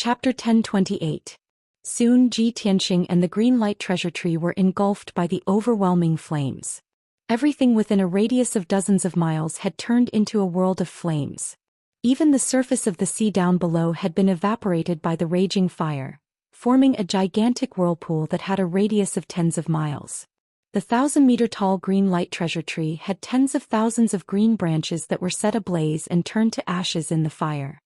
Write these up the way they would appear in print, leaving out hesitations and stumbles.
Chapter 1028. Soon Ji Tianxing and the green light treasure tree were engulfed by the overwhelming flames. Everything within a radius of dozens of miles had turned into a world of flames. Even the surface of the sea down below had been evaporated by the raging fire, forming a gigantic whirlpool that had a radius of tens of miles. The 1,000-meter-tall green light treasure tree had tens of thousands of green branches that were set ablaze and turned to ashes in the fire.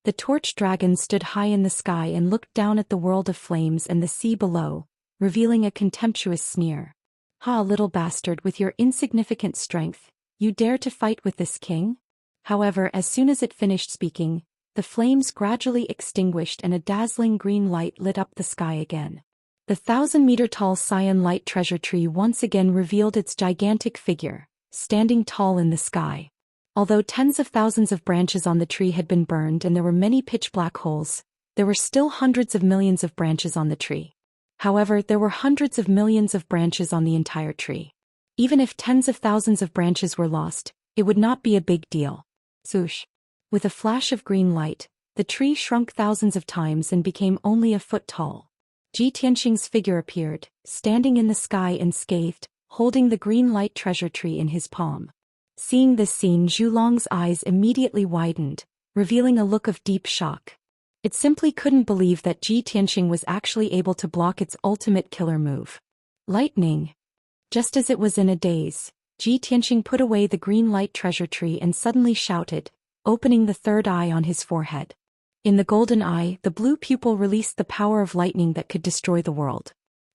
The torch dragon stood high in the sky and looked down at the world of flames and the sea below, revealing a contemptuous sneer. "Ha, little bastard, with your insignificant strength, you dare to fight with this king?" However, as soon as it finished speaking, the flames gradually extinguished and a dazzling green light lit up the sky again. The 1,000-meter-tall Xian light treasure tree once again revealed its gigantic figure, standing tall in the sky. Although tens of thousands of branches on the tree had been burned and there were many pitch-black holes, there were still hundreds of millions of branches on the tree. However, there were hundreds of millions of branches on the entire tree. Even if tens of thousands of branches were lost, it would not be a big deal. Swoosh! With a flash of green light, the tree shrunk thousands of times and became only a foot tall. Ji Tianxing's figure appeared, standing in the sky unscathed, holding the green light treasure tree in his palm. Seeing this scene, Zhu Long's eyes immediately widened, revealing a look of deep shock. It simply couldn't believe that Ji Tianxing was actually able to block its ultimate killer move. Lightning! Just as it was in a daze, Ji Tianxing put away the green light treasure tree and suddenly shouted, opening the third eye on his forehead. In the golden eye, the blue pupil released the power of lightning that could destroy the world.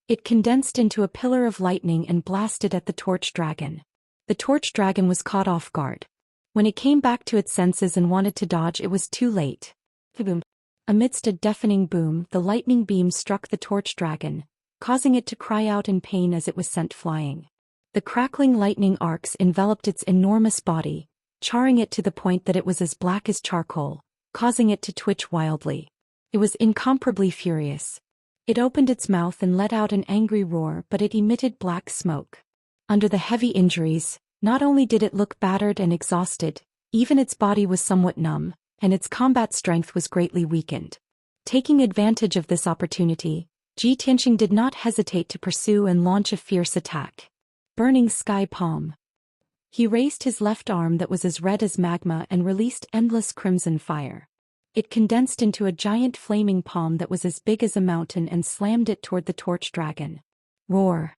It condensed into a pillar of lightning and blasted at the torch dragon. The torch dragon was caught off guard. When it came back to its senses and wanted to dodge, it was too late. Boom! Amidst a deafening boom, the lightning beam struck the torch dragon, causing it to cry out in pain as it was sent flying. The crackling lightning arcs enveloped its enormous body, charring it to the point that it was as black as charcoal, causing it to twitch wildly. It was incomparably furious. It opened its mouth and let out an angry roar, but it emitted black smoke. Under the heavy injuries, not only did it look battered and exhausted, even its body was somewhat numb, and its combat strength was greatly weakened. Taking advantage of this opportunity, Ji Tianxing did not hesitate to pursue and launch a fierce attack. Burning Sky Palm. He raised his left arm that was as red as magma and released endless crimson fire. It condensed into a giant flaming palm that was as big as a mountain and slammed it toward the torch dragon. Roar!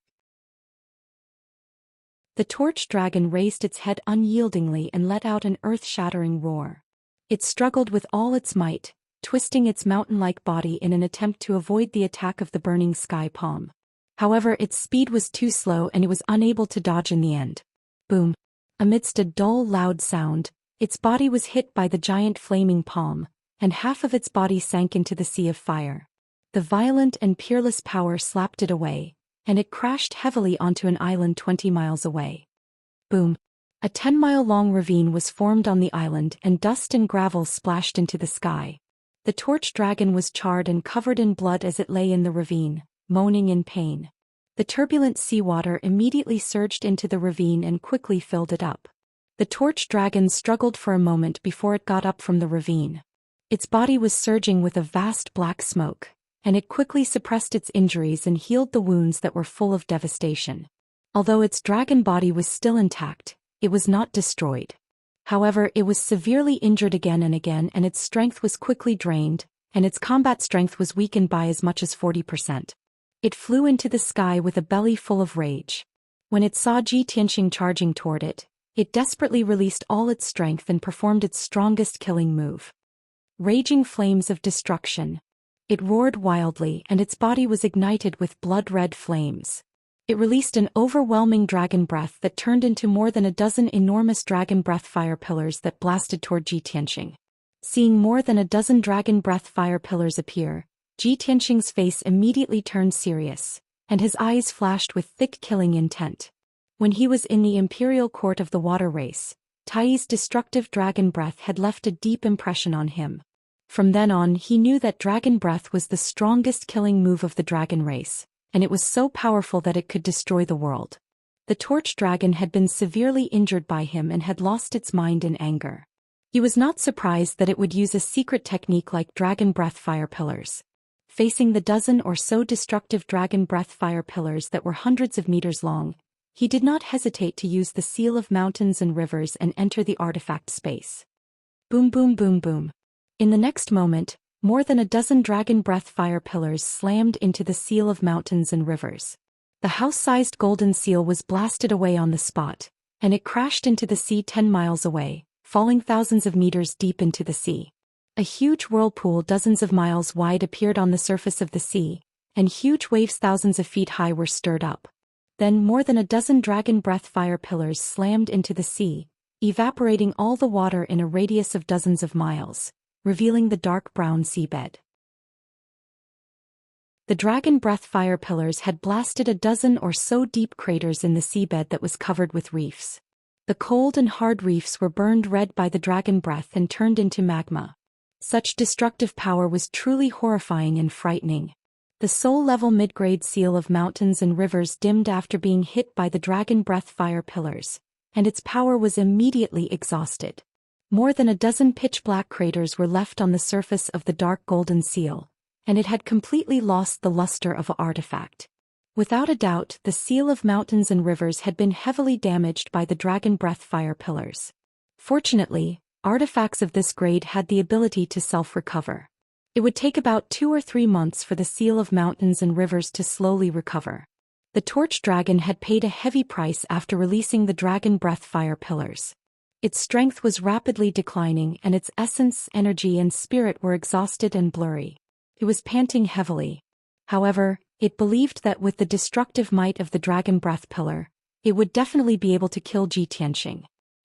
The torch dragon raised its head unyieldingly and let out an earth-shattering roar. It struggled with all its might, twisting its mountain-like body in an attempt to avoid the attack of the burning sky palm. However, its speed was too slow and it was unable to dodge in the end. Boom! Amidst a dull, loud sound, its body was hit by the giant flaming palm, and half of its body sank into the sea of fire. The violent and peerless power slapped it away, and it crashed heavily onto an island 20 miles away. Boom! A 10-mile-long ravine was formed on the island and dust and gravel splashed into the sky. The torch dragon was charred and covered in blood as it lay in the ravine, moaning in pain. The turbulent seawater immediately surged into the ravine and quickly filled it up. The torch dragon struggled for a moment before it got up from the ravine. Its body was surging with a vast black smoke, and it quickly suppressed its injuries and healed the wounds that were full of devastation. Although its dragon body was still intact, it was not destroyed. However, it was severely injured again and its strength was quickly drained, and its combat strength was weakened by as much as 40%. It flew into the sky with a belly full of rage. When it saw Ji Tianxing charging toward it, it desperately released all its strength and performed its strongest killing move. Raging flames of destruction. It roared wildly and its body was ignited with blood-red flames. It released an overwhelming dragon breath that turned into more than a dozen enormous dragon breath fire pillars that blasted toward Ji Tianxing. Seeing more than a dozen dragon breath fire pillars appear, Ji Tianxing's face immediately turned serious, and his eyes flashed with thick killing intent. When he was in the imperial court of the water race, Tai's destructive dragon breath had left a deep impression on him. From then on, he knew that dragon breath was the strongest killing move of the dragon race, and it was so powerful that it could destroy the world. The torch dragon had been severely injured by him and had lost its mind in anger. He was not surprised that it would use a secret technique like dragon breath fire pillars. Facing the dozen or so destructive dragon breath fire pillars that were hundreds of meters long, he did not hesitate to use the seal of mountains and rivers and enter the artifact space. Boom boom boom boom. In the next moment, more than a dozen dragon breath fire pillars slammed into the seal of mountains and rivers. The house-sized golden seal was blasted away on the spot, and it crashed into the sea 10 miles away, falling thousands of meters deep into the sea. A huge whirlpool dozens of miles wide appeared on the surface of the sea, and huge waves thousands of feet high were stirred up. Then more than a dozen dragon breath fire pillars slammed into the sea, evaporating all the water in a radius of dozens of miles, revealing the dark brown seabed. The dragon breath fire pillars had blasted a dozen or so deep craters in the seabed that was covered with reefs. The cold and hard reefs were burned red by the dragon breath and turned into magma. Such destructive power was truly horrifying and frightening. The soul-level mid-grade seal of mountains and rivers dimmed after being hit by the dragon breath fire pillars, and its power was immediately exhausted. More than a dozen pitch-black craters were left on the surface of the dark golden seal, and it had completely lost the luster of an artifact. Without a doubt, the seal of mountains and rivers had been heavily damaged by the dragon breath fire pillars. Fortunately, artifacts of this grade had the ability to self-recover. It would take about 2 or 3 months for the seal of mountains and rivers to slowly recover. The torch dragon had paid a heavy price after releasing the dragon breath fire pillars. Its strength was rapidly declining and its essence, energy and spirit were exhausted and blurry. It was panting heavily. However, it believed that with the destructive might of the dragon breath pillar, it would definitely be able to kill Zhi Tianxing.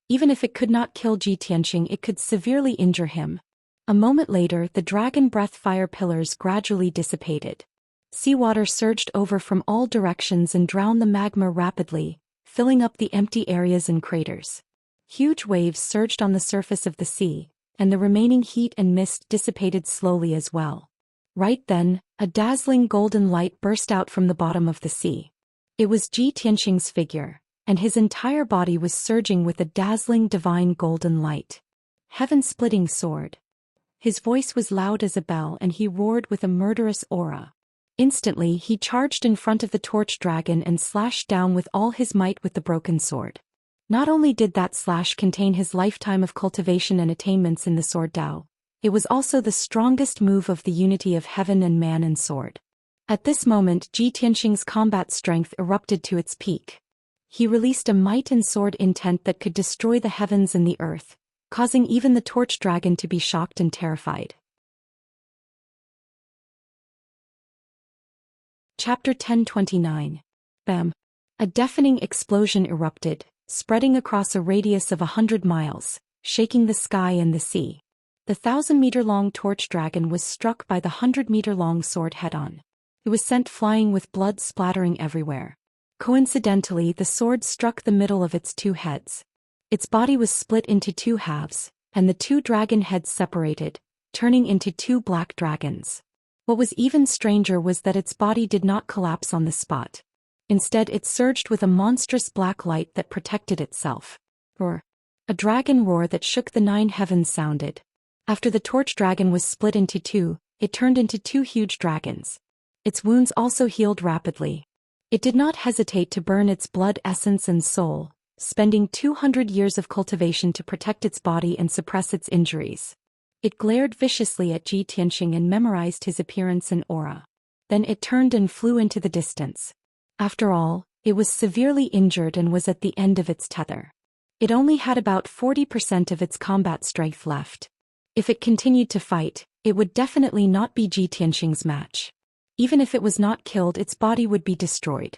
Even if it could not kill Zhi Tianxing, it could severely injure him. A moment later, the dragon breath fire pillars gradually dissipated. Seawater surged over from all directions and drowned the magma rapidly, filling up the empty areas and craters. Huge waves surged on the surface of the sea, and the remaining heat and mist dissipated slowly as well. Right then, a dazzling golden light burst out from the bottom of the sea. It was Zhi Tianxing's figure, and his entire body was surging with a dazzling divine golden light. Heaven-splitting sword. His voice was loud as a bell and he roared with a murderous aura. Instantly he charged in front of the torch dragon and slashed down with all his might with the broken sword. Not only did that slash contain his lifetime of cultivation and attainments in the sword Dao, it was also the strongest move of the unity of heaven and man and sword. At this moment Zhi Tianxing's combat strength erupted to its peak. He released a might and sword intent that could destroy the heavens and the earth, causing even the torch dragon to be shocked and terrified. Chapter 1029. Bam! A deafening explosion erupted, spreading across a radius of 100 miles, shaking the sky and the sea. The 1,000-meter-long torch dragon was struck by the 100-meter-long sword head-on. It was sent flying with blood splattering everywhere. Coincidentally, the sword struck the middle of its 2 heads. Its body was split into 2 halves, and the 2 dragon heads separated, turning into 2 black dragons. What was even stranger was that its body did not collapse on the spot. Instead, it surged with a monstrous black light that protected itself. Roar. A dragon roar that shook the 9 heavens sounded. After the torch dragon was split into 2, it turned into 2 huge dragons. Its wounds also healed rapidly. It did not hesitate to burn its blood essence and soul, spending 200 years of cultivation to protect its body and suppress its injuries. It glared viciously at Zhi Tianxing and memorized his appearance and aura. Then it turned and flew into the distance. After all, it was severely injured and was at the end of its tether. It only had about 40% of its combat strength left. If it continued to fight, it would definitely not be Zhi Tianxing's match. Even if it was not killed, its body would be destroyed.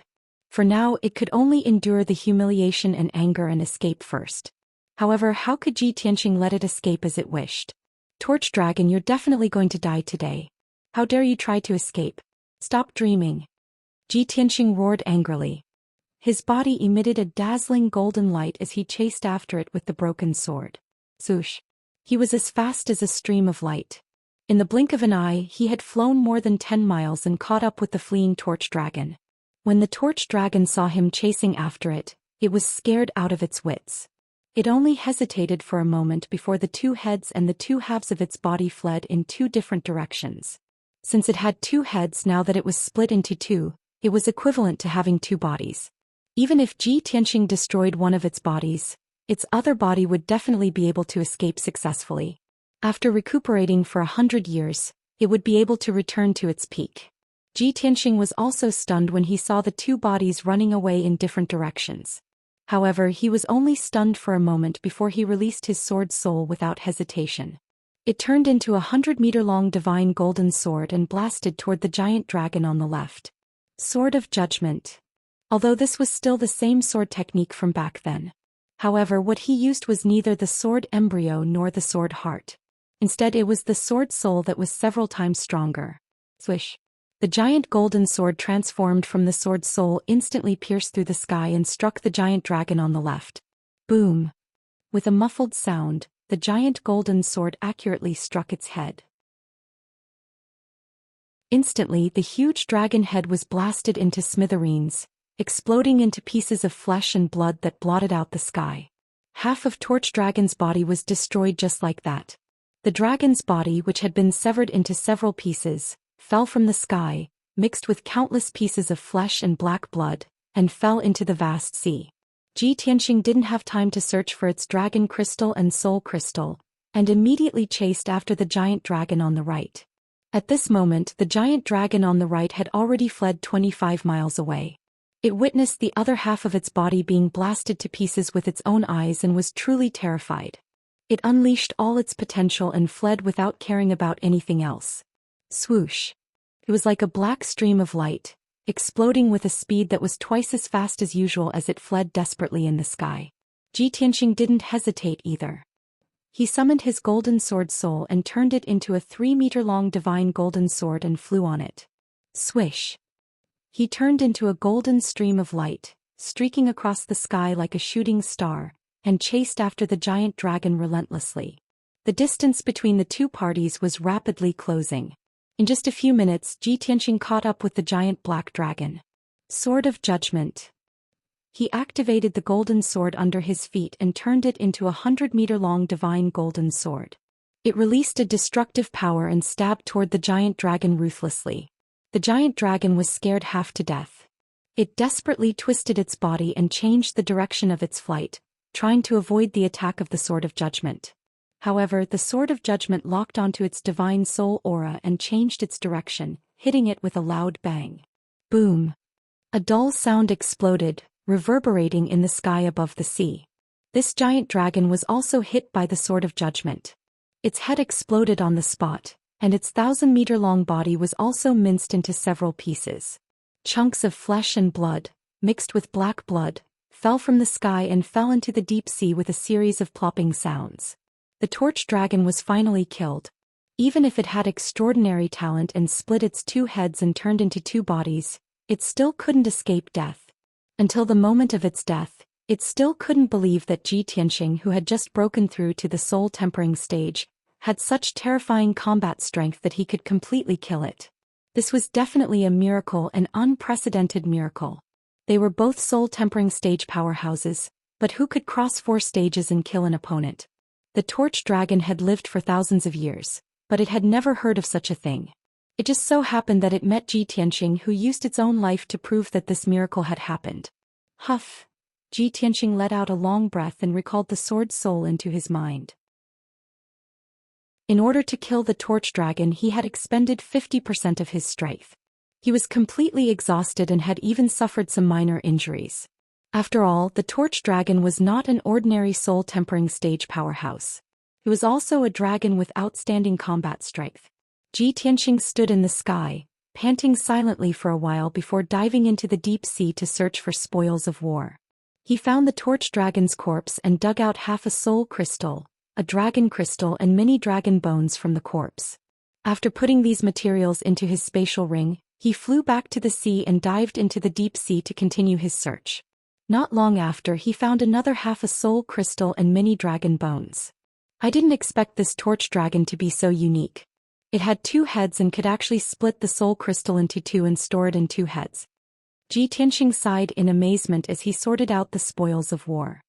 For now, it could only endure the humiliation and anger and escape first. However, how could Zhi Tianxing let it escape as it wished? Torch Dragon, you're definitely going to die today. How dare you try to escape? Stop dreaming. Zhi Tianxing roared angrily. His body emitted a dazzling golden light as he chased after it with the broken sword. Swoosh. He was as fast as a stream of light. In the blink of an eye, he had flown more than 10 miles and caught up with the fleeing Torch Dragon. When the Torch Dragon saw him chasing after it, it was scared out of its wits. It only hesitated for a moment before the two heads and the two halves of its body fled in two different directions. Since it had two heads now that it was split into two, it was equivalent to having two bodies. Even if Ji Tianxing destroyed one of its bodies, its other body would definitely be able to escape successfully. After recuperating for 100 years, it would be able to return to its peak. Ji Tianxing was also stunned when he saw the two bodies running away in different directions. However, he was only stunned for a moment before he released his sword soul without hesitation. It turned into a 100-meter-long divine golden sword and blasted toward the giant dragon on the left. Sword of Judgment. Although this was still the same sword technique from back then. However, what he used was neither the sword embryo nor the sword heart. Instead, it was the sword soul that was several times stronger. Swish. The giant golden sword transformed from the sword soul instantly pierced through the sky and struck the giant dragon on the left. Boom. With a muffled sound, the giant golden sword accurately struck its head. Instantly, the huge dragon head was blasted into smithereens, exploding into pieces of flesh and blood that blotted out the sky. Half of Torch Dragon's body was destroyed just like that. The dragon's body, which had been severed into several pieces, fell from the sky, mixed with countless pieces of flesh and black blood, and fell into the vast sea. Ji Tianxing didn't have time to search for its dragon crystal and soul crystal, and immediately chased after the giant dragon on the right. At this moment, the giant dragon on the right had already fled 25 miles away. It witnessed the other half of its body being blasted to pieces with its own eyes and was truly terrified. It unleashed all its potential and fled without caring about anything else. Swoosh. It was like a black stream of light, exploding with a speed that was twice as fast as usual as it fled desperately in the sky. Ji Tianxing didn't hesitate either. He summoned his golden sword soul and turned it into a 3-meter-long divine golden sword and flew on it. Swish. He turned into a golden stream of light, streaking across the sky like a shooting star, and chased after the giant dragon relentlessly. The distance between the two parties was rapidly closing. In just a few minutes, Ji Tianxing caught up with the giant black dragon. Sword of Judgment. He activated the golden sword under his feet and turned it into a 100-meter-long divine golden sword. It released a destructive power and stabbed toward the giant dragon ruthlessly. The giant dragon was scared half to death. It desperately twisted its body and changed the direction of its flight, trying to avoid the attack of the Sword of Judgment. However, the Sword of Judgment locked onto its divine soul aura and changed its direction, hitting it with a loud bang. Boom! A dull sound exploded, reverberating in the sky above the sea. This giant dragon was also hit by the Sword of Judgment. Its head exploded on the spot, and its 1,000-meter-long body was also minced into several pieces. Chunks of flesh and blood, mixed with black blood, fell from the sky and fell into the deep sea with a series of plopping sounds. The torch dragon was finally killed. Even if it had extraordinary talent and split its two heads and turned into two bodies, it still couldn't escape death. Until the moment of its death, it still couldn't believe that Ji Tianxing, who had just broken through to the soul tempering stage, had such terrifying combat strength that he could completely kill it. This was definitely a miracle, an unprecedented miracle. They were both soul tempering stage powerhouses, but who could cross 4 stages and kill an opponent? The torch dragon had lived for thousands of years, but it had never heard of such a thing. It just so happened that it met Ji Tianxing, who used its own life to prove that this miracle had happened. Huff! Ji Tianxing let out a long breath and recalled the sword soul into his mind. In order to kill the torch dragon, he had expended 50% of his strength. He was completely exhausted and had even suffered some minor injuries. After all, the torch dragon was not an ordinary soul-tempering stage powerhouse. It was also a dragon with outstanding combat strength. Ji Tianxing stood in the sky, panting silently for a while before diving into the deep sea to search for spoils of war. He found the torch dragon's corpse and dug out half a soul crystal, a dragon crystal and many dragon bones from the corpse. After putting these materials into his spatial ring, he flew back to the sea and dived into the deep sea to continue his search. Not long after, he found another half a soul crystal and many dragon bones. I didn't expect this torch dragon to be so unique. It had 2 heads and could actually split the soul crystal into 2 and store it in 2 heads. Ji Tianxing sighed in amazement as he sorted out the spoils of war.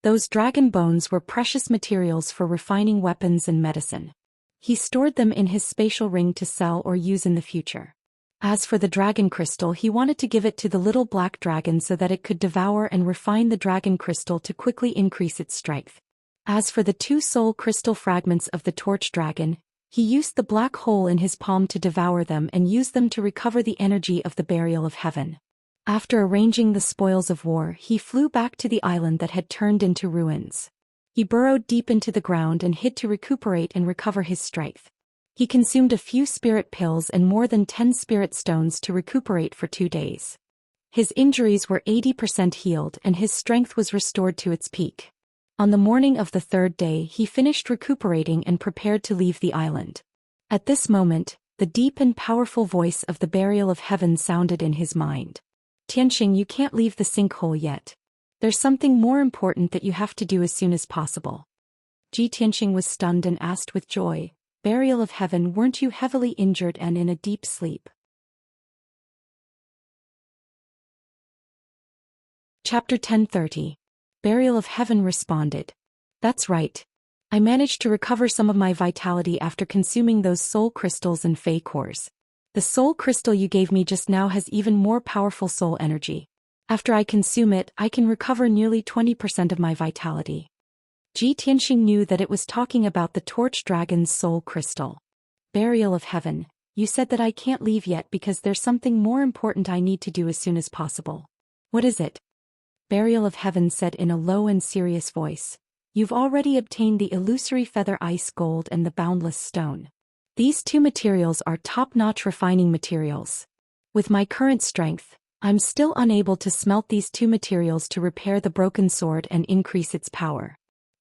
Those dragon bones were precious materials for refining weapons and medicine. He stored them in his spatial ring to sell or use in the future. As for the dragon crystal, he wanted to give it to the little black dragon so that it could devour and refine the dragon crystal to quickly increase its strength. As for the 2 soul crystal fragments of the torch dragon, he used the black hole in his palm to devour them and use them to recover the energy of the burial of heaven. After arranging the spoils of war, he flew back to the island that had turned into ruins. He burrowed deep into the ground and hid to recuperate and recover his strength. He consumed a few spirit pills and more than 10 spirit stones to recuperate for 2 days. His injuries were 80% healed and his strength was restored to its peak. On the morning of the 3rd day, he finished recuperating and prepared to leave the island. At this moment, the deep and powerful voice of the burial of heaven sounded in his mind. Xianxia, you can't leave the sinkhole yet. There's something more important that you have to do as soon as possible. Xianxia was stunned and asked with joy, Burial of heaven, weren't you heavily injured and in a deep sleep? Chapter 1030. Burial of Heaven responded. That's right. I managed to recover some of my vitality after consuming those soul crystals and fey cores. The soul crystal you gave me just now has even more powerful soul energy. After I consume it, I can recover nearly 20% of my vitality. Xianxia knew that it was talking about the torch dragon's soul crystal. Burial of heaven, you said that I can't leave yet because there's something more important I need to do as soon as possible. What is it? Burial of heaven said in a low and serious voice. You've already obtained the illusory feather ice gold and the boundless stone. These 2 materials are top-notch refining materials. With my current strength, I'm still unable to smelt these 2 materials to repair the broken sword and increase its power.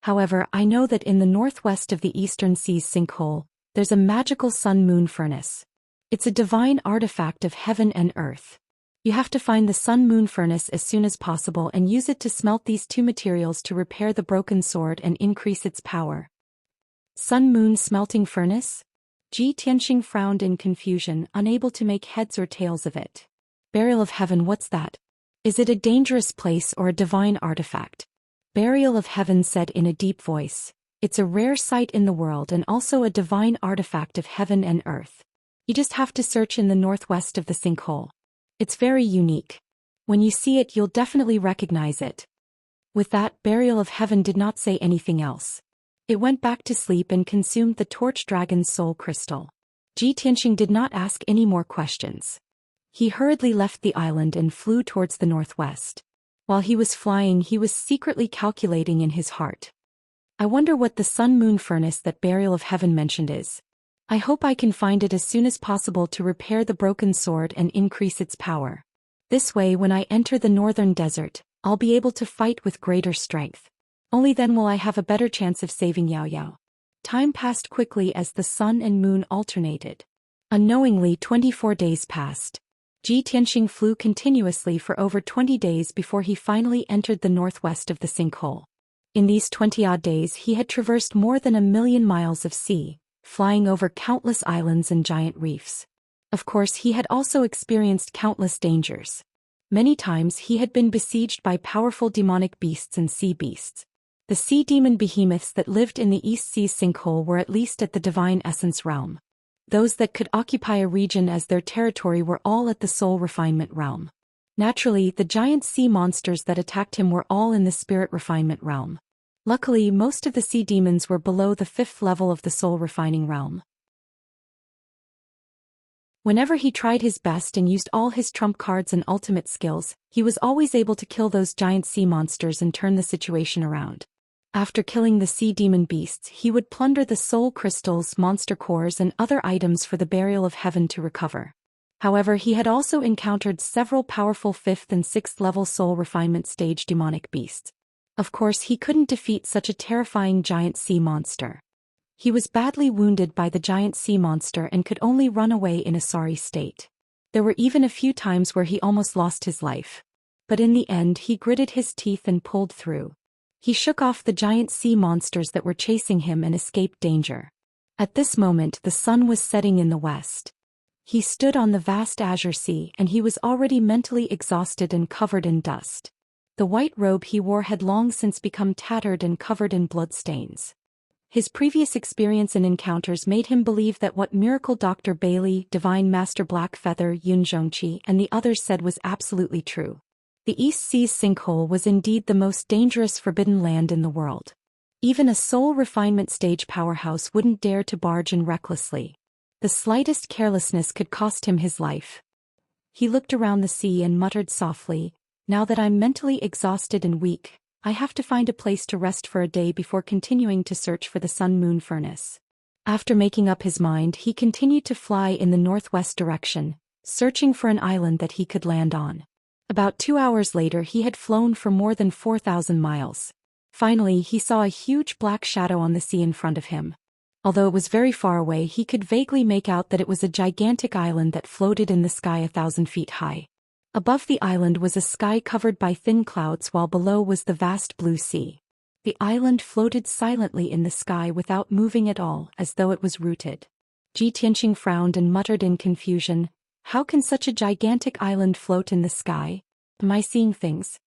However, I know that in the northwest of the Eastern Sea's sinkhole, there's a magical sun-moon furnace. It's a divine artifact of heaven and earth. You have to find the sun-moon furnace as soon as possible and use it to smelt these 2 materials to repair the broken sword and increase its power. Sun-moon smelting furnace? Xianxia frowned in confusion, unable to make heads or tails of it. Burial of heaven, what's that? Is it a dangerous place or a divine artifact? Burial of heaven said in a deep voice. It's a rare sight in the world and also a divine artifact of heaven and earth. You just have to search in the northwest of the sinkhole. It's very unique. When you see it, you'll definitely recognize it. With that, Burial of Heaven did not say anything else. It went back to sleep and consumed the torch dragon's soul crystal. Xianxia did not ask any more questions. He hurriedly left the island and flew towards the northwest. While he was flying, he was secretly calculating in his heart. I wonder what the sun-moon furnace that Burial of Heaven mentioned is. I hope I can find it as soon as possible to repair the broken sword and increase its power. This way, when I enter the northern desert, I'll be able to fight with greater strength. Only then will I have a better chance of saving Yao Yao. Time passed quickly as the sun and moon alternated. Unknowingly, 24 days passed. Xianxia flew continuously for over 20 days before he finally entered the northwest of the sinkhole. In these 20-odd days he had traversed more than 1,000,000 miles of sea, flying over countless islands and giant reefs. Of course, he had also experienced countless dangers. Many times he had been besieged by powerful demonic beasts and sea beasts. The sea demon behemoths that lived in the East Sea's sinkhole were at least at the Divine Essence realm. Those that could occupy a region as their territory were all at the Soul Refinement realm. Naturally, the giant sea monsters that attacked him were all in the Spirit Refinement realm. Luckily, most of the sea demons were below the 5th level of the Soul Refining realm. Whenever he tried his best and used all his trump cards and ultimate skills, he was always able to kill those giant sea monsters and turn the situation around. After killing the sea demon beasts, he would plunder the soul crystals, monster cores, and other items for the Burial of Heaven to recover. However, he had also encountered several powerful 5th and 6th level soul refinement stage demonic beasts. Of course, he couldn't defeat such a terrifying giant sea monster. He was badly wounded by the giant sea monster and could only run away in a sorry state. There were even a few times where he almost lost his life. But in the end, he gritted his teeth and pulled through. He shook off the giant sea monsters that were chasing him and escaped danger. At this moment, the sun was setting in the west. He stood on the vast azure sea and he was already mentally exhausted and covered in dust. The white robe he wore had long since become tattered and covered in bloodstains. His previous experience and encounters made him believe that what Miracle Dr. Bailey, Divine Master Blackfeather, Yun Zhongqi, and the others said was absolutely true. The East Sea's sinkhole was indeed the most dangerous forbidden land in the world. Even a soul refinement stage powerhouse wouldn't dare to barge in recklessly. The slightest carelessness could cost him his life. He looked around the sea and muttered softly, "Now that I'm mentally exhausted and weak, I have to find a place to rest for a day before continuing to search for the sun-moon furnace." After making up his mind, he continued to fly in the northwest direction, searching for an island that he could land on. About 2 hours later he had flown for more than 4,000 miles. Finally he saw a huge black shadow on the sea in front of him. Although it was very far away, he could vaguely make out that it was a gigantic island that floated in the sky 1,000 feet high. Above the island was a sky covered by thin clouds, while below was the vast blue sea. The island floated silently in the sky without moving at all, as though it was rooted. Ji Tianqing frowned and muttered in confusion, "How can such a gigantic island float in the sky? Am I seeing things?"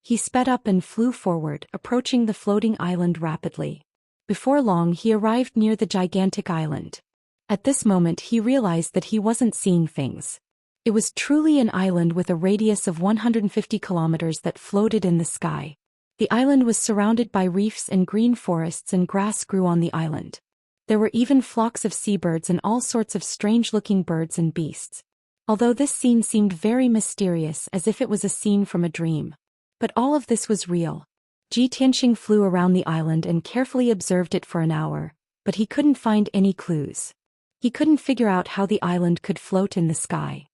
He sped up and flew forward, approaching the floating island rapidly. Before long he arrived near the gigantic island. At this moment he realized that he wasn't seeing things. It was truly an island with a radius of 150 kilometers that floated in the sky. The island was surrounded by reefs and green forests, and grass grew on the island. There were even flocks of seabirds and all sorts of strange-looking birds and beasts. Although this scene seemed very mysterious, as if it was a scene from a dream. But all of this was real. Ji Tianqing flew around the island and carefully observed it for an hour, but he couldn't find any clues. He couldn't figure out how the island could float in the sky.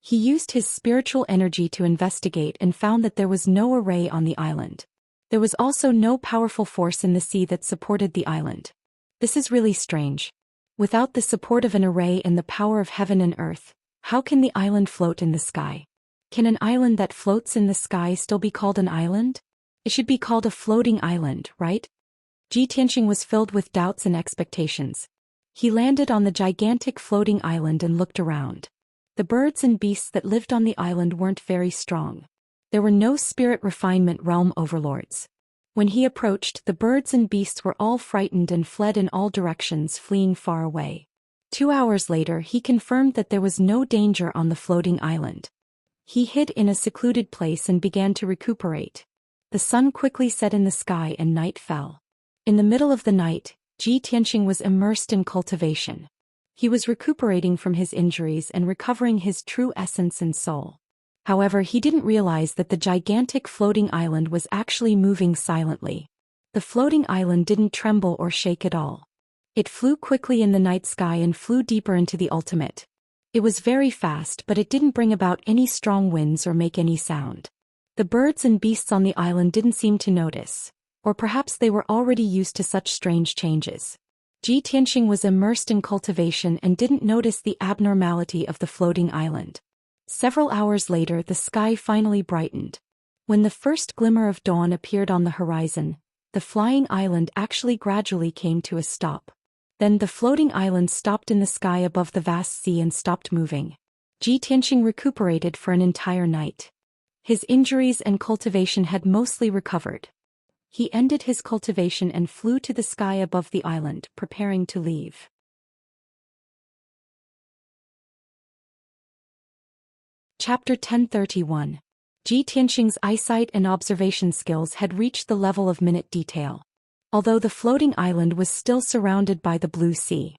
He used his spiritual energy to investigate and found that there was no array on the island. There was also no powerful force in the sea that supported the island. This is really strange. Without the support of an array and the power of heaven and earth, how can the island float in the sky? Can an island that floats in the sky still be called an island? It should be called a floating island, right? Ji Tianqing was filled with doubts and expectations. He landed on the gigantic floating island and looked around. The birds and beasts that lived on the island weren't very strong. There were no spirit refinement realm overlords. When he approached, the birds and beasts were all frightened and fled in all directions, fleeing far away. 2 hours later he confirmed that there was no danger on the floating island. He hid in a secluded place and began to recuperate. The sun quickly set in the sky and night fell. In the middle of the night, Ji Tianqing was immersed in cultivation. He was recuperating from his injuries and recovering his true essence and soul. However, he didn't realize that the gigantic floating island was actually moving silently. The floating island didn't tremble or shake at all. It flew quickly in the night sky and flew deeper into the ultimate. It was very fast, but it didn't bring about any strong winds or make any sound. The birds and beasts on the island didn't seem to notice, or perhaps they were already used to such strange changes. Ji Tianqing was immersed in cultivation and didn't notice the abnormality of the floating island. Several hours later the sky finally brightened. When the first glimmer of dawn appeared on the horizon, the flying island actually gradually came to a stop. Then the floating island stopped in the sky above the vast sea and stopped moving. Ji Tianqing recuperated for an entire night. His injuries and cultivation had mostly recovered. He ended his cultivation and flew to the sky above the island, preparing to leave. Chapter 1031. Ji Tianqing's eyesight and observation skills had reached the level of minute detail. Although the floating island was still surrounded by the blue sea,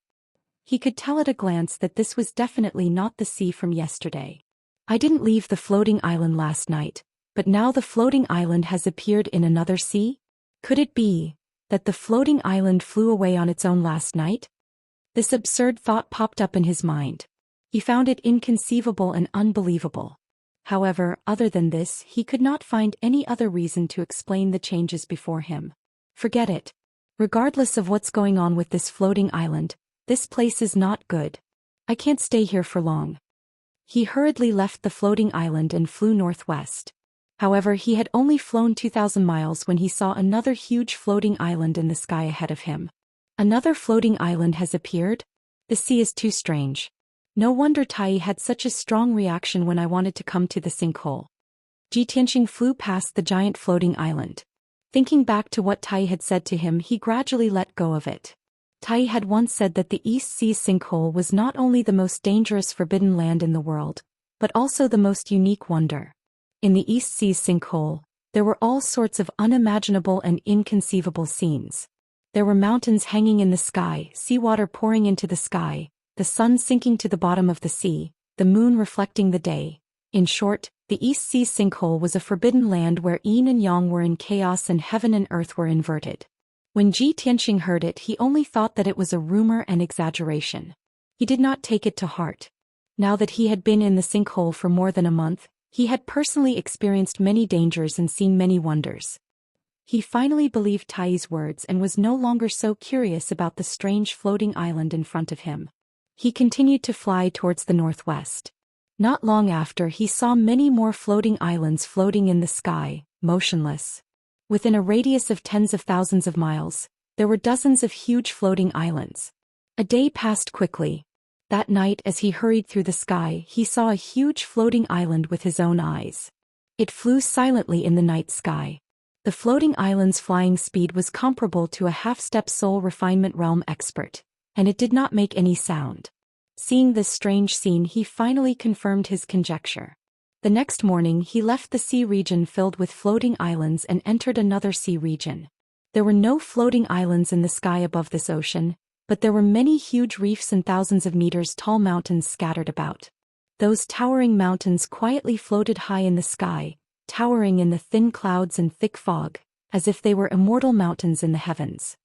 he could tell at a glance that this was definitely not the sea from yesterday. "I didn't leave the floating island last night, but now the floating island has appeared in another sea? Could it be that the floating island flew away on its own last night?" This absurd thought popped up in his mind. He found it inconceivable and unbelievable. However, other than this, he could not find any other reason to explain the changes before him. Forget it. Regardless of what's going on with this floating island, this place is not good. I can't stay here for long. He hurriedly left the floating island and flew northwest. However, he had only flown 2,000 miles when he saw another huge floating island in the sky ahead of him. Another floating island has appeared? The sea is too strange. No wonder Tai had such a strong reaction when I wanted to come to the sinkhole. Ji Tianxing flew past the giant floating island. Thinking back to what Tai had said to him, he gradually let go of it. Tai had once said that the East Sea sinkhole was not only the most dangerous forbidden land in the world, but also the most unique wonder. In the East Sea sinkhole, there were all sorts of unimaginable and inconceivable scenes. There were mountains hanging in the sky, seawater pouring into the sky, the sun sinking to the bottom of the sea, the moon reflecting the day. In short, the East Sea sinkhole was a forbidden land where yin and yang were in chaos and heaven and earth were inverted. When Ji Tianxing heard it, he only thought that it was a rumor and exaggeration. He did not take it to heart. Now that he had been in the sinkhole for more than a month, he had personally experienced many dangers and seen many wonders. He finally believed Tai's words and was no longer so curious about the strange floating island in front of him. He continued to fly towards the northwest. Not long after, he saw many more floating islands floating in the sky, motionless. Within a radius of tens of thousands of miles, there were dozens of huge floating islands. A day passed quickly. That night, as he hurried through the sky, he saw a huge floating island with his own eyes. It flew silently in the night sky. The floating island's flying speed was comparable to a half-step soul refinement realm expert, and it did not make any sound. Seeing this strange scene, he finally confirmed his conjecture. The next morning, he left the sea region filled with floating islands and entered another sea region. There were no floating islands in the sky above this ocean, but there were many huge reefs and thousands of meters tall mountains scattered about. Those towering mountains quietly floated high in the sky, towering in the thin clouds and thick fog, as if they were immortal mountains in the heavens.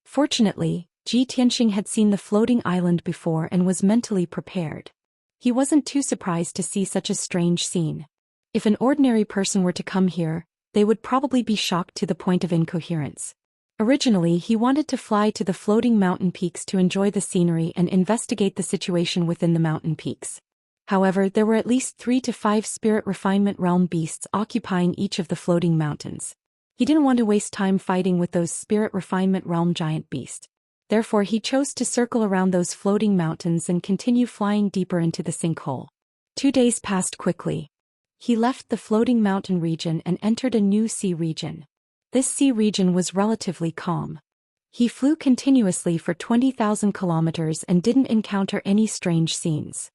Fortunately, Ji Tianxing had seen the floating island before and was mentally prepared. He wasn't too surprised to see such a strange scene. If an ordinary person were to come here, they would probably be shocked to the point of incoherence. Originally, he wanted to fly to the floating mountain peaks to enjoy the scenery and investigate the situation within the mountain peaks. However, there were at least 3 to 5 spirit refinement realm beasts occupying each of the floating mountains. He didn't want to waste time fighting with those spirit refinement realm giant beasts. Therefore, he chose to circle around those floating mountains and continue flying deeper into the sinkhole. 2 days passed quickly. He left the floating mountain region and entered a new sea region. This sea region was relatively calm. He flew continuously for 20,000 kilometers and didn't encounter any strange scenes.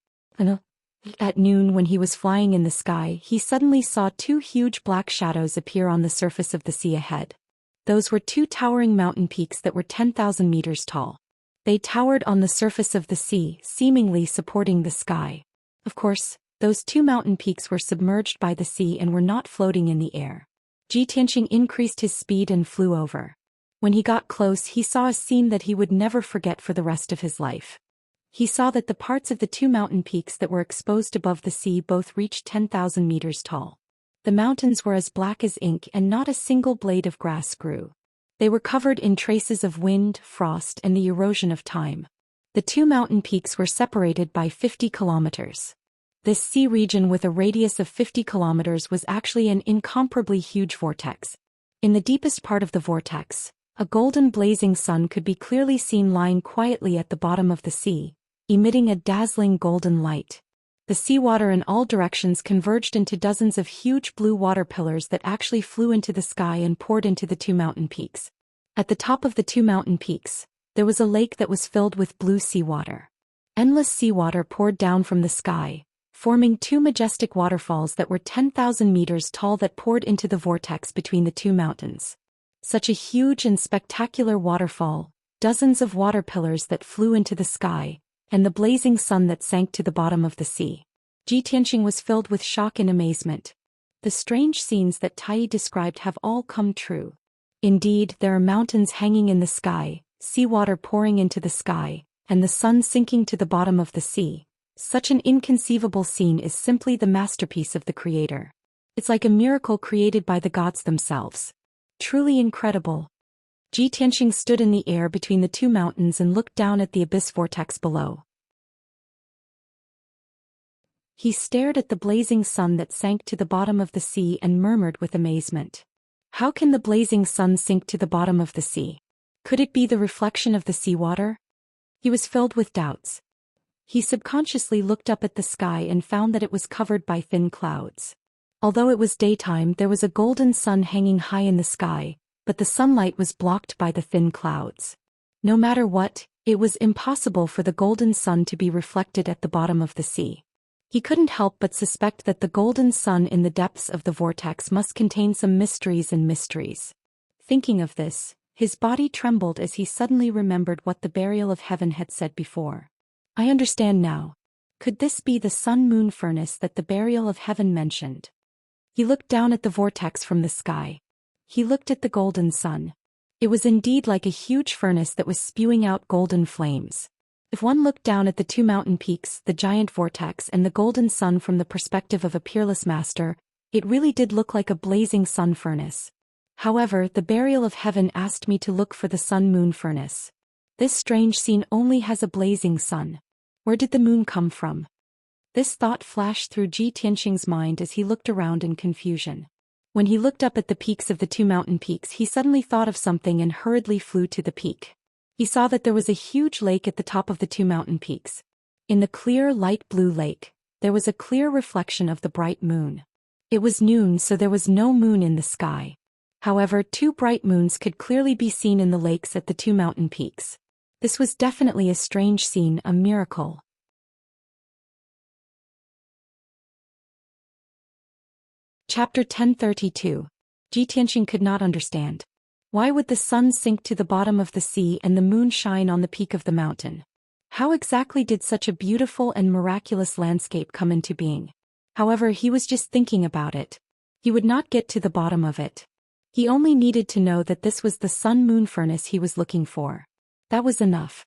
At noon, when he was flying in the sky, he suddenly saw 2 huge black shadows appear on the surface of the sea ahead. Those were 2 towering mountain peaks that were 10,000 meters tall. They towered on the surface of the sea, seemingly supporting the sky. Of course, those 2 mountain peaks were submerged by the sea and were not floating in the air. Ji Tianxing increased his speed and flew over. When he got close, he saw a scene that he would never forget for the rest of his life. He saw that the parts of the 2 mountain peaks that were exposed above the sea both reached 10,000 meters tall. The mountains were as black as ink and not a single blade of grass grew. They were covered in traces of wind, frost, and the erosion of time. The 2 mountain peaks were separated by 50 kilometers. This sea region with a radius of 50 kilometers was actually an incomparably huge vortex. In the deepest part of the vortex, a golden blazing sun could be clearly seen lying quietly at the bottom of the sea, emitting a dazzling golden light. The seawater in all directions converged into dozens of huge blue water pillars that actually flew into the sky and poured into the 2 mountain peaks. At the top of the 2 mountain peaks, there was a lake that was filled with blue seawater. Endless seawater poured down from the sky, forming 2 majestic waterfalls that were 10,000 meters tall that poured into the vortex between the 2 mountains. Such a huge and spectacular waterfall, dozens of water pillars that flew into the sky, and the blazing sun that sank to the bottom of the sea. Ji Tianxing was filled with shock and amazement. The strange scenes that Tai described have all come true. Indeed, there are mountains hanging in the sky, seawater pouring into the sky, and the sun sinking to the bottom of the sea. Such an inconceivable scene is simply the masterpiece of the creator. It's like a miracle created by the gods themselves. Truly incredible. Ji Tianxing stood in the air between the 2 mountains and looked down at the abyss vortex below. He stared at the blazing sun that sank to the bottom of the sea and murmured with amazement. How can the blazing sun sink to the bottom of the sea? Could it be the reflection of the seawater? He was filled with doubts. He subconsciously looked up at the sky and found that it was covered by thin clouds. Although it was daytime, there was a golden sun hanging high in the sky, but the sunlight was blocked by the thin clouds. No matter what, it was impossible for the golden sun to be reflected at the bottom of the sea. He couldn't help but suspect that the golden sun in the depths of the vortex must contain some mysteries and mysteries. Thinking of this, his body trembled as he suddenly remembered what the Burial of Heaven had said before. I understand now. Could this be the sun-moon furnace that the Burial of Heaven mentioned? He looked down at the vortex from the sky. He looked at the golden sun. It was indeed like a huge furnace that was spewing out golden flames. If one looked down at the two mountain peaks, the giant vortex and the golden sun from the perspective of a peerless master, it really did look like a blazing sun furnace. However, the Burial of Heaven asked me to look for the sun-moon furnace. This strange scene only has a blazing sun. Where did the moon come from? This thought flashed through Ji Tianxing's mind as he looked around in confusion. When he looked up at the peaks of the two mountain peaks, he suddenly thought of something and hurriedly flew to the peak. He saw that there was a huge lake at the top of the two mountain peaks. In the clear light blue lake, there was a clear reflection of the bright moon. It was noon, so there was no moon in the sky. However, two bright moons could clearly be seen in the lakes at the two mountain peaks. This was definitely a strange scene, a miracle. Chapter 1032. Ji Tianxing could not understand. Why would the sun sink to the bottom of the sea and the moon shine on the peak of the mountain? How exactly did such a beautiful and miraculous landscape come into being? However, he was just thinking about it. He would not get to the bottom of it. He only needed to know that this was the sun-moon furnace he was looking for. That was enough.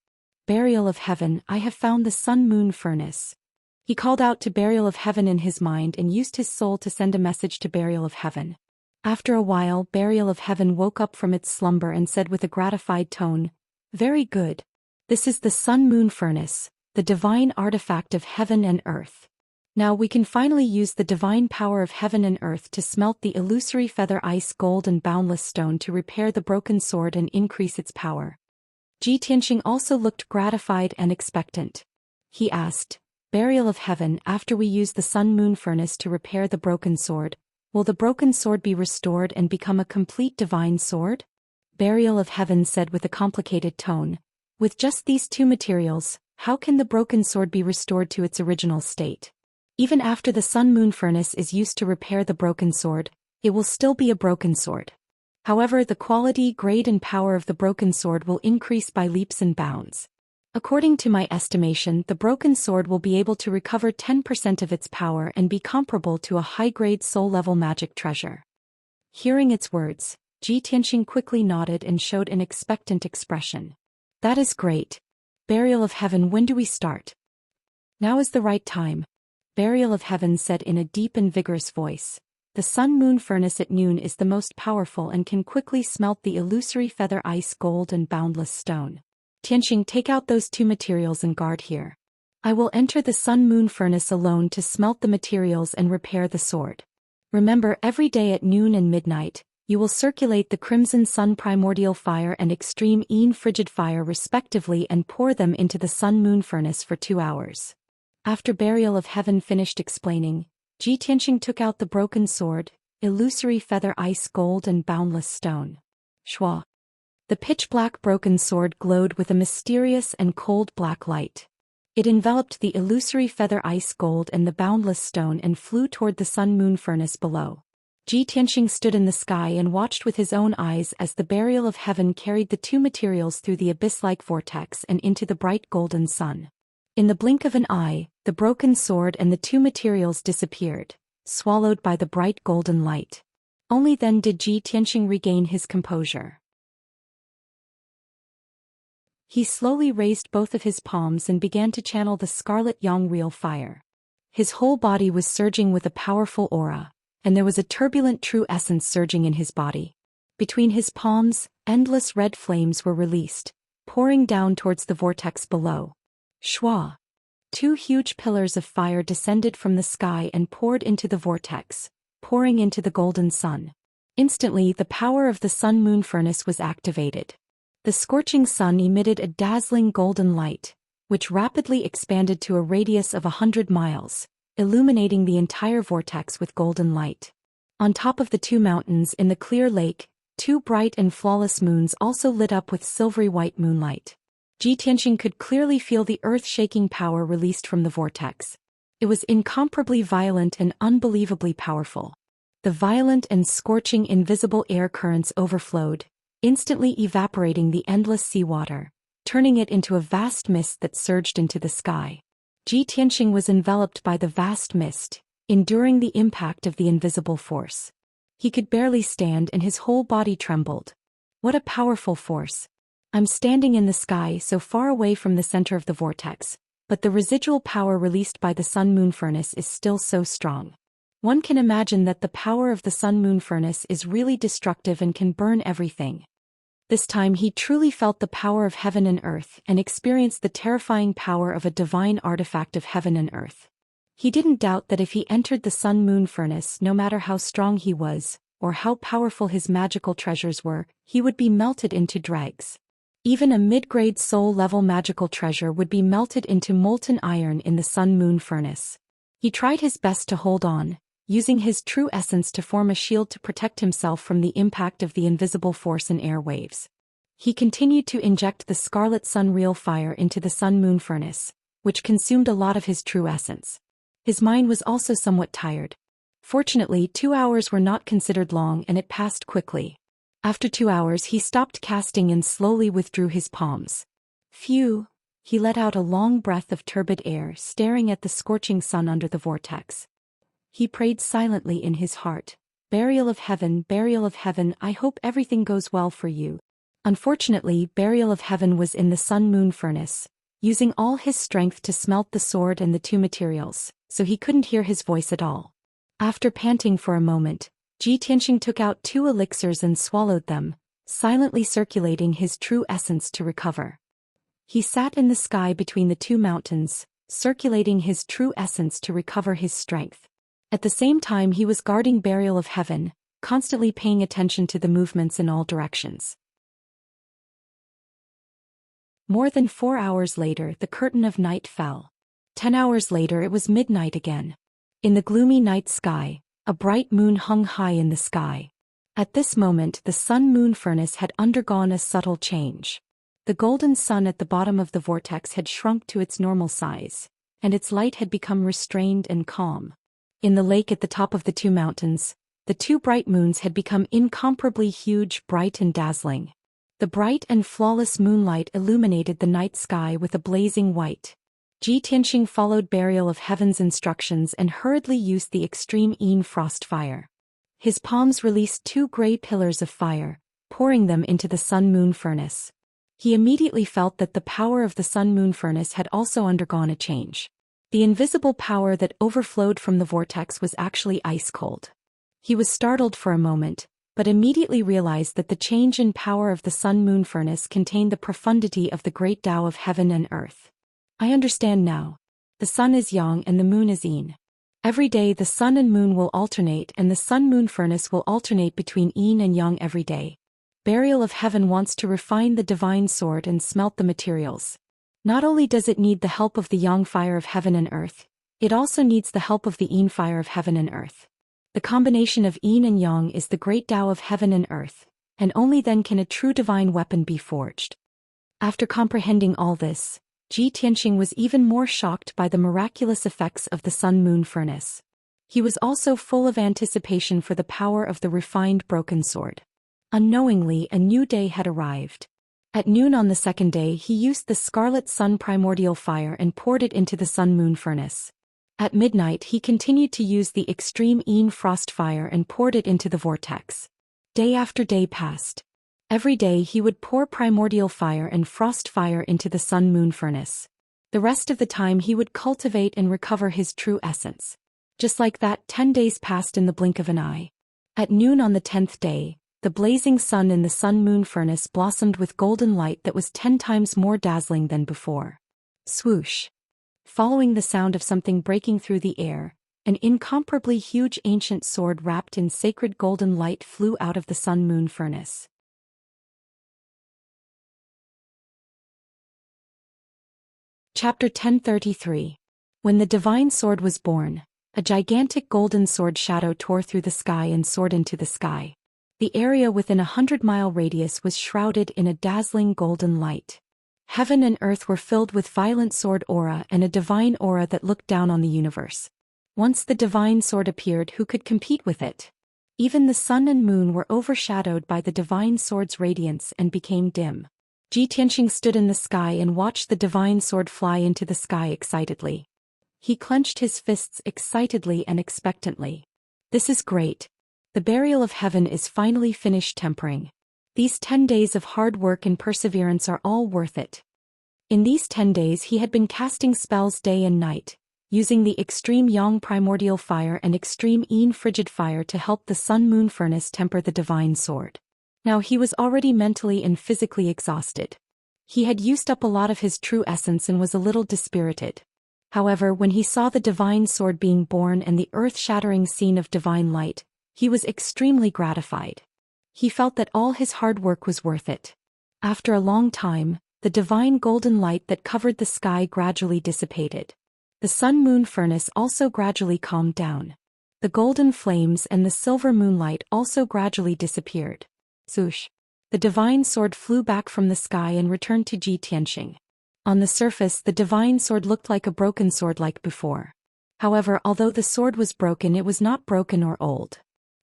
Burial of Heaven, I have found the sun-moon furnace. He called out to Burial of Heaven in his mind and used his soul to send a message to Burial of Heaven. After a while, Burial of Heaven woke up from its slumber and said with a gratified tone, "Very good. This is the sun-moon furnace, the divine artifact of heaven and earth. Now we can finally use the divine power of heaven and earth to smelt the illusory feather ice gold and boundless stone to repair the broken sword and increase its power." Ji Tianxing also looked gratified and expectant. He asked, "Burial of Heaven, after we use the sun-moon furnace to repair the broken sword, will the broken sword be restored and become a complete divine sword?" Burial of Heaven said with a complicated tone, "With just these two materials, how can the broken sword be restored to its original state? Even after the sun-moon furnace is used to repair the broken sword, it will still be a broken sword. However, the quality, grade and power of the broken sword will increase by leaps and bounds. According to my estimation, the broken sword will be able to recover 10% of its power and be comparable to a high-grade soul-level magic treasure." Hearing its words, Ji Tianxing quickly nodded and showed an expectant expression. "That is great. Burial of Heaven, when do we start?" "Now is the right time," Burial of Heaven said in a deep and vigorous voice. "The sun-moon furnace at noon is the most powerful and can quickly smelt the illusory feather ice gold and boundless stone. Tianxing, take out those two materials and guard here. I will enter the sun-moon furnace alone to smelt the materials and repair the sword. Remember, every day at noon and midnight, you will circulate the crimson sun primordial fire and extreme Yin frigid fire respectively and pour them into the sun-moon furnace for 2 hours." After Burial of Heaven finished explaining, Ji Tianxing took out the broken sword, illusory feather ice gold and boundless stone. Shua. The pitch-black broken sword glowed with a mysterious and cold black light. It enveloped the illusory feather ice gold and the boundless stone and flew toward the sun-moon furnace below. Ji Tianxing stood in the sky and watched with his own eyes as the Burial of Heaven carried the two materials through the abyss-like vortex and into the bright golden sun. In the blink of an eye, the broken sword and the two materials disappeared, swallowed by the bright golden light. Only then did Ji Tianxing regain his composure. He slowly raised both of his palms and began to channel the scarlet yang real fire. His whole body was surging with a powerful aura, and there was a turbulent true essence surging in his body. Between his palms, endless red flames were released, pouring down towards the vortex below. Shua! 2 huge pillars of fire descended from the sky and poured into the vortex, pouring into the golden sun. Instantly, the power of the sun-moon furnace was activated. The scorching sun emitted a dazzling golden light, which rapidly expanded to a radius of 100 miles, illuminating the entire vortex with golden light. On top of the two mountains in the clear lake, two bright and flawless moons also lit up with silvery white moonlight. Tianxing could clearly feel the earth-shaking power released from the vortex. It was incomparably violent and unbelievably powerful. The violent and scorching invisible air currents overflowed, instantly evaporating the endless seawater, turning it into a vast mist that surged into the sky. Tianxing was enveloped by the vast mist, enduring the impact of the invisible force. He could barely stand and his whole body trembled. What a powerful force! I'm standing in the sky so far away from the center of the vortex, but the residual power released by the sun-moon furnace is still so strong. One can imagine that the power of the sun-moon furnace is really destructive and can burn everything. This time he truly felt the power of heaven and earth and experienced the terrifying power of a divine artifact of heaven and earth. He didn't doubt that if he entered the sun-moon furnace, no matter how strong he was, or how powerful his magical treasures were, he would be melted into dregs. Even a mid-grade soul-level magical treasure would be melted into molten iron in the sun-moon furnace. He tried his best to hold on, using his true essence to form a shield to protect himself from the impact of the invisible force and air waves. He continued to inject the scarlet sun real fire into the sun-moon furnace, which consumed a lot of his true essence. His mind was also somewhat tired. Fortunately, 2 hours were not considered long and it passed quickly. After 2 hours he stopped casting and slowly withdrew his palms. Phew! He let out a long breath of turbid air, staring at the scorching sun under the vortex. He prayed silently in his heart, Burial of Heaven, I hope everything goes well for you." Unfortunately, Burial of Heaven was in the sun-moon furnace, using all his strength to smelt the sword and the two materials, so he couldn't hear his voice at all. After panting for a moment, Tianxing took out 2 elixirs and swallowed them, silently circulating his true essence to recover. He sat in the sky between the 2 mountains, circulating his true essence to recover his strength. At the same time he was guarding Burial of Heaven, constantly paying attention to the movements in all directions. More than 4 hours later the curtain of night fell. 10 hours later it was midnight again. In the gloomy night sky, a bright moon hung high in the sky. At this moment the sun-moon furnace had undergone a subtle change. The golden sun at the bottom of the vortex had shrunk to its normal size, and its light had become restrained and calm. In the lake at the top of the 2 mountains, the 2 bright moons had become incomparably huge, bright and dazzling. The bright and flawless moonlight illuminated the night sky with a blazing white. Tianxing followed Burial of Heaven's instructions and hurriedly used the extreme Yin frost fire. His palms released 2 gray pillars of fire, pouring them into the sun-moon furnace. He immediately felt that the power of the sun-moon furnace had also undergone a change. The invisible power that overflowed from the vortex was actually ice-cold. He was startled for a moment, but immediately realized that the change in power of the sun-moon furnace contained the profundity of the great Tao of heaven and earth. I understand now. The sun is yang and the moon is yin. Every day the sun and moon will alternate and the sun-moon furnace will alternate between yin and yang every day. Burial of Heaven wants to refine the divine sword and smelt the materials. Not only does it need the help of the yang fire of heaven and earth, it also needs the help of the yin fire of heaven and earth. The combination of yin and yang is the great Tao of heaven and earth, and only then can a true divine weapon be forged. After comprehending all this, Tianxing was even more shocked by the miraculous effects of the sun-moon furnace. He was also full of anticipation for the power of the refined broken sword. Unknowingly, a new day had arrived. At noon on the second day he used the scarlet sun primordial fire and poured it into the sun-moon furnace. At midnight he continued to use the extreme Yin frost fire and poured it into the vortex. Day after day passed. Every day he would pour primordial fire and frost fire into the sun-moon furnace. The rest of the time he would cultivate and recover his true essence. Just like that, 10 days passed in the blink of an eye. At noon on the 10th day, the blazing sun in the sun-moon furnace blossomed with golden light that was 10 times more dazzling than before. Swoosh! Following the sound of something breaking through the air, an incomparably huge ancient sword wrapped in sacred golden light flew out of the sun-moon furnace. Chapter 1033. When the divine sword was born, a gigantic golden sword shadow tore through the sky and soared into the sky. The area within a 100-mile radius was shrouded in a dazzling golden light. Heaven and earth were filled with violent sword aura and a divine aura that looked down on the universe. Once the divine sword appeared, who could compete with it? Even the sun and moon were overshadowed by the divine sword's radiance and became dim. Zhou stood in the sky and watched the divine sword fly into the sky excitedly. He clenched his fists excitedly and expectantly. This is great. The burial of heaven is finally finished tempering. These 10 days of hard work and perseverance are all worth it. In these 10 days he had been casting spells day and night, using the extreme yang primordial fire and extreme yin frigid fire to help the sun-moon furnace temper the divine sword. Now he was already mentally and physically exhausted. He had used up a lot of his true essence and was a little dispirited. However, when he saw the divine sword being born and the earth-shattering scene of divine light, he was extremely gratified. He felt that all his hard work was worth it. After a long time, the divine golden light that covered the sky gradually dissipated. The sun-moon furnace also gradually calmed down. The golden flames and the silver moonlight also gradually disappeared. Swoosh! The divine sword flew back from the sky and returned to Zhou. On the surface, the divine sword looked like a broken sword like before. However, although the sword was broken, it was not broken or old.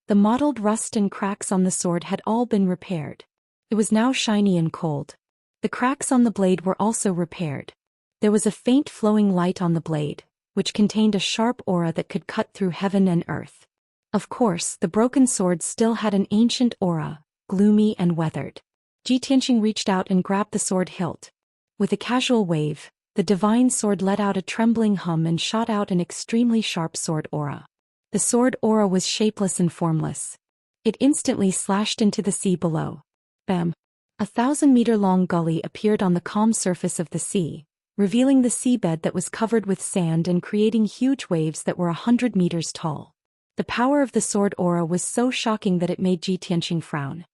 The mottled rust and cracks on the sword had all been repaired. It was now shiny and cold. The cracks on the blade were also repaired. There was a faint flowing light on the blade, which contained a sharp aura that could cut through heaven and earth. Of course, the broken sword still had an ancient aura, gloomy and weathered. Zhou reached out and grabbed the sword hilt. With a casual wave, the divine sword let out a trembling hum and shot out an extremely sharp sword aura. The sword aura was shapeless and formless. It instantly slashed into the sea below. Bam! A 1,000-meter-long gully appeared on the calm surface of the sea, revealing the seabed that was covered with sand and creating huge waves that were 100 meters tall. The power of the sword aura was so shocking that it made Zhou frown.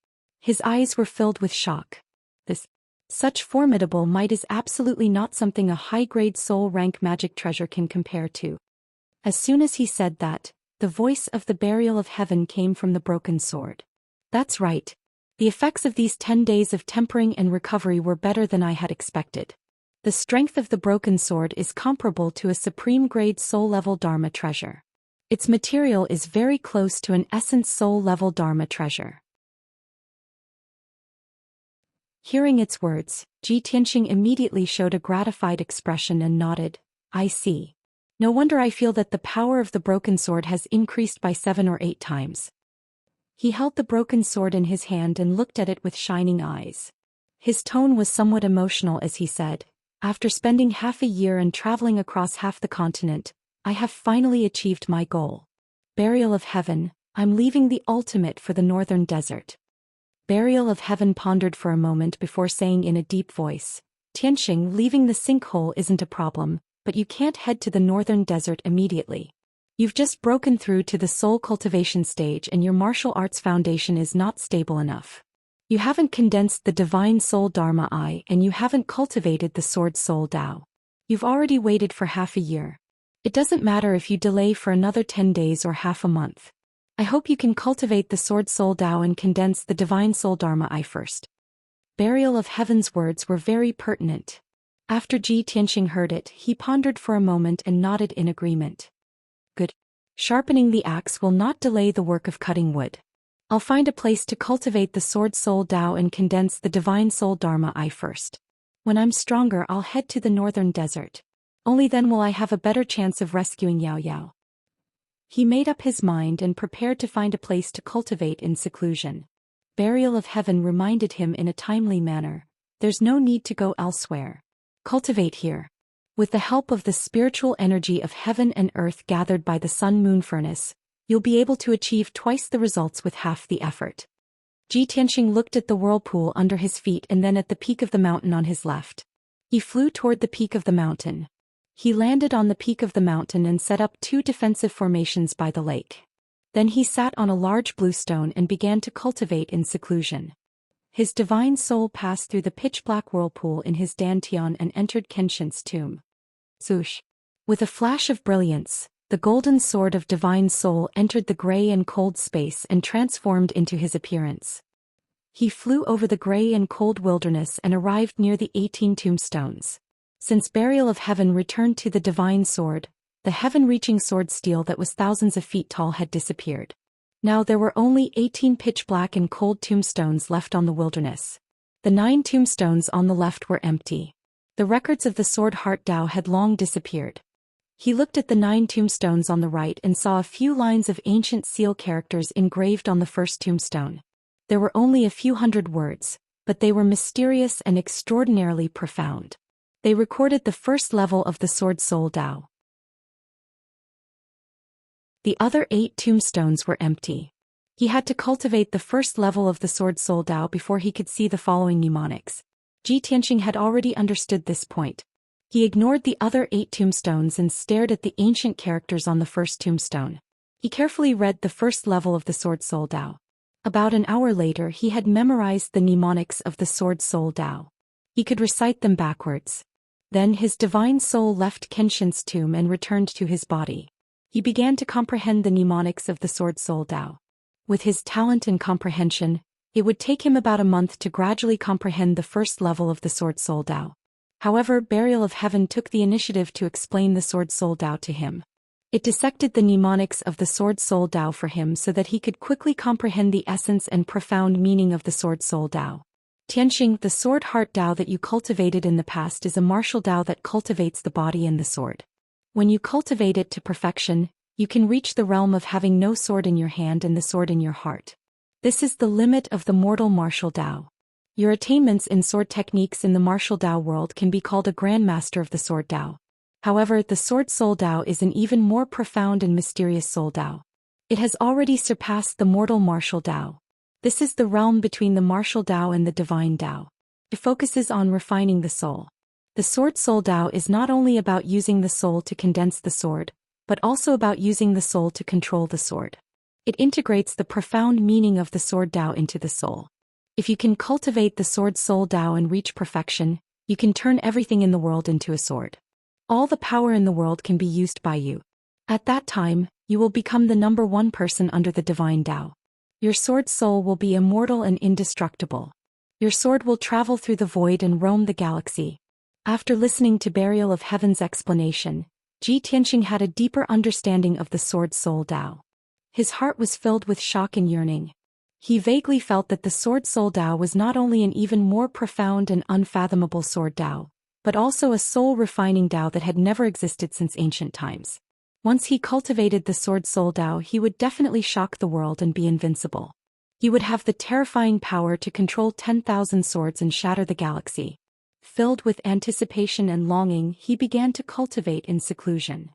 His eyes were filled with shock. Such formidable might is absolutely not something a high-grade soul-rank magic treasure can compare to. As soon as he said that, the voice of the burial of heaven came from the broken sword. That's right. The effects of these 10 days of tempering and recovery were better than I had expected. The strength of the broken sword is comparable to a supreme-grade soul-level Dharma treasure. Its material is very close to an essence soul-level Dharma treasure. Hearing its words, Zhou immediately showed a gratified expression and nodded. I see. No wonder I feel that the power of the broken sword has increased by 7 or 8 times. He held the broken sword in his hand and looked at it with shining eyes. His tone was somewhat emotional as he said, after spending half a year and traveling across half the continent, I have finally achieved my goal. Burial of heaven, I'm leaving the ultimate for the northern desert. Burial of heaven pondered for a moment before saying in a deep voice, Tianxing, leaving the sinkhole isn't a problem, but you can't head to the northern desert immediately. You've just broken through to the soul cultivation stage and your martial arts foundation is not stable enough. You haven't condensed the divine soul Dharma I and you haven't cultivated the sword soul Dao. You've already waited for half a year. It doesn't matter if you delay for another 10 days or half a month. I hope you can cultivate the sword soul Dao and condense the divine soul Dharma I first. Burial of heaven's words were very pertinent. After Zhou heard it, he pondered for a moment and nodded in agreement. Good. Sharpening the axe will not delay the work of cutting wood. I'll find a place to cultivate the sword soul Dao and condense the divine soul Dharma I first. When I'm stronger, I'll head to the northern desert. Only then will I have a better chance of rescuing Yao Yao. He made up his mind and prepared to find a place to cultivate in seclusion. Burial of heaven reminded him in a timely manner, there's no need to go elsewhere. Cultivate here. With the help of the spiritual energy of heaven and earth gathered by the sun-moon furnace, you'll be able to achieve twice the results with half the effort. Zhou looked at the whirlpool under his feet and then at the peak of the mountain on his left. He flew toward the peak of the mountain. He landed on the peak of the mountain and set up 2 defensive formations by the lake. Then he sat on a large blue stone and began to cultivate in seclusion. His divine soul passed through the pitch-black whirlpool in his dantian and entered Kenshin's tomb. Swoosh. With a flash of brilliance, the golden sword of divine soul entered the gray and cold space and transformed into his appearance. He flew over the gray and cold wilderness and arrived near the 18 tombstones. Since burial of heaven returned to the divine sword, the heaven-reaching sword steel that was thousands of feet tall had disappeared. Now there were only 18 pitch-black and cold tombstones left on the wilderness. The 9 tombstones on the left were empty. The records of the sword heart Dao had long disappeared. He looked at the 9 tombstones on the right and saw a few lines of ancient seal characters engraved on the first tombstone. There were only a few hundred words, but they were mysterious and extraordinarily profound. They recorded the first level of the Sword Soul Dao. The other 8 tombstones were empty. He had to cultivate the first level of the Sword Soul Dao before he could see the following mnemonics. Zhou Xian had already understood this point. He ignored the other 8 tombstones and stared at the ancient characters on the first tombstone. He carefully read the first level of the Sword Soul Dao. About an hour later he had memorized the mnemonics of the Sword Soul Dao. He could recite them backwards. Then his divine soul left Kenshin's tomb and returned to his body. He began to comprehend the mnemonics of the Sword Soul Dao. With his talent and comprehension, it would take him about a month to gradually comprehend the first level of the Sword Soul Dao. However, Burial of Heaven took the initiative to explain the Sword Soul Dao to him. It dissected the mnemonics of the Sword Soul Dao for him so that he could quickly comprehend the essence and profound meaning of the Sword Soul Dao. Tianxing, the sword heart Dao that you cultivated in the past is a martial Dao that cultivates the body and the sword. When you cultivate it to perfection, you can reach the realm of having no sword in your hand and the sword in your heart. This is the limit of the mortal martial Dao. Your attainments in sword techniques in the martial Dao world can be called a grandmaster of the sword Dao. However, the Sword Soul Dao is an even more profound and mysterious soul Dao. It has already surpassed the mortal martial Dao. This is the realm between the martial Dao and the divine Dao. It focuses on refining the soul. The Sword Soul Dao is not only about using the soul to condense the sword, but also about using the soul to control the sword. It integrates the profound meaning of the sword Dao into the soul. If you can cultivate the Sword Soul Dao and reach perfection, you can turn everything in the world into a sword. All the power in the world can be used by you. At that time, you will become the #1 person under the divine Dao. Your sword soul will be immortal and indestructible. Your sword will travel through the void and roam the galaxy. After listening to Burial of Heaven's explanation, Zhou Xian had a deeper understanding of the Sword Soul Dao. His heart was filled with shock and yearning. He vaguely felt that the Sword Soul Dao was not only an even more profound and unfathomable sword Dao, but also a soul-refining Dao that had never existed since ancient times. Once he cultivated the Sword Soul Dao, he would definitely shock the world and be invincible. He would have the terrifying power to control 10,000 swords and shatter the galaxy. Filled with anticipation and longing, he began to cultivate in seclusion.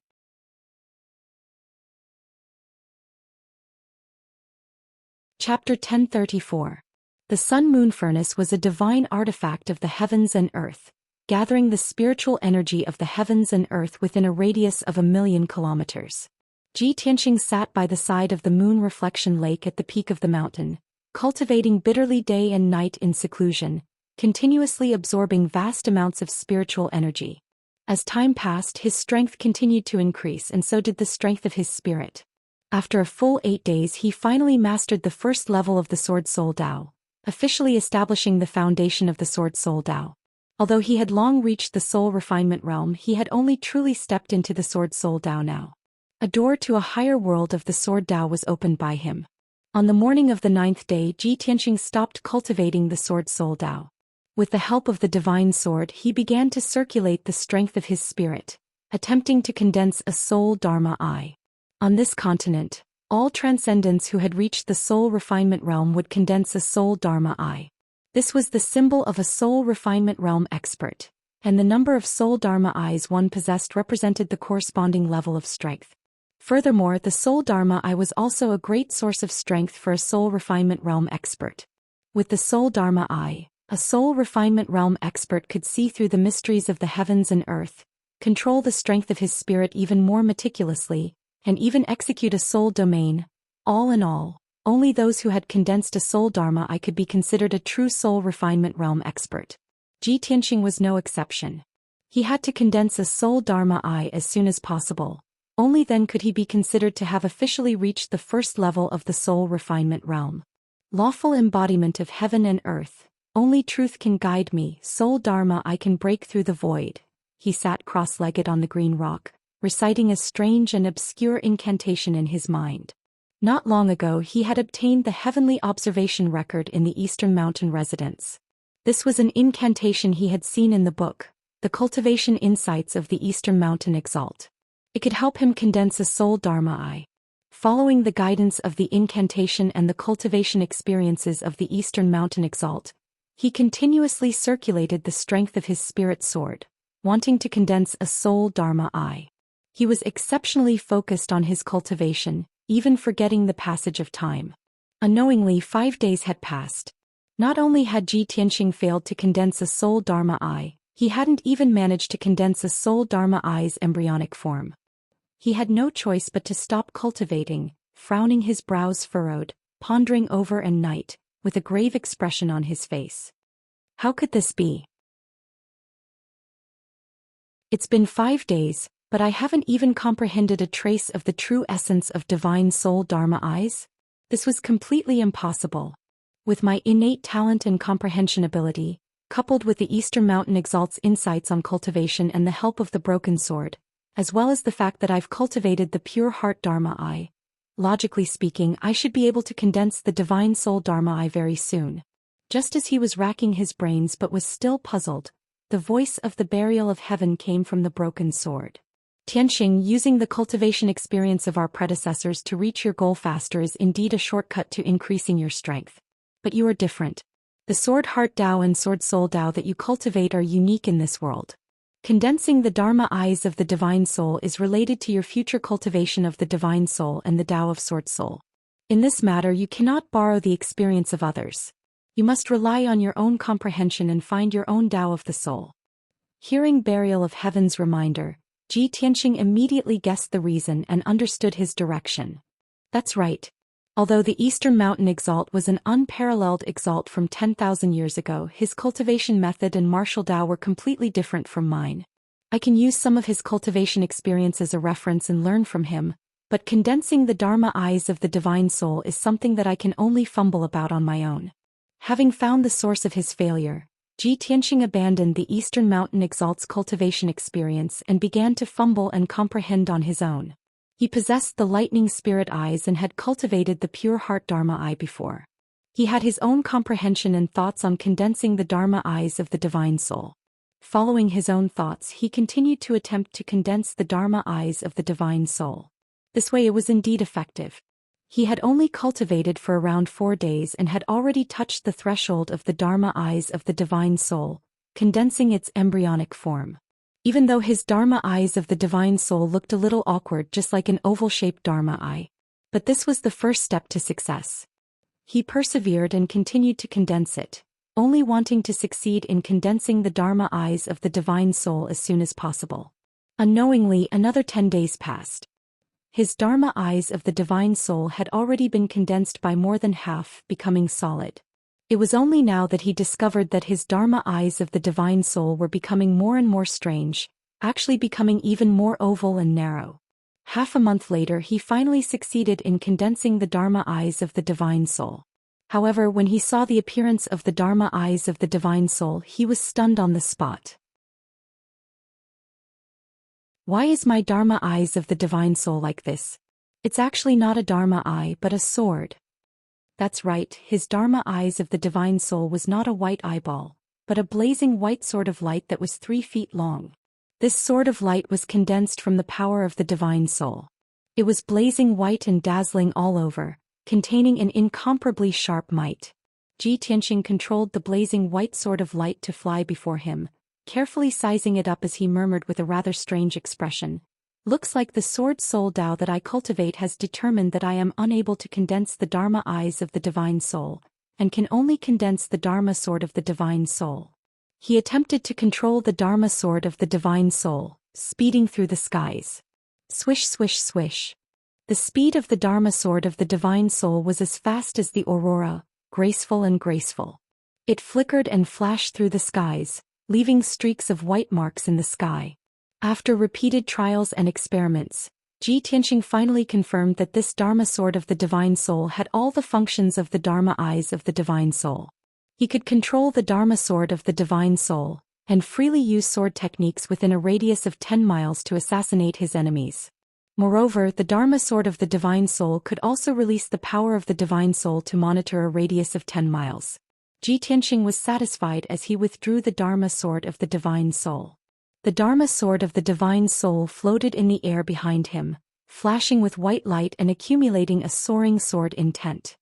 Chapter 1034. The Sun-Moon Furnace was a divine artifact of the heavens and earth, gathering the spiritual energy of the heavens and earth within a radius of 1,000,000 kilometers. Zhou Xian sat by the side of the moon reflection lake at the peak of the mountain, cultivating bitterly day and night in seclusion, continuously absorbing vast amounts of spiritual energy. As time passed, his strength continued to increase, and so did the strength of his spirit. After a full 8 days, he finally mastered the first level of the Sword Soul Dao, officially establishing the foundation of the Sword Soul Dao. Although he had long reached the soul refinement realm, he had only truly stepped into the Sword Soul Dao now. A door to a higher world of the Sword Dao was opened by him. On the morning of the 9th day, Zhou Xian stopped cultivating the Sword Soul Dao. With the help of the divine sword, he began to circulate the strength of his spirit, attempting to condense a soul Dharma eye. On this continent, all transcendents who had reached the soul refinement realm would condense a soul Dharma eye. This was the symbol of a soul refinement realm expert, and the number of soul Dharma eyes one possessed represented the corresponding level of strength. Furthermore, the soul Dharma eye was also a great source of strength for a soul refinement realm expert. With the soul Dharma eye, a soul refinement realm expert could see through the mysteries of the heavens and earth, control the strength of his spirit even more meticulously, and even execute a soul domain. All in all, only those who had condensed a soul Dharma eye could be considered a true soul refinement realm expert. Zhou Xian was no exception. He had to condense a soul Dharma eye as soon as possible. Only then could he be considered to have officially reached the first level of the soul refinement realm. Lawful embodiment of heaven and earth, only truth can guide me, soul Dharma I can break through the void. He sat cross-legged on the green rock, reciting a strange and obscure incantation in his mind. Not long ago he had obtained the heavenly observation record in the Eastern Mountain residence. This was an incantation he had seen in the book, The Cultivation Insights of the Eastern Mountain Exalt. It could help him condense a soul Dharma eye. Following the guidance of the incantation and the cultivation experiences of the Eastern Mountain Exalt, he continuously circulated the strength of his spirit sword, wanting to condense a soul Dharma eye. He was exceptionally focused on his cultivation, even forgetting the passage of time. Unknowingly 5 days had passed. Not only had Ji Tianxing failed to condense a soul Dharma eye, he hadn't even managed to condense a soul Dharma eye's embryonic form. He had no choice but to stop cultivating, frowning, his brows furrowed, pondering over and night, with a grave expression on his face. How could this be? It's been 5 days, but I haven't even comprehended a trace of the true essence of divine soul Dharma eyes? This was completely impossible. With my innate talent and comprehension ability, coupled with the Eastern Mountain Exalt's insights on cultivation and the help of the broken sword, as well as the fact that I've cultivated the pure heart Dharma eye, logically speaking I should be able to condense the divine soul Dharma eye very soon. Just as he was racking his brains but was still puzzled, the voice of the burial of heaven came from the broken sword. Tianxing, using the cultivation experience of our predecessors to reach your goal faster is indeed a shortcut to increasing your strength. But you are different. The sword heart Dao and sword soul Dao that you cultivate are unique in this world. Condensing the Dharma eyes of the divine soul is related to your future cultivation of the divine soul and the Dao of sword soul. In this matter you cannot borrow the experience of others. You must rely on your own comprehension and find your own Dao of the soul. Hearing burial of heaven's reminder, Ji Tianxing immediately guessed the reason and understood his direction. That's right. Although the Eastern Mountain Exalt was an unparalleled exalt from 10,000 years ago, his cultivation method and martial Dao were completely different from mine. I can use some of his cultivation experience as a reference and learn from him, but condensing the Dharma eyes of the divine soul is something that I can only fumble about on my own. Having found the source of his failure, Ji Tianxing abandoned the Eastern Mountain Exalt's cultivation experience and began to fumble and comprehend on his own. He possessed the lightning spirit eyes and had cultivated the pure heart Dharma eye before. He had his own comprehension and thoughts on condensing the Dharma eyes of the divine soul. Following his own thoughts, he continued to attempt to condense the Dharma eyes of the divine soul. This way it was indeed effective. He had only cultivated for around 4 days and had already touched the threshold of the Dharma eyes of the divine soul, condensing its embryonic form. Even though his Dharma eyes of the divine soul looked a little awkward, just like an oval-shaped Dharma eye. But this was the first step to success. He persevered and continued to condense it, only wanting to succeed in condensing the Dharma eyes of the divine soul as soon as possible. Unknowingly, another 10 days passed. His Dharma eyes of the divine soul had already been condensed by more than half, becoming solid. It was only now that he discovered that his Dharma eyes of the divine soul were becoming more and more strange, actually becoming even more oval and narrow. Half a month later he finally succeeded in condensing the Dharma eyes of the divine soul. However, when he saw the appearance of the Dharma eyes of the divine soul, he was stunned on the spot. Why is my Dharma eyes of the divine soul like this? It's actually not a Dharma eye but a sword. That's right, his Dharma eyes of the divine soul was not a white eyeball, but a blazing white sword of light that was 3 feet long. This sword of light was condensed from the power of the divine soul. It was blazing white and dazzling all over, containing an incomparably sharp might. Ji Tianxing controlled the blazing white sword of light to fly before him, carefully sizing it up as he murmured with a rather strange expression. Looks like the sword soul Dao that I cultivate has determined that I am unable to condense the Dharma eyes of the divine soul, and can only condense the Dharma sword of the divine soul. He attempted to control the Dharma sword of the divine soul, speeding through the skies. Swish, swish, swish. The speed of the Dharma sword of the divine soul was as fast as the aurora, graceful and graceful. It flickered and flashed through the skies, leaving streaks of white marks in the sky. After repeated trials and experiments, Ji Tianxing finally confirmed that this Dharma sword of the Divine Soul had all the functions of the Dharma eyes of the Divine Soul. He could control the Dharma sword of the Divine Soul, and freely use sword techniques within a radius of 10 miles to assassinate his enemies. Moreover, the Dharma sword of the Divine Soul could also release the power of the Divine Soul to monitor a radius of 10 miles. Ji Tianxing was satisfied as he withdrew the Dharma sword of the Divine Soul. The Dharma sword of the Divine Soul floated in the air behind him, flashing with white light and accumulating a soaring sword intent.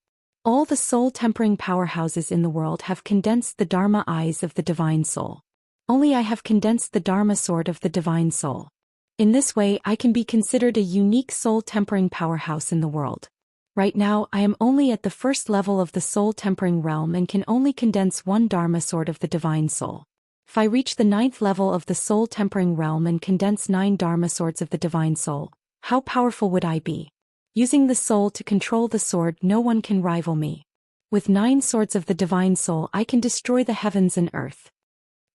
All the soul-tempering powerhouses in the world have condensed the Dharma eyes of the Divine Soul. Only I have condensed the Dharma sword of the Divine Soul. In this way I can be considered a unique soul-tempering powerhouse in the world. Right now I am only at the first level of the soul-tempering realm and can only condense one Dharma sword of the Divine Soul. If I reach the 9th level of the soul-tempering realm and condense 9 Dharma swords of the Divine Soul, how powerful would I be? Using the soul to control the sword, no one can rival me. With 9 swords of the Divine Soul I can destroy the heavens and earth.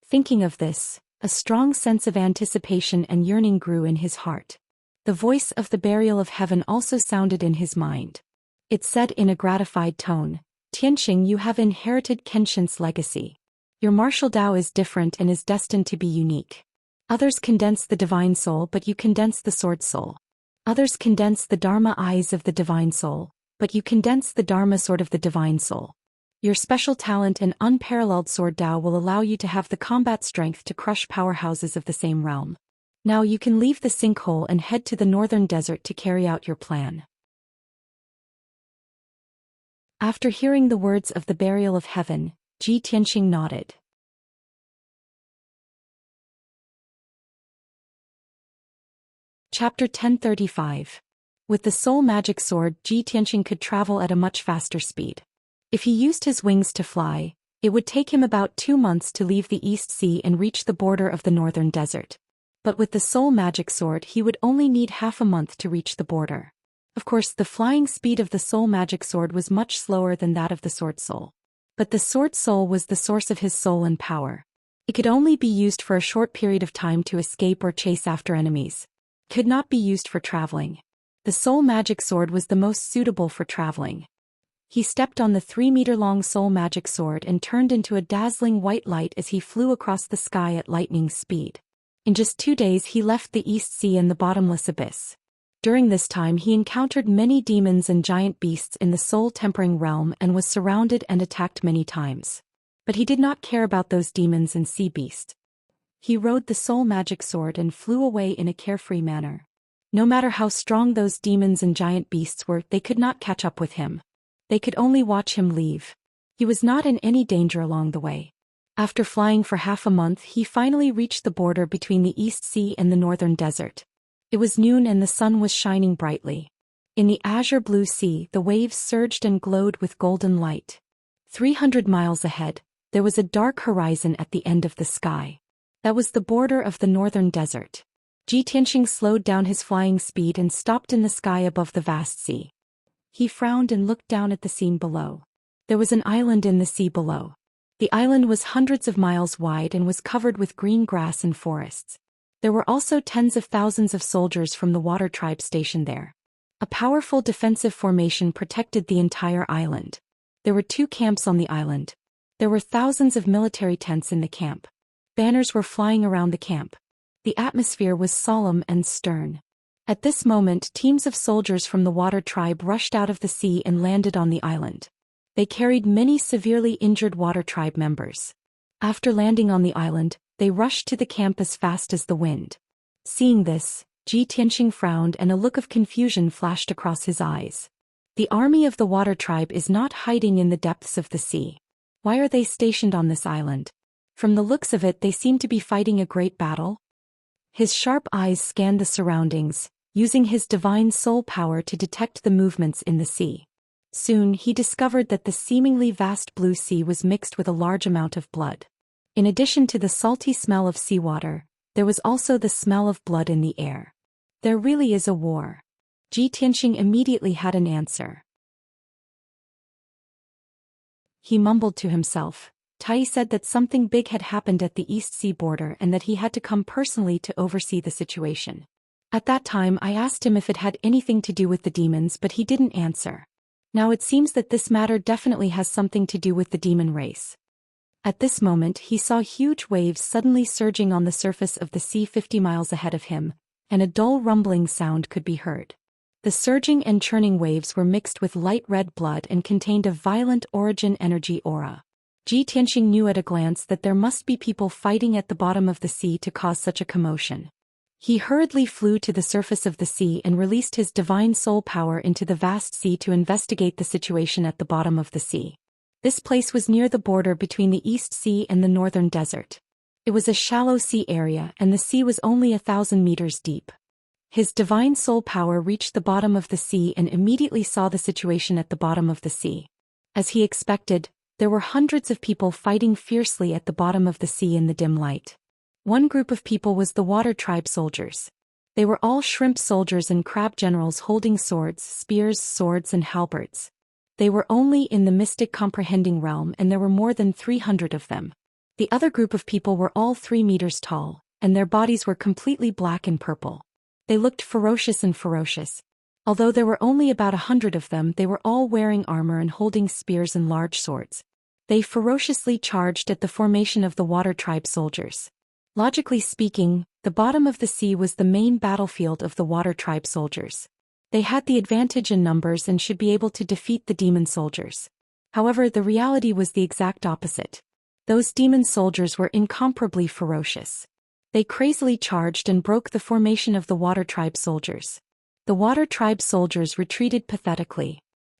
Thinking of this, a strong sense of anticipation and yearning grew in his heart. The voice of the burial of heaven also sounded in his mind. It said in a gratified tone, "Tianxing, you have inherited Kenshin's legacy. Your martial Tao is different and is destined to be unique. Others condense the Divine Soul, but you condense the Sword Soul. Others condense the Dharma eyes of the Divine Soul, but you condense the Dharma sword of the Divine Soul. Your special talent and unparalleled sword Tao will allow you to have the combat strength to crush powerhouses of the same realm. Now you can leave the sinkhole and head to the northern desert to carry out your plan." After hearing the words of the burial of heaven, Ji Tianxing nodded. Chapter 1035. With the soul magic sword, Ji Tianxing could travel at a much faster speed. If he used his wings to fly, it would take him about 2 months to leave the East Sea and reach the border of the northern desert. But with the soul magic sword he would only need half a month to reach the border. Of course, the flying speed of the soul magic sword was much slower than that of the sword soul. But the sword soul was the source of his soul and power. It could only be used for a short period of time to escape or chase after enemies. It could not be used for traveling. The soul magic sword was the most suitable for traveling. He stepped on the 3-meter-long soul magic sword and turned into a dazzling white light as he flew across the sky at lightning speed. In just 2 days he left the East Sea and the bottomless abyss. During this time he encountered many demons and giant beasts in the soul-tempering realm and was surrounded and attacked many times. But he did not care about those demons and sea beasts. He rode the soul magic sword and flew away in a carefree manner. No matter how strong those demons and giant beasts were, they could not catch up with him. They could only watch him leave. He was not in any danger along the way. After flying for half a month he finally reached the border between the East Sea and the northern desert. It was noon and the sun was shining brightly. In the azure blue sea the waves surged and glowed with golden light. 300 miles ahead, there was a dark horizon at the end of the sky. That was the border of the northern desert. Ji Tianxing slowed down his flying speed and stopped in the sky above the vast sea. He frowned and looked down at the scene below. There was an island in the sea below. The island was hundreds of miles wide and was covered with green grass and forests. There were also tens of thousands of soldiers from the water tribe stationed there. A powerful defensive formation protected the entire island. There were 2 camps on the island. There were thousands of military tents in the camp. Banners were flying around the camp. The atmosphere was solemn and stern. At this moment teams of soldiers from the water tribe rushed out of the sea and landed on the island. They carried many severely injured water tribe members. After landing on the island, they rushed to the camp as fast as the wind. Seeing this, Ji Tianxing frowned and a look of confusion flashed across his eyes. The army of the water tribe is not hiding in the depths of the sea. Why are they stationed on this island? From the looks of it they seem to be fighting a great battle. His sharp eyes scanned the surroundings, using his divine soul power to detect the movements in the sea. Soon he discovered that the seemingly vast blue sea was mixed with a large amount of blood. In addition to the salty smell of seawater, there was also the smell of blood in the air. There really is a war. Ji Tianxing immediately had an answer. He mumbled to himself, Tai said that something big had happened at the East Sea border and that he had to come personally to oversee the situation. At that time I asked him if it had anything to do with the demons, but he didn't answer. Now it seems that this matter definitely has something to do with the demon race. At this moment he saw huge waves suddenly surging on the surface of the sea 50 miles ahead of him, and a dull rumbling sound could be heard. The surging and churning waves were mixed with light red blood and contained a violent origin energy aura. Ji Tianxing knew at a glance that there must be people fighting at the bottom of the sea to cause such a commotion. He hurriedly flew to the surface of the sea and released his divine soul power into the vast sea to investigate the situation at the bottom of the sea. This place was near the border between the East Sea and the Northern Desert. It was a shallow sea area and the sea was only 1,000 meters deep. His divine soul power reached the bottom of the sea and immediately saw the situation at the bottom of the sea. As he expected, there were hundreds of people fighting fiercely at the bottom of the sea in the dim light. One group of people was the water tribe soldiers. They were all shrimp soldiers and crab generals holding swords, spears, swords and halberds. They were only in the mystic comprehending realm and there were more than 300 of them. The other group of people were all 3 meters tall, and their bodies were completely black and purple. They looked ferocious. Although there were only about 100 of them, they were all wearing armor and holding spears and large swords. They ferociously charged at the formation of the water tribe soldiers. Logically speaking, the bottom of the sea was the main battlefield of the water tribe soldiers. They had the advantage in numbers and should be able to defeat the demon soldiers. However, the reality was the exact opposite. Those demon soldiers were incomparably ferocious. They crazily charged and broke the formation of the water tribe soldiers. The water tribe soldiers retreated pathetically.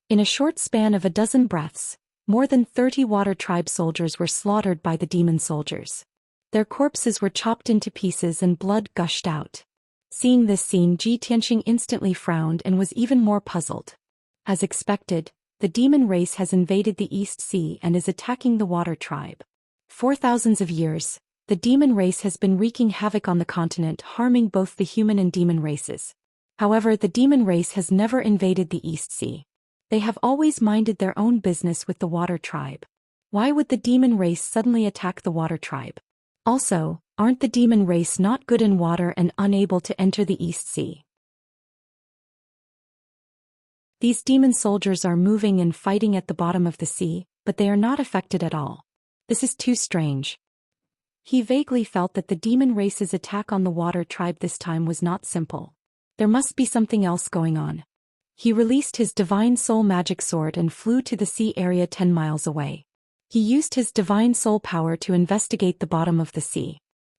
In a short span of a dozen breaths, more than 30 water tribe soldiers were slaughtered by the demon soldiers. Their corpses were chopped into pieces and blood gushed out. Seeing this scene, Ji Tianxing instantly frowned and was even more puzzled. As expected, the demon race has invaded the East Sea and is attacking the water tribe. For thousands of years, the demon race has been wreaking havoc on the continent, harming both the human and demon races. However, the demon race has never invaded the East Sea. They have always minded their own business with the water tribe. Why would the demon race suddenly attack the water tribe? Also, aren't the demon race not good in water and unable to enter the East Sea? These demon soldiers are moving and fighting at the bottom of the sea, but they are not affected at all. This is too strange. He vaguely felt that the demon race's attack on the water tribe this time was not simple. There must be something else going on. He released his divine soul magic sword and flew to the sea area 10 miles away. He used his divine soul power to investigate the bottom of the sea.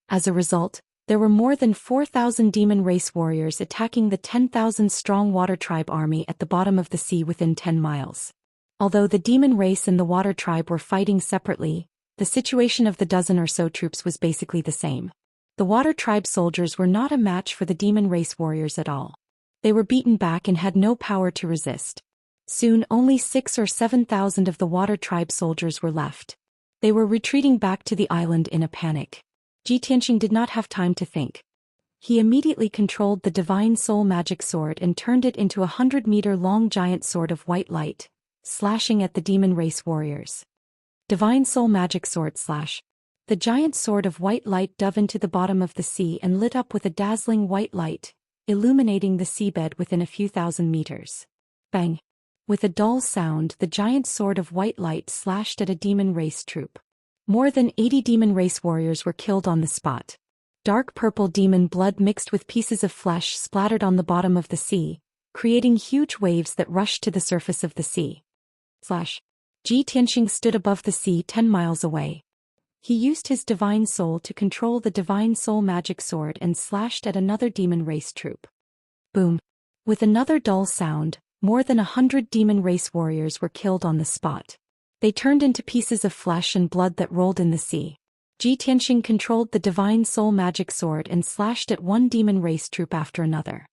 As a result, there were more than 4,000 demon race warriors attacking the 10,000-strong water tribe army at the bottom of the sea within 10 miles. Although the demon race and the water tribe were fighting separately, the situation of the dozen or so troops was basically the same. The water tribe soldiers were not a match for the demon race warriors at all. They were beaten back and had no power to resist. Soon only 6,000 or 7,000 of the water tribe soldiers were left. They were retreating back to the island in a panic. Ji Tianxing did not have time to think. He immediately controlled the divine soul magic sword and turned it into a 100-meter-long giant sword of white light, slashing at the demon race warriors. Divine soul magic sword slash. The giant sword of white light dove into the bottom of the sea and lit up with a dazzling white light, illuminating the seabed within a few thousand meters. Bang! With a dull sound, the giant sword of white light slashed at a demon race troop. More than 80 demon race warriors were killed on the spot. Dark purple demon blood mixed with pieces of flesh splattered on the bottom of the sea, creating huge waves that rushed to the surface of the sea. Ji Tianxing stood above the sea 10 miles away. He used his divine soul to control the divine soul magic sword and slashed at another demon race troop. Boom! With another dull sound, more than 100 demon race warriors were killed on the spot. They turned into pieces of flesh and blood that rolled in the sea. Ji Tianxing controlled the divine soul magic sword and slashed at one demon race troop after another.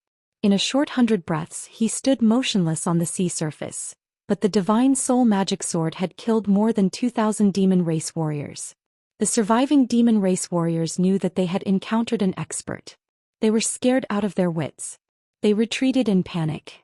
In a short 100 breaths, he stood motionless on the sea surface. But the divine soul magic sword had killed more than 2,000 demon race warriors. The surviving demon race warriors knew that they had encountered an expert. They were scared out of their wits. They retreated in panic.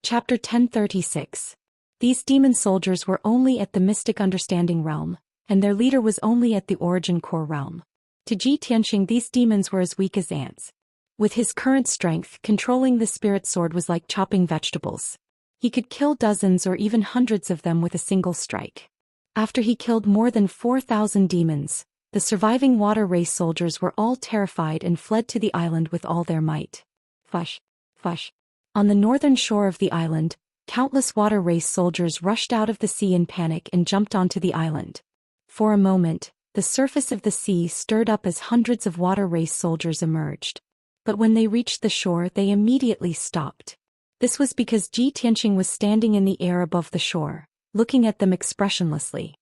Chapter 1036. These demon soldiers were only at the mystic understanding realm, and their leader was only at the origin core realm. To Ji Tianxing, these demons were as weak as ants. With his current strength, controlling the spirit sword was like chopping vegetables. He could kill dozens or even hundreds of them with a single strike. After he killed more than 4,000 demons, the surviving water race soldiers were all terrified and fled to the island with all their might. Fush, fush. On the northern shore of the island, countless water race soldiers rushed out of the sea in panic and jumped onto the island. For a moment, the surface of the sea stirred up as hundreds of water race soldiers emerged. But when they reached the shore, they immediately stopped. This was because Ji Tianxing was standing in the air above the shore, looking at them expressionlessly.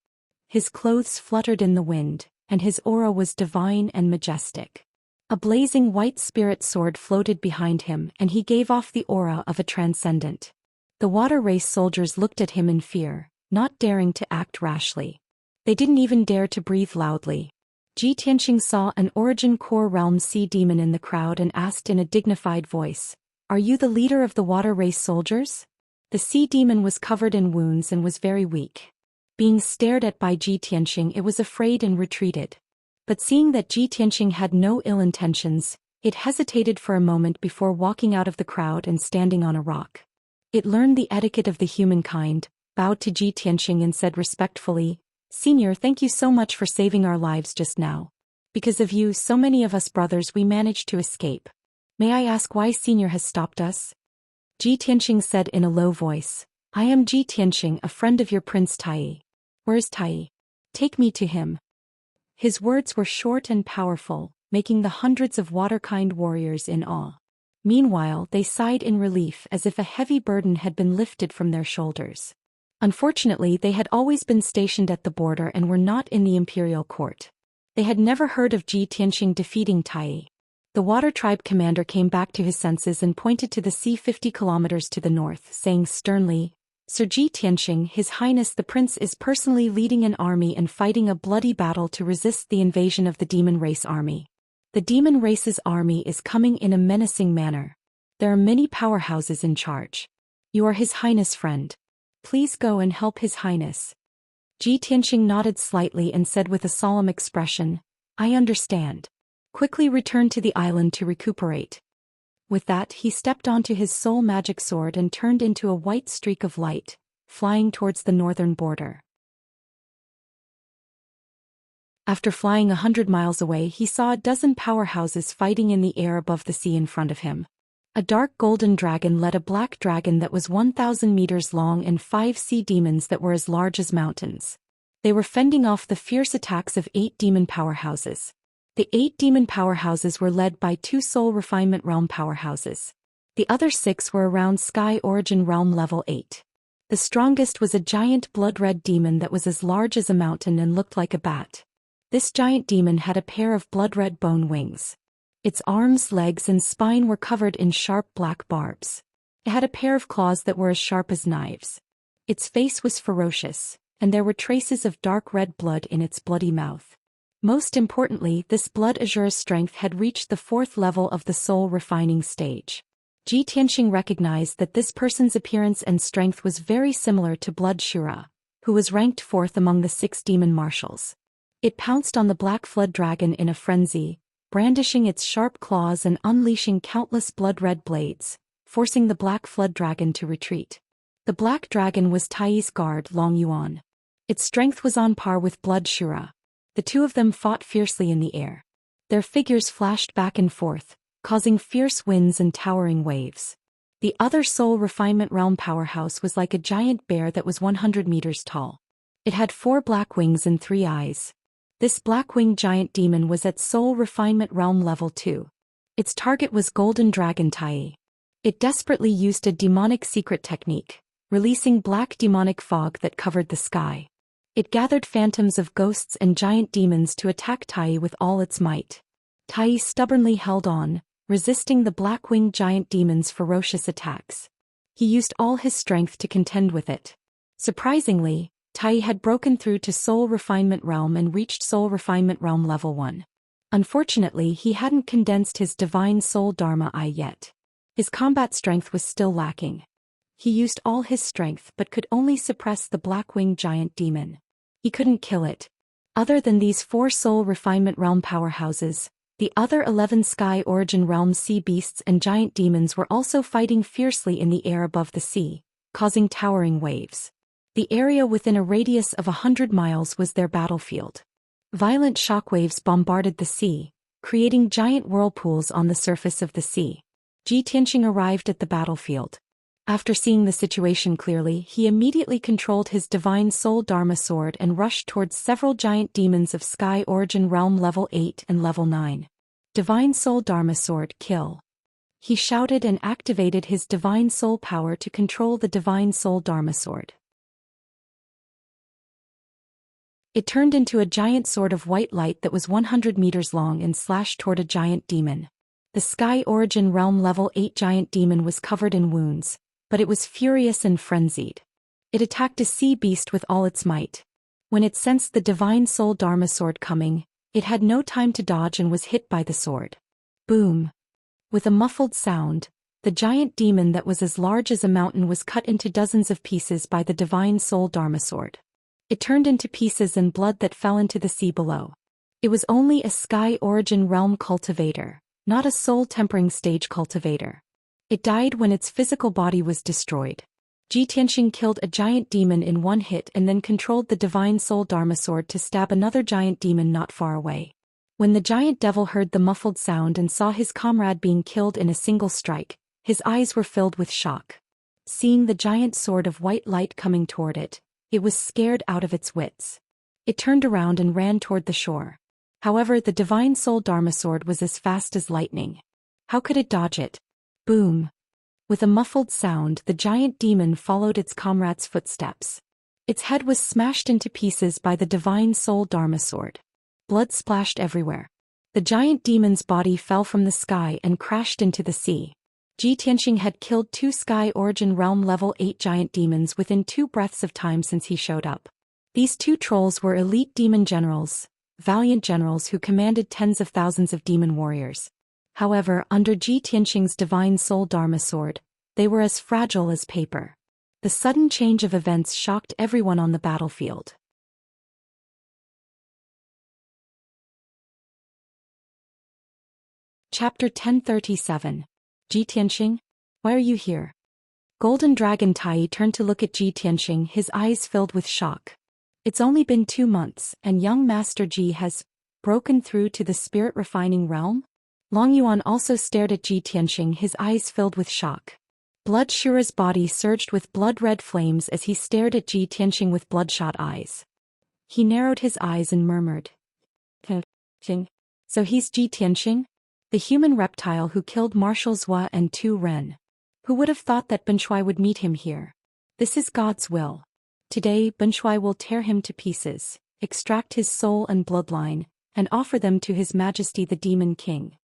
His clothes fluttered in the wind, and his aura was divine and majestic. A blazing white spirit sword floated behind him, and he gave off the aura of a transcendent. The water race soldiers looked at him in fear, not daring to act rashly. They didn't even dare to breathe loudly. Ji Tianxing saw an origin core realm sea demon in the crowd and asked in a dignified voice, "Are you the leader of the water race soldiers?" The sea demon was covered in wounds and was very weak. Being stared at by Ji Tianxing, it was afraid and retreated. But seeing that Ji Tianxing had no ill intentions, it hesitated for a moment before walking out of the crowd and standing on a rock. It learned the etiquette of the humankind, bowed to Ji Tianxing and said respectfully, "Senior, thank you so much for saving our lives just now. Because of you, so many of us brothers we managed to escape. May I ask why Senior has stopped us?" Ji Tianxing said in a low voice, "I am Ji Tianxing, a friend of your Prince Tai. Where's Tai? Take me to him." His words were short and powerful, making the hundreds of waterkind warriors in awe. Meanwhile, they sighed in relief as if a heavy burden had been lifted from their shoulders. Unfortunately, they had always been stationed at the border and were not in the imperial court. They had never heard of Ji Tianxing defeating Tai. The water tribe commander came back to his senses and pointed to the sea 50 kilometers to the north, saying sternly, "Sir Ji Tianxing, His Highness the Prince is personally leading an army and fighting a bloody battle to resist the invasion of the demon race army. The demon race's army is coming in a menacing manner. There are many powerhouses in charge. You are His Highness' friend. Please go and help His Highness." Ji Tianxing nodded slightly and said with a solemn expression, "I understand." Quickly returned to the island to recuperate. With that, he stepped onto his soul magic sword and turned into a white streak of light, flying towards the northern border. After flying 100 miles away, he saw a dozen powerhouses fighting in the air above the sea in front of him. A dark golden dragon led a black dragon that was 1,000 meters long and 5 sea demons that were as large as mountains. They were fending off the fierce attacks of 8 demon powerhouses. The 8 demon powerhouses were led by 2 soul refinement realm powerhouses. The other 6 were around sky origin realm level 8. The strongest was a giant blood-red demon that was as large as a mountain and looked like a bat. This giant demon had a pair of blood-red bone wings. Its arms, legs, and spine were covered in sharp black barbs. It had a pair of claws that were as sharp as knives. Its face was ferocious, and there were traces of dark red blood in its bloody mouth. Most importantly, this blood azure's strength had reached the 4th level of the soul refining stage. Ji Tianxing recognized that this person's appearance and strength was very similar to Blood Shura, who was ranked 4th among the 6 demon marshals. It pounced on the black flood dragon in a frenzy, brandishing its sharp claws and unleashing countless blood-red blades, forcing the black flood dragon to retreat. The black dragon was Tai's guard, Long Yuan. Its strength was on par with Blood Shura. The two of them fought fiercely in the air. Their figures flashed back and forth, causing fierce winds and towering waves. The other soul refinement realm powerhouse was like a giant bear that was 100 meters tall. It had 4 black wings and 3 eyes. This black-winged giant demon was at soul refinement realm level 2. Its target was Golden Dragon Tai. It desperately used a demonic secret technique, releasing black demonic fog that covered the sky. It gathered phantoms of ghosts and giant demons to attack Tai with all its might. Tai stubbornly held on, resisting the black-winged giant demon's ferocious attacks. He used all his strength to contend with it. Surprisingly, Tai had broken through to Soul Refinement Realm and reached Soul Refinement Realm Level 1. Unfortunately, he hadn't condensed his Divine Soul Dharma Eye yet. His combat strength was still lacking. He used all his strength but could only suppress the black-winged giant demon. He couldn't kill it. Other than these 4 soul refinement realm powerhouses, the other 11 sky origin realm sea beasts and giant demons were also fighting fiercely in the air above the sea, causing towering waves. The area within a radius of 100 miles was their battlefield. Violent shockwaves bombarded the sea, creating giant whirlpools on the surface of the sea. Ji Tianxing arrived at the battlefield. After seeing the situation clearly, he immediately controlled his divine soul Dharma sword and rushed towards several giant demons of sky origin realm level 8 and level 9. Divine soul Dharma sword, kill. He shouted and activated his divine soul power to control the divine soul Dharma sword. It turned into a giant sword of white light that was 100 meters long and slashed toward a giant demon. The Sky Origin Realm Level 8 giant demon was covered in wounds, but it was furious and frenzied. It attacked a sea beast with all its might. When it sensed the Divine Soul Dharma sword coming, it had no time to dodge and was hit by the sword. Boom! With a muffled sound, the giant demon that was as large as a mountain was cut into dozens of pieces by the Divine Soul Dharma sword. It turned into pieces and blood that fell into the sea below. It was only a Sky Origin Realm cultivator, not a soul tempering stage cultivator. It died when its physical body was destroyed. Ji Tianxing killed a giant demon in one hit and then controlled the Divine Soul Dharma sword to stab another giant demon not far away. When the giant devil heard the muffled sound and saw his comrade being killed in a single strike, his eyes were filled with shock. Seeing the giant sword of white light coming toward it, it was scared out of its wits. It turned around and ran toward the shore. However, the Divine Soul Dharma sword was as fast as lightning. How could it dodge it? Boom! With a muffled sound, the giant demon followed its comrade's footsteps. Its head was smashed into pieces by the Divine Soul Dharma sword. Blood splashed everywhere. The giant demon's body fell from the sky and crashed into the sea. Ji Tianxing had killed 2 Sky Origin Realm Level 8 giant demons within 2 breaths of time since he showed up. These 2 trolls were elite demon generals, valiant generals who commanded tens of thousands of demon warriors. However, under Ji Tianxing's Divine Soul Dharma sword, they were as fragile as paper. The sudden change of events shocked everyone on the battlefield. Chapter 1037. Ji Tianxing? Why are you here? Golden Dragon Tai turned to look at Ji Tianxing, his eyes filled with shock. It's only been 2 months, and young Master Ji has broken through to the spirit refining realm? Long Yuan also stared at Ji Tianxing, his eyes filled with shock. Blood Shura's body surged with blood-red flames as he stared at Ji Tianxing with bloodshot eyes. He narrowed his eyes and murmured, So he's Ji Tianxing? The human reptile who killed Marshal Zhua and Tu Ren. Who would have thought that Benshui would meet him here? This is God's will. Today, Benshui will tear him to pieces, extract his soul and bloodline, and offer them to His Majesty the Demon King.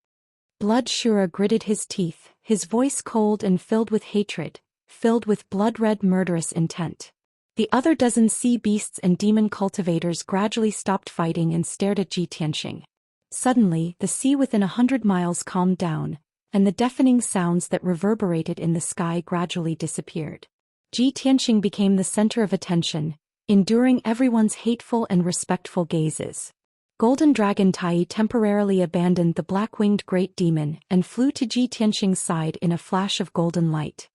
Blood Shura gritted his teeth, his voice cold and filled with hatred, filled with blood-red murderous intent. The other dozen sea beasts and demon cultivators gradually stopped fighting and stared at Ji Tianxing. Suddenly, the sea within 100 miles calmed down, and the deafening sounds that reverberated in the sky gradually disappeared. Ji Tianxing became the center of attention, enduring everyone's hateful and respectful gazes. Golden Dragon Tai temporarily abandoned the black-winged great demon and flew to Ji Tianxing's side in a flash of golden light.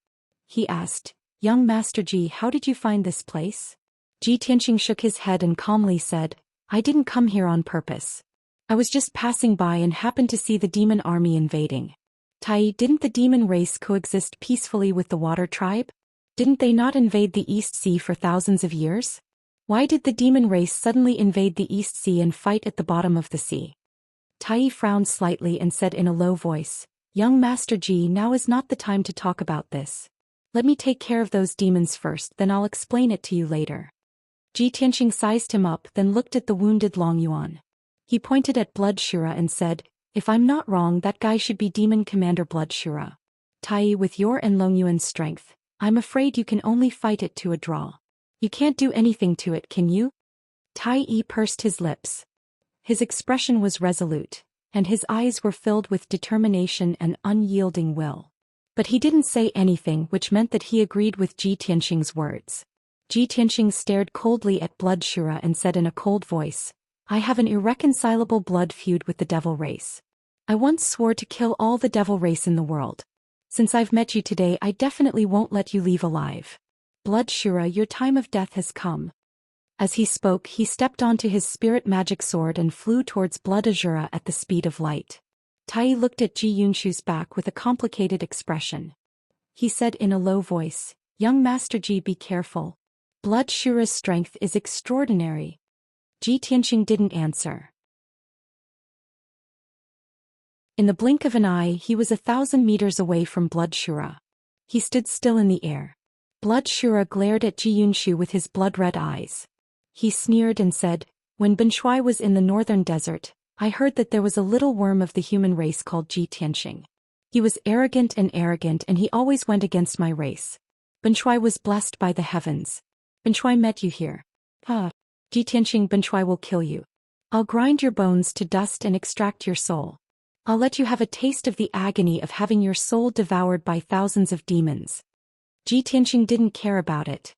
He asked, Young Master Ji, how did you find this place? Ji Tianxing shook his head and calmly said, I didn't come here on purpose. I was just passing by and happened to see the demon army invading. Tai, didn't the demon race coexist peacefully with the water tribe? Didn't they not invade the East Sea for thousands of years? Why did the demon race suddenly invade the East Sea and fight at the bottom of the sea? Tai frowned slightly and said in a low voice, Young Master Ji, now is not the time to talk about this. Let me take care of those demons first, then I'll explain it to you later. Ji Tianxing sized him up, then looked at the wounded Long Yuan. He pointed at Blood Shura and said, If I'm not wrong, that guy should be Demon Commander Blood Shura. Tai, with your and Long Yuan's strength, I'm afraid you can only fight it to a draw. You can't do anything to it, can you? Tai pursed his lips. His expression was resolute, and his eyes were filled with determination and unyielding will. But he didn't say anything, which meant that he agreed with Ji Tianxing's words. Ji Tianxing stared coldly at Blood Shura and said in a cold voice, I have an irreconcilable blood feud with the devil race. I once swore to kill all the devil race in the world. Since I've met you today, I definitely won't let you leave alive. Blood Shura, your time of death has come. As he spoke, he stepped onto his spirit magic sword and flew towards Blood Azura at the speed of light. Tai looked at Ji Yunshu's back with a complicated expression. He said in a low voice, Young Master Ji, be careful. Blood Shura's strength is extraordinary. Ji Tianxing didn't answer. In the blink of an eye, he was 1,000 meters away from Blood Shura. He stood still in the air. Blood Shura glared at Ji Yunshu with his blood-red eyes. He sneered and said, When Benshui was in the northern desert, I heard that there was a little worm of the human race called Ji Tianxing. He was arrogant and he always went against my race. Benshui was blessed by the heavens. Benshui met you here. Ji Tianxing, Benshui will kill you. I'll grind your bones to dust and extract your soul. I'll let you have a taste of the agony of having your soul devoured by thousands of demons. Ji Tianxing didn't care about it.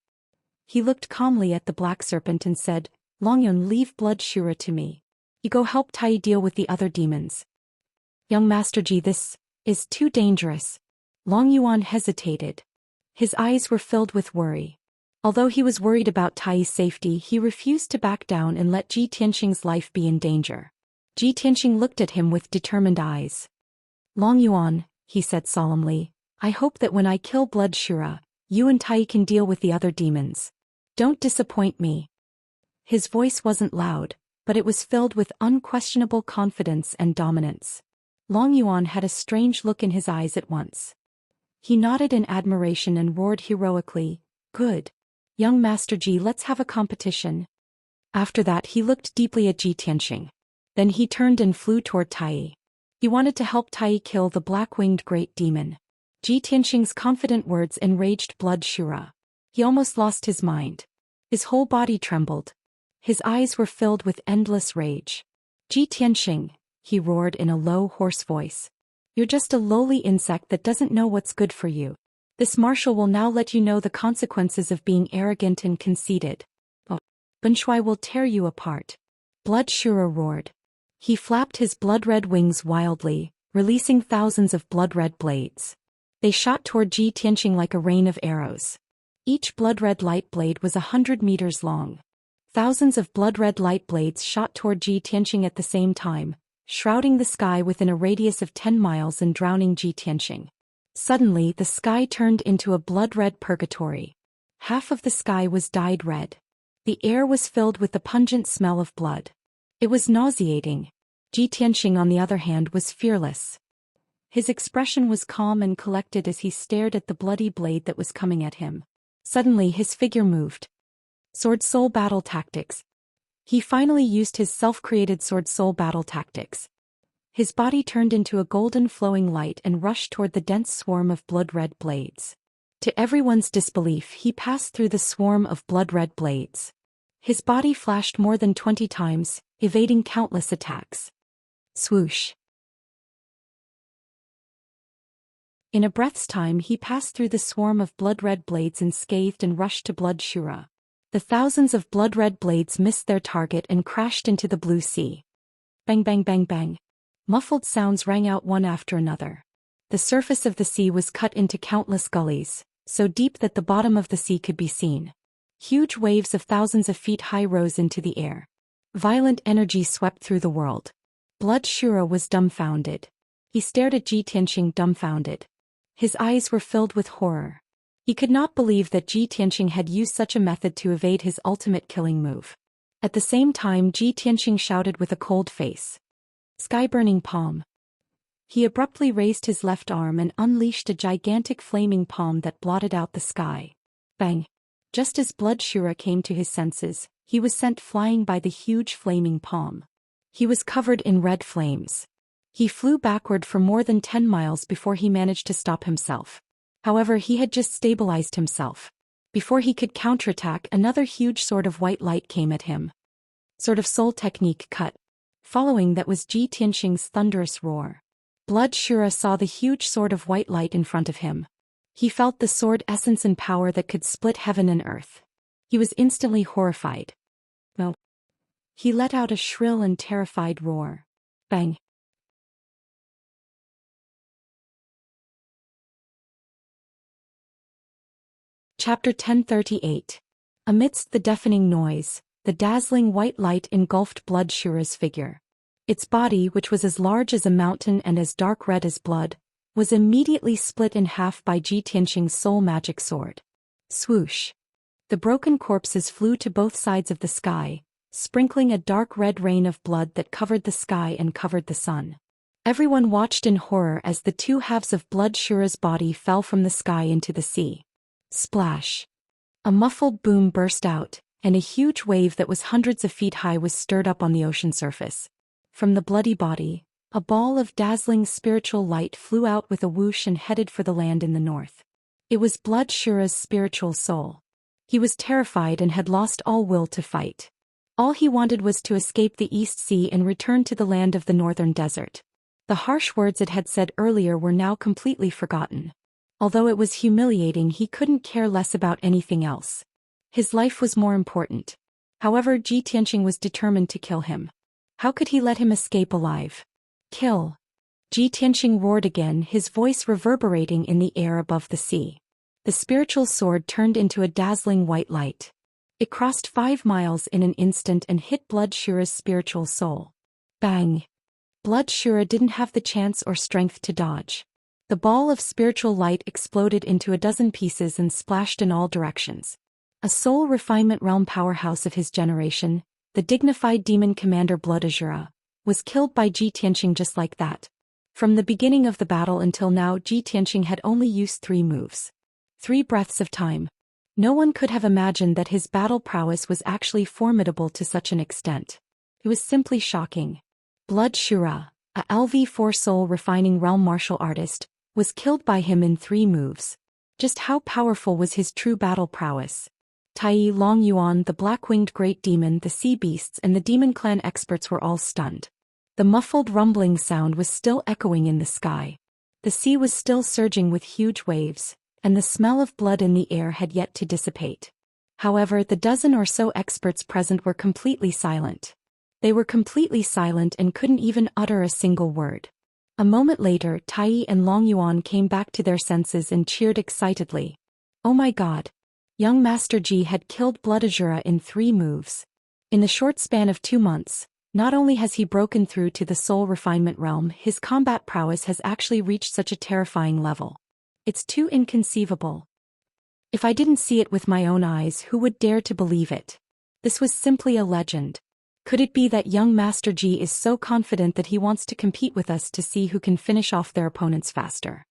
He looked calmly at the black serpent and said, Longyun, leave Blood Shura to me. You go help Tai deal with the other demons. Young Master Ji, this is too dangerous. Long Yuan hesitated. His eyes were filled with worry. Although he was worried about Tai's safety, he refused to back down and let Ji Tianxing's life be in danger. Ji Tianxing looked at him with determined eyes. Long Yuan, he said solemnly, I hope that when I kill Blood Shura, you and Tai can deal with the other demons. Don't disappoint me. His voice wasn't loud, but it was filled with unquestionable confidence and dominance. Long Yuan had a strange look in his eyes at once. He nodded in admiration and roared heroically, Good. Young Master Ji, let's have a competition. After that he looked deeply at Ji Tianxing. Then he turned and flew toward Tai. He wanted to help Tai kill the black-winged great demon. Ji Tianxing's confident words enraged Blood Shura. He almost lost his mind. His whole body trembled. His eyes were filled with endless rage. Ji Tianxing, he roared in a low, hoarse voice. You're just a lowly insect that doesn't know what's good for you. This marshal will now let you know the consequences of being arrogant and conceited. Benshui will tear you apart. Blood Shura roared. He flapped his blood-red wings wildly, releasing thousands of blood-red blades. They shot toward Ji Tianxing like a rain of arrows. Each blood-red light blade was 100 meters long. Thousands of blood-red light blades shot toward Ji Tianxing at the same time, shrouding the sky within a radius of 10 miles and drowning Ji Tianxing. Suddenly, the sky turned into a blood-red purgatory. Half of the sky was dyed red. The air was filled with the pungent smell of blood. It was nauseating. Ji Tianxing, on the other hand, was fearless. His expression was calm and collected as he stared at the bloody blade that was coming at him. Suddenly his figure moved. Sword Soul Battle Tactics. He finally used his self-created Sword Soul Battle Tactics. His body turned into a golden flowing light and rushed toward the dense swarm of blood-red blades. To everyone's disbelief, he passed through the swarm of blood-red blades. His body flashed more than 20 times, evading countless attacks. Swoosh. In a breath's time he passed through the swarm of blood-red blades unscathed and rushed to Blood Shura. The thousands of blood-red blades missed their target and crashed into the blue sea. Bang bang bang bang. Muffled sounds rang out one after another. The surface of the sea was cut into countless gullies, so deep that the bottom of the sea could be seen. Huge waves of thousands of feet high rose into the air. Violent energy swept through the world. Blood Shura was dumbfounded. He stared at Ji Tianxing dumbfounded. His eyes were filled with horror. He could not believe that Ji Tianxing had used such a method to evade his ultimate killing move. At the same time, Ji Tianxing shouted with a cold face. Sky-burning palm. He abruptly raised his left arm and unleashed a gigantic flaming palm that blotted out the sky. Bang! Just as Blood Shura came to his senses, he was sent flying by the huge flaming palm. He was covered in red flames. He flew backward for more than 10 miles before he managed to stop himself. However, he had just stabilized himself. Before he could counterattack, another huge sword of white light came at him. Sword of Soul Technique cut. Following that was Ji Tianxing's thunderous roar. Blood Shura saw the huge sword of white light in front of him. He felt the sword essence and power that could split heaven and earth. He was instantly horrified. No. He let out a shrill and terrified roar. Bang. Chapter 1038. Amidst the deafening noise, the dazzling white light engulfed Blood Shura's figure. Its body, which was as large as a mountain and as dark red as blood, was immediately split in half by Ji Tianqing's soul magic sword. Swoosh. The broken corpses flew to both sides of the sky, sprinkling a dark red rain of blood that covered the sky and covered the sun. Everyone watched in horror as the two halves of Blood Shura's body fell from the sky into the sea. Splash. A muffled boom burst out, and a huge wave that was hundreds of feet high was stirred up on the ocean surface. From the bloody body, a ball of dazzling spiritual light flew out with a whoosh and headed for the land in the north. It was Blood Shura's spiritual soul. He was terrified and had lost all will to fight. All he wanted was to escape the East Sea and return to the land of the northern desert. The harsh words it had said earlier were now completely forgotten. Although it was humiliating, he couldn't care less about anything else. His life was more important. However, Ji Tianqing was determined to kill him. How could he let him escape alive? Kill. Ji Tianqing roared again, his voice reverberating in the air above the sea. The spiritual sword turned into a dazzling white light. It crossed 5 miles in an instant and hit Blood Shura's spiritual soul. Bang! Blood Shura didn't have the chance or strength to dodge. The ball of spiritual light exploded into a dozen pieces and splashed in all directions. A soul refinement realm powerhouse of his generation, the dignified demon commander Blood Azura, was killed by Ji Tianqing just like that. From the beginning of the battle until now, Ji Tianqing had only used 3 moves. 3 breaths of time. No one could have imagined that his battle prowess was actually formidable to such an extent. It was simply shocking. Blood Shura, a LV4 soul refining realm martial artist, was killed by him in 3 moves. Just how powerful was his true battle prowess? Tai Long Yuan, the black-winged great demon, the sea beasts and the demon clan experts were all stunned. The muffled rumbling sound was still echoing in the sky. The sea was still surging with huge waves, and the smell of blood in the air had yet to dissipate. However, the dozen or so experts present were completely silent. They were completely silent and couldn't even utter a single word. A moment later, Tai and Long Yuan came back to their senses and cheered excitedly. Oh my god! Young Master Ji had killed Blood Azura in 3 moves. In the short span of 2 months, not only has he broken through to the soul refinement realm, his combat prowess has actually reached such a terrifying level. It's too inconceivable. If I didn't see it with my own eyes, who would dare to believe it? This was simply a legend. Could it be that young Master Ji is so confident that he wants to compete with us to see who can finish off their opponents faster?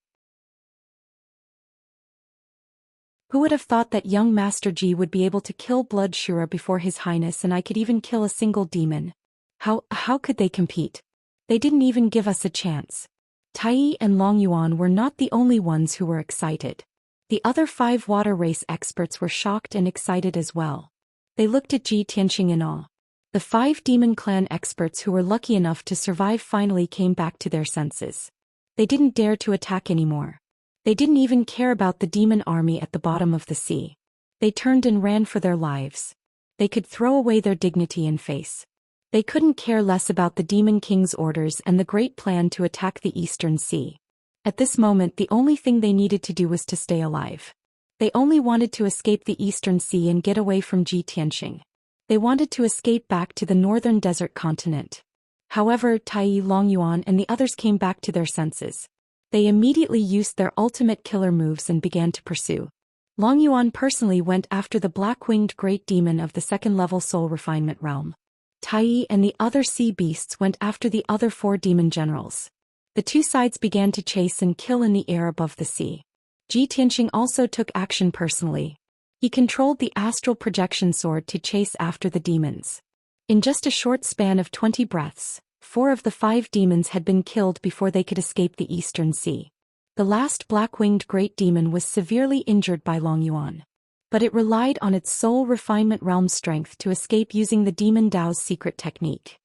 Who would have thought that young Master Ji would be able to kill Blood Shura before His Highness, and I could even kill a single demon? How could they compete? They didn't even give us a chance. Tai and Long Yuan were not the only ones who were excited. The other 5 water race experts were shocked and excited as well. They looked at Ji Tianqing in awe. The 5 demon clan experts who were lucky enough to survive finally came back to their senses. They didn't dare to attack anymore. They didn't even care about the demon army at the bottom of the sea. They turned and ran for their lives. They could throw away their dignity and face. They couldn't care less about the Demon King's orders and the great plan to attack the Eastern Sea. At this moment, the only thing they needed to do was to stay alive. They only wanted to escape the Eastern Sea and get away from Ji Tianqing. They wanted to escape back to the northern desert continent. However, Tai Long Yuan and the others came back to their senses. They immediately used their ultimate killer moves and began to pursue. Long Yuan personally went after the black-winged great demon of the 2nd-level soul refinement realm. Tai and the other sea beasts went after the other 4 demon generals. The 2 sides began to chase and kill in the air above the sea. Ji Tianqing also took action personally. He controlled the astral projection sword to chase after the demons. In just a short span of 20 breaths, 4 of the 5 demons had been killed before they could escape the Eastern Sea. The last black-winged great demon was severely injured by Long Yuan. But it relied on its soul refinement realm strength to escape using the demon Dao's secret technique.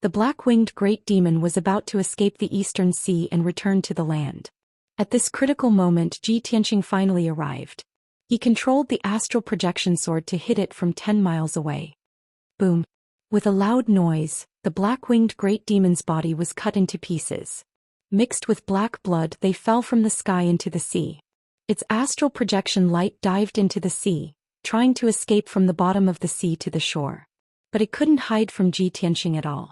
The black-winged great demon was about to escape the eastern sea and return to the land. At this critical moment, Ji Tianqing finally arrived. He controlled the astral projection sword to hit it from 10 miles away. Boom! With a loud noise, the black-winged great demon's body was cut into pieces. Mixed with black blood, they fell from the sky into the sea. Its astral projection light dived into the sea, trying to escape from the bottom of the sea to the shore. But it couldn't hide from Ji Tianqing at all.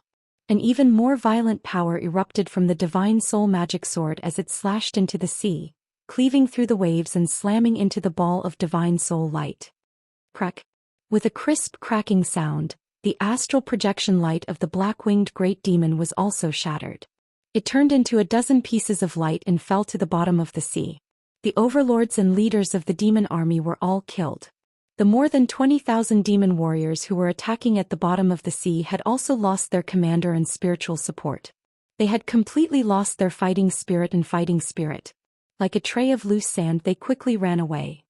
An even more violent power erupted from the divine soul magic sword as it slashed into the sea, cleaving through the waves and slamming into the ball of divine soul light. Crack! With a crisp cracking sound, the astral projection light of the black-winged great demon was also shattered. It turned into a dozen pieces of light and fell to the bottom of the sea. The overlords and leaders of the demon army were all killed. The more than 20,000 demon warriors who were attacking at the bottom of the sea had also lost their commander and spiritual support. They had completely lost their fighting spirit and fighting spirit. Like a tray of loose sand, they quickly ran away.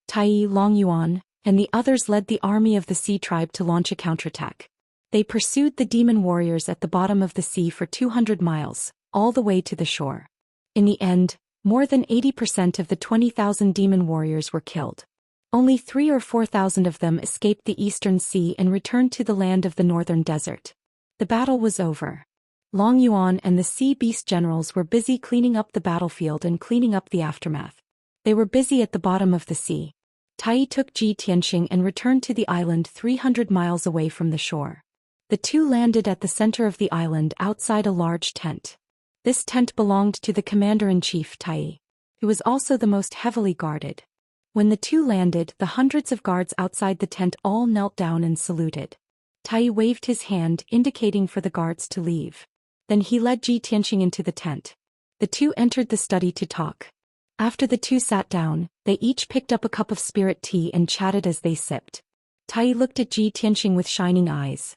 Tai, Long Yuan, and the others led the army of the sea tribe to launch a counterattack. They pursued the demon warriors at the bottom of the sea for 200 miles, all the way to the shore. In the end, more than 80% of the 20,000 demon warriors were killed. Only 3,000 or 4,000 of them escaped the eastern sea and returned to the land of the northern desert. The battle was over. Long Yuan and the sea beast generals were busy cleaning up the battlefield and cleaning up the aftermath. They were busy at the bottom of the sea. Tai took Ji Tianqing and returned to the island 300 miles away from the shore. The two landed at the center of the island outside a large tent. This tent belonged to the commander-in-chief Tai, who was also the most heavily guarded. When the two landed, the hundreds of guards outside the tent all knelt down and saluted. Tai waved his hand, indicating for the guards to leave. Then he led Ji Tianqing into the tent. The two entered the study to talk. After the two sat down, they each picked up a cup of spirit tea and chatted as they sipped. Tai looked at Ji Tianqing with shining eyes.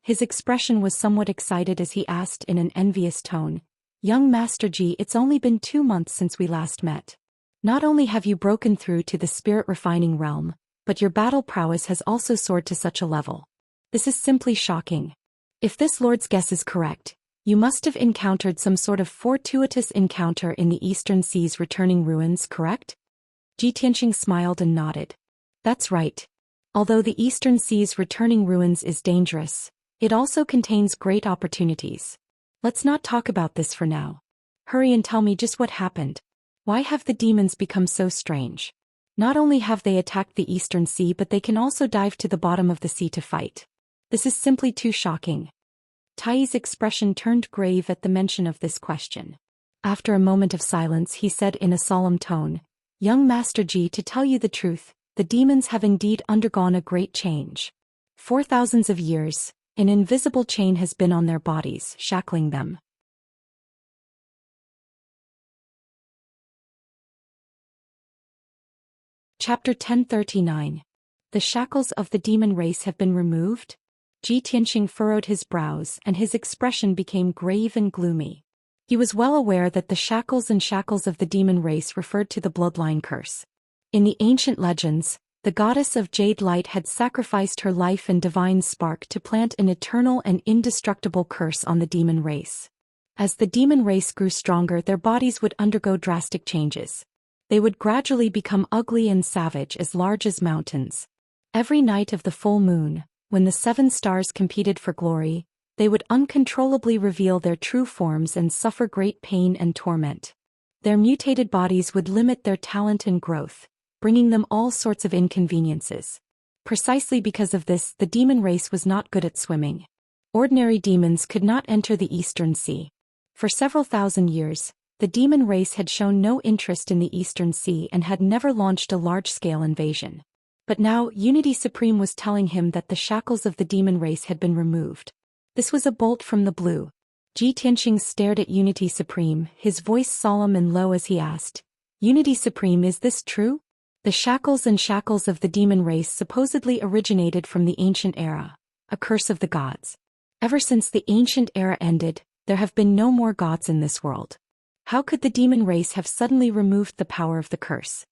His expression was somewhat excited as he asked in an envious tone, "Young Master Ji, it's only been 2 months since we last met. Not only have you broken through to the spirit refining realm, but your battle prowess has also soared to such a level. This is simply shocking. If this lord's guess is correct, you must have encountered some sort of fortuitous encounter in the Eastern Sea's returning ruins, correct?" Ji Tianqing smiled and nodded. "That's right. Although the Eastern Sea's returning ruins is dangerous, it also contains great opportunities. Let's not talk about this for now. Hurry and tell me just what happened. Why have the demons become so strange? Not only have they attacked the Eastern Sea, but they can also dive to the bottom of the sea to fight. This is simply too shocking." Tai's expression turned grave at the mention of this question. After a moment of silence, he said in a solemn tone, "Young Master Ji, to tell you the truth, the demons have indeed undergone a great change. For thousands of years, an invisible chain has been on their bodies, shackling them. Chapter 1039. The shackles of the demon race have been removed? Ji Tianqing furrowed his brows and his expression became grave and gloomy. He was well aware that the shackles of the demon race referred to the bloodline curse. In the ancient legends, the goddess of jade light had sacrificed her life and divine spark to plant an eternal and indestructible curse on the demon race. As the demon race grew stronger, their bodies would undergo drastic changes. They would gradually become ugly and savage, as large as mountains. Every night of the full moon, when the 7 stars competed for glory, they would uncontrollably reveal their true forms and suffer great pain and torment. Their mutated bodies would limit their talent and growth, bringing them all sorts of inconveniences. Precisely because of this, the demon race was not good at swimming. Ordinary demons could not enter the Eastern Sea. For several thousand years, the demon race had shown no interest in the Eastern Sea and had never launched a large-scale invasion. But now, Unity Supreme was telling him that the shackles of the demon race had been removed. This was a bolt from the blue. Ji Tianqing stared at Unity Supreme, his voice solemn and low as he asked, "Unity Supreme, is this true? The shackles of the demon race supposedly originated from the ancient era, a curse of the gods. Ever since the ancient era ended, there have been no more gods in this world. How could the demon race have suddenly removed the power of the curse?"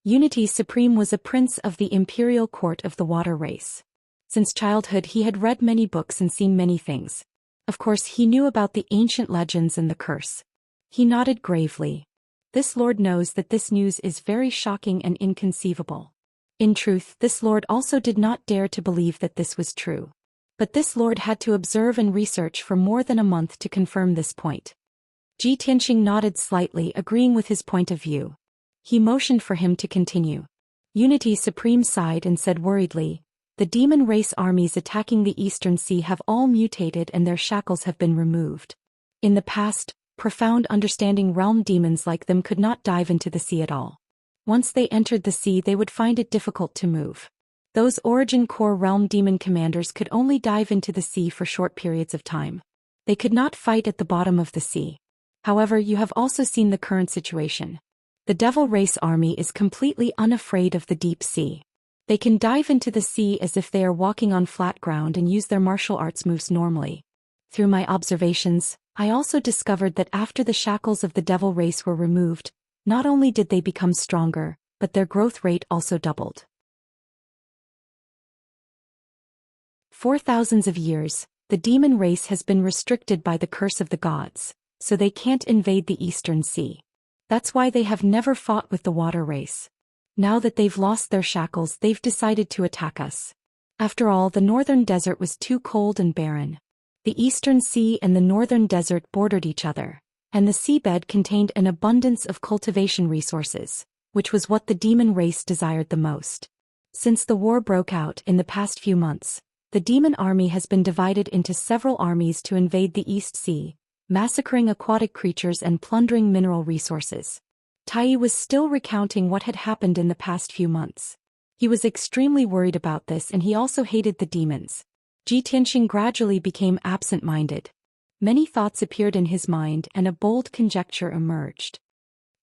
Unity Supreme was a prince of the imperial court of the water race. Since childhood he had read many books and seen many things. Of course he knew about the ancient legends and the curse. He nodded gravely. This lord knows that this news is very shocking and inconceivable. In truth, this lord also did not dare to believe that this was true. But this lord had to observe and research for more than a month to confirm this point. Ji Tianxing nodded slightly, agreeing with his point of view. He motioned for him to continue. Unity Supreme sighed and said worriedly, "The demon race armies attacking the Eastern Sea have all mutated and their shackles have been removed. In the past, profound understanding realm demons like them could not dive into the sea at all. Once they entered the sea they would find it difficult to move. Those origin core realm demon commanders could only dive into the sea for short periods of time. They could not fight at the bottom of the sea. However, you have also seen the current situation. The Devil Race army is completely unafraid of the deep sea. They can dive into the sea as if they are walking on flat ground and use their martial arts moves normally. Through my observations, I also discovered that after the shackles of the Devil Race were removed, not only did they become stronger, but their growth rate also doubled. For thousands of years, the demon race has been restricted by the curse of the gods, so they can't invade the Eastern Sea. That's why they have never fought with the water race. Now that they've lost their shackles, they've decided to attack us. After all, the northern desert was too cold and barren. The Eastern Sea and the northern desert bordered each other, and the seabed contained an abundance of cultivation resources, which was what the demon race desired the most. Since the war broke out in the past few months, the demon army has been divided into several armies to invade the East Sea, massacring aquatic creatures and plundering mineral resources. Tai was still recounting what had happened in the past few months. He was extremely worried about this and he also hated the demons. Ji Tianxing gradually became absent-minded. Many thoughts appeared in his mind and a bold conjecture emerged.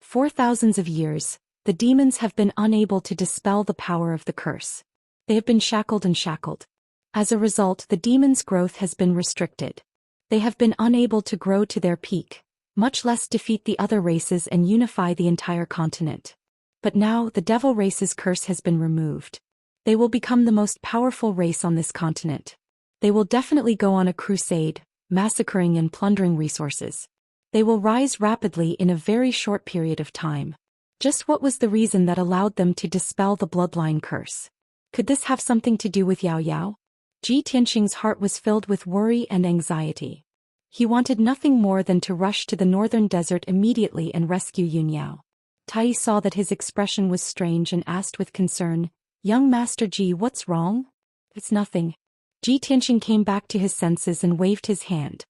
For thousands of years, the demons have been unable to dispel the power of the curse. They have been shackled and shackled. As a result, the demons' growth has been restricted. They have been unable to grow to their peak, much less defeat the other races and unify the entire continent. But now, the devil race's curse has been removed. They will become the most powerful race on this continent. They will definitely go on a crusade, massacring and plundering resources. They will rise rapidly in a very short period of time. Just what was the reason that allowed them to dispel the bloodline curse? Could this have something to do with Yao Yao? Ji Tianxing's heart was filled with worry and anxiety. He wanted nothing more than to rush to the northern desert immediately and rescue Yun Yao. Tai saw that his expression was strange and asked with concern, "Young Master Ji, what's wrong?" "It's nothing." Ji Tianxing came back to his senses and waved his hand.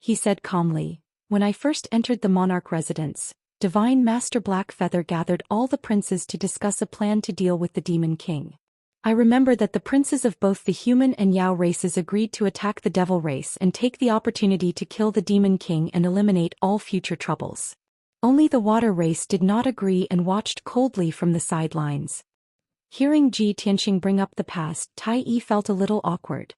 He said calmly, "When I first entered the monarch residence, Divine Master Blackfeather gathered all the princes to discuss a plan to deal with the Demon King. I remember that the princes of both the human and Yao races agreed to attack the devil race and take the opportunity to kill the Demon King and eliminate all future troubles. Only the water race did not agree and watched coldly from the sidelines." Hearing Ji Tianxing bring up the past, Tai felt a little awkward.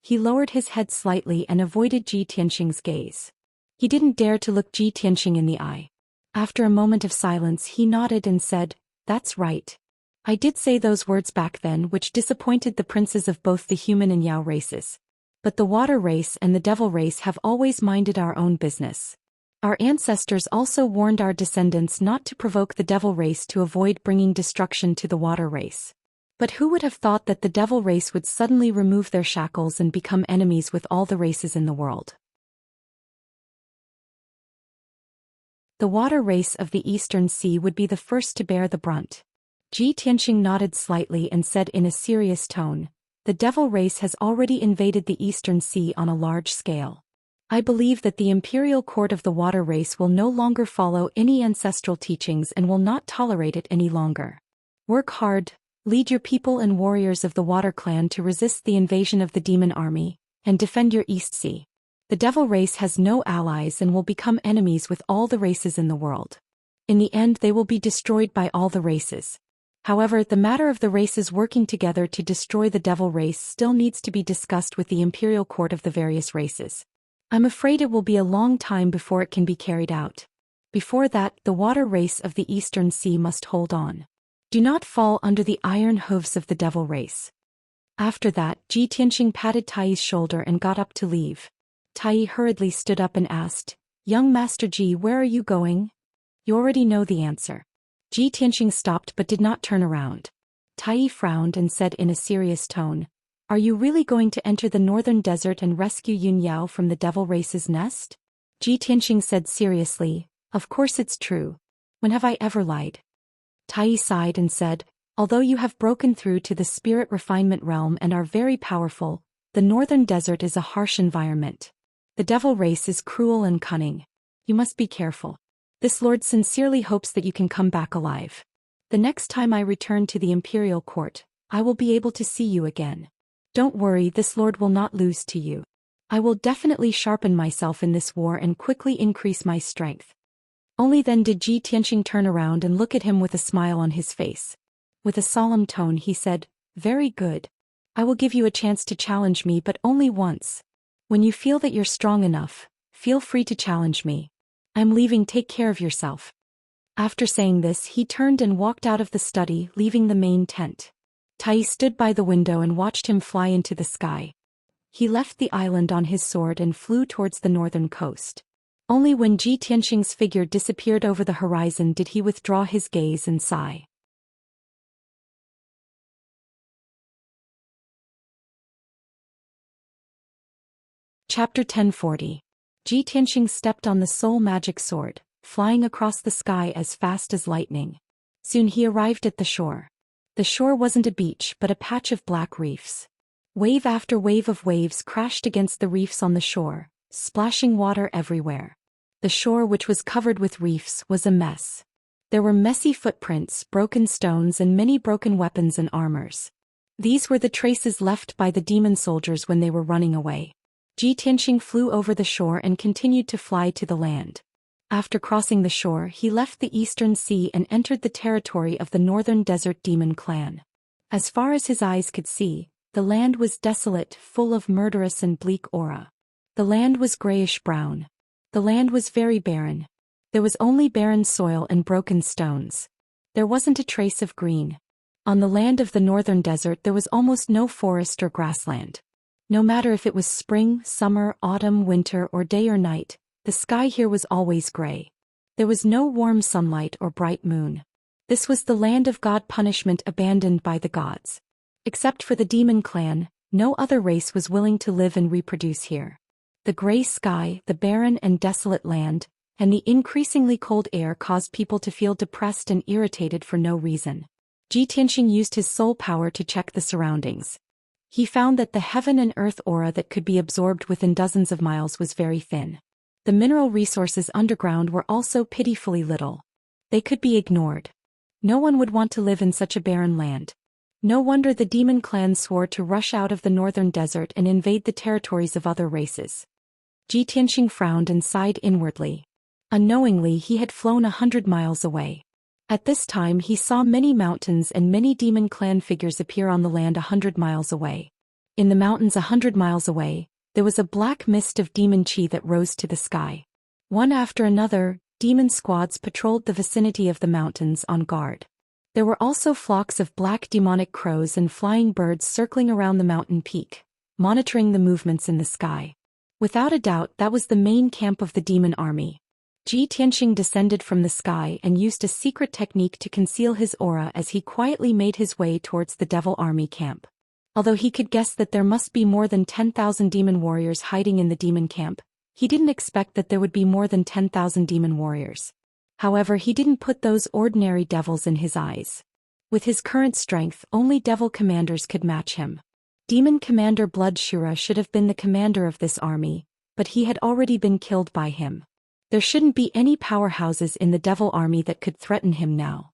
He lowered his head slightly and avoided Ji Tianxing's gaze. He didn't dare to look Ji Tianxing in the eye. After a moment of silence he nodded and said, "That's right. I did say those words back then which disappointed the princes of both the human and Yao races. But the water race and the devil race have always minded our own business. Our ancestors also warned our descendants not to provoke the devil race to avoid bringing destruction to the water race. But who would have thought that the devil race would suddenly remove their shackles and become enemies with all the races in the world?" The water race of the Eastern Sea would be the first to bear the brunt. Ji Tianxing nodded slightly and said in a serious tone, "The devil race has already invaded the Eastern Sea on a large scale. I believe that the imperial court of the water race will no longer follow any ancestral teachings and will not tolerate it any longer. Work hard, lead your people and warriors of the water clan to resist the invasion of the demon army, and defend your East Sea. The devil race has no allies and will become enemies with all the races in the world. In the end they will be destroyed by all the races. However, the matter of the races working together to destroy the devil race still needs to be discussed with the imperial court of the various races. I'm afraid it will be a long time before it can be carried out. Before that, the water race of the Eastern Sea must hold on. Do not fall under the iron hooves of the devil race." After that, Ji Tianxing patted Tai's shoulder and got up to leave. Tai hurriedly stood up and asked, "Young Master Ji, where are you going?" "You already know the answer." Ji Tianxing stopped but did not turn around. Tai frowned and said in a serious tone, "Are you really going to enter the northern desert and rescue Yun Yao from the devil race's nest?" Ji Tianxing said seriously, "Of course it's true. When have I ever lied?" Tai sighed and said, "Although you have broken through to the spirit refinement realm and are very powerful, the northern desert is a harsh environment. The devil race is cruel and cunning. You must be careful. This lord sincerely hopes that you can come back alive. The next time I return to the imperial court, I will be able to see you again. Don't worry, this lord will not lose to you. I will definitely sharpen myself in this war and quickly increase my strength." Only then did Ji Tianxing turn around and look at him with a smile on his face. With a solemn tone he said, "Very good. I will give you a chance to challenge me, but only once. When you feel that you're strong enough, feel free to challenge me. I'm leaving, take care of yourself." After saying this he turned and walked out of the study, leaving the main tent. Tai stood by the window and watched him fly into the sky. He left the island on his sword and flew towards the northern coast. Only when Ji Tianxing's figure disappeared over the horizon did he withdraw his gaze and sigh. Chapter 1040. Ji Tianxing stepped on the soul magic sword, flying across the sky as fast as lightning. Soon he arrived at the shore. The shore wasn't a beach but a patch of black reefs. Wave after wave of waves crashed against the reefs on the shore, splashing water everywhere. The shore, which was covered with reefs, was a mess. There were messy footprints, broken stones and many broken weapons and armors. These were the traces left by the demon soldiers when they were running away. Ji Tianxing flew over the shore and continued to fly to the land. After crossing the shore he left the eastern sea and entered the territory of the northern desert demon clan. As far as his eyes could see, the land was desolate, full of murderous and bleak aura. The land was grayish-brown. The land was very barren. There was only barren soil and broken stones. There wasn't a trace of green. On the land of the northern desert there was almost no forest or grassland. No matter if it was spring, summer, autumn, winter, or day or night, the sky here was always gray. There was no warm sunlight or bright moon. This was the land of god punishment, abandoned by the gods. Except for the demon clan, no other race was willing to live and reproduce here. The gray sky, the barren and desolate land, and the increasingly cold air caused people to feel depressed and irritated for no reason. Ji Tianxing used his soul power to check the surroundings. He found that the heaven and earth aura that could be absorbed within dozens of miles was very thin. The mineral resources underground were also pitifully little. They could be ignored. No one would want to live in such a barren land. No wonder the demon clan swore to rush out of the northern desert and invade the territories of other races. Ji Tianxing frowned and sighed inwardly. Unknowingly he had flown 100 miles away. At this time he saw many mountains and many demon clan figures appear on the land 100 miles away. In the mountains 100 miles away, there was a black mist of demon chi that rose to the sky. One after another, demon squads patrolled the vicinity of the mountains on guard. There were also flocks of black demonic crows and flying birds circling around the mountain peak, monitoring the movements in the sky. Without a doubt that was the main camp of the demon army. Ji Tianxing descended from the sky and used a secret technique to conceal his aura as he quietly made his way towards the devil army camp. Although he could guess that there must be more than 10,000 demon warriors hiding in the demon camp, he didn't expect that there would be more than 10,000 demon warriors. However, he didn't put those ordinary devils in his eyes. With his current strength, only devil commanders could match him. Demon Commander Blood Shura should have been the commander of this army, but he had already been killed by him. There shouldn't be any powerhouses in the devil army that could threaten him now.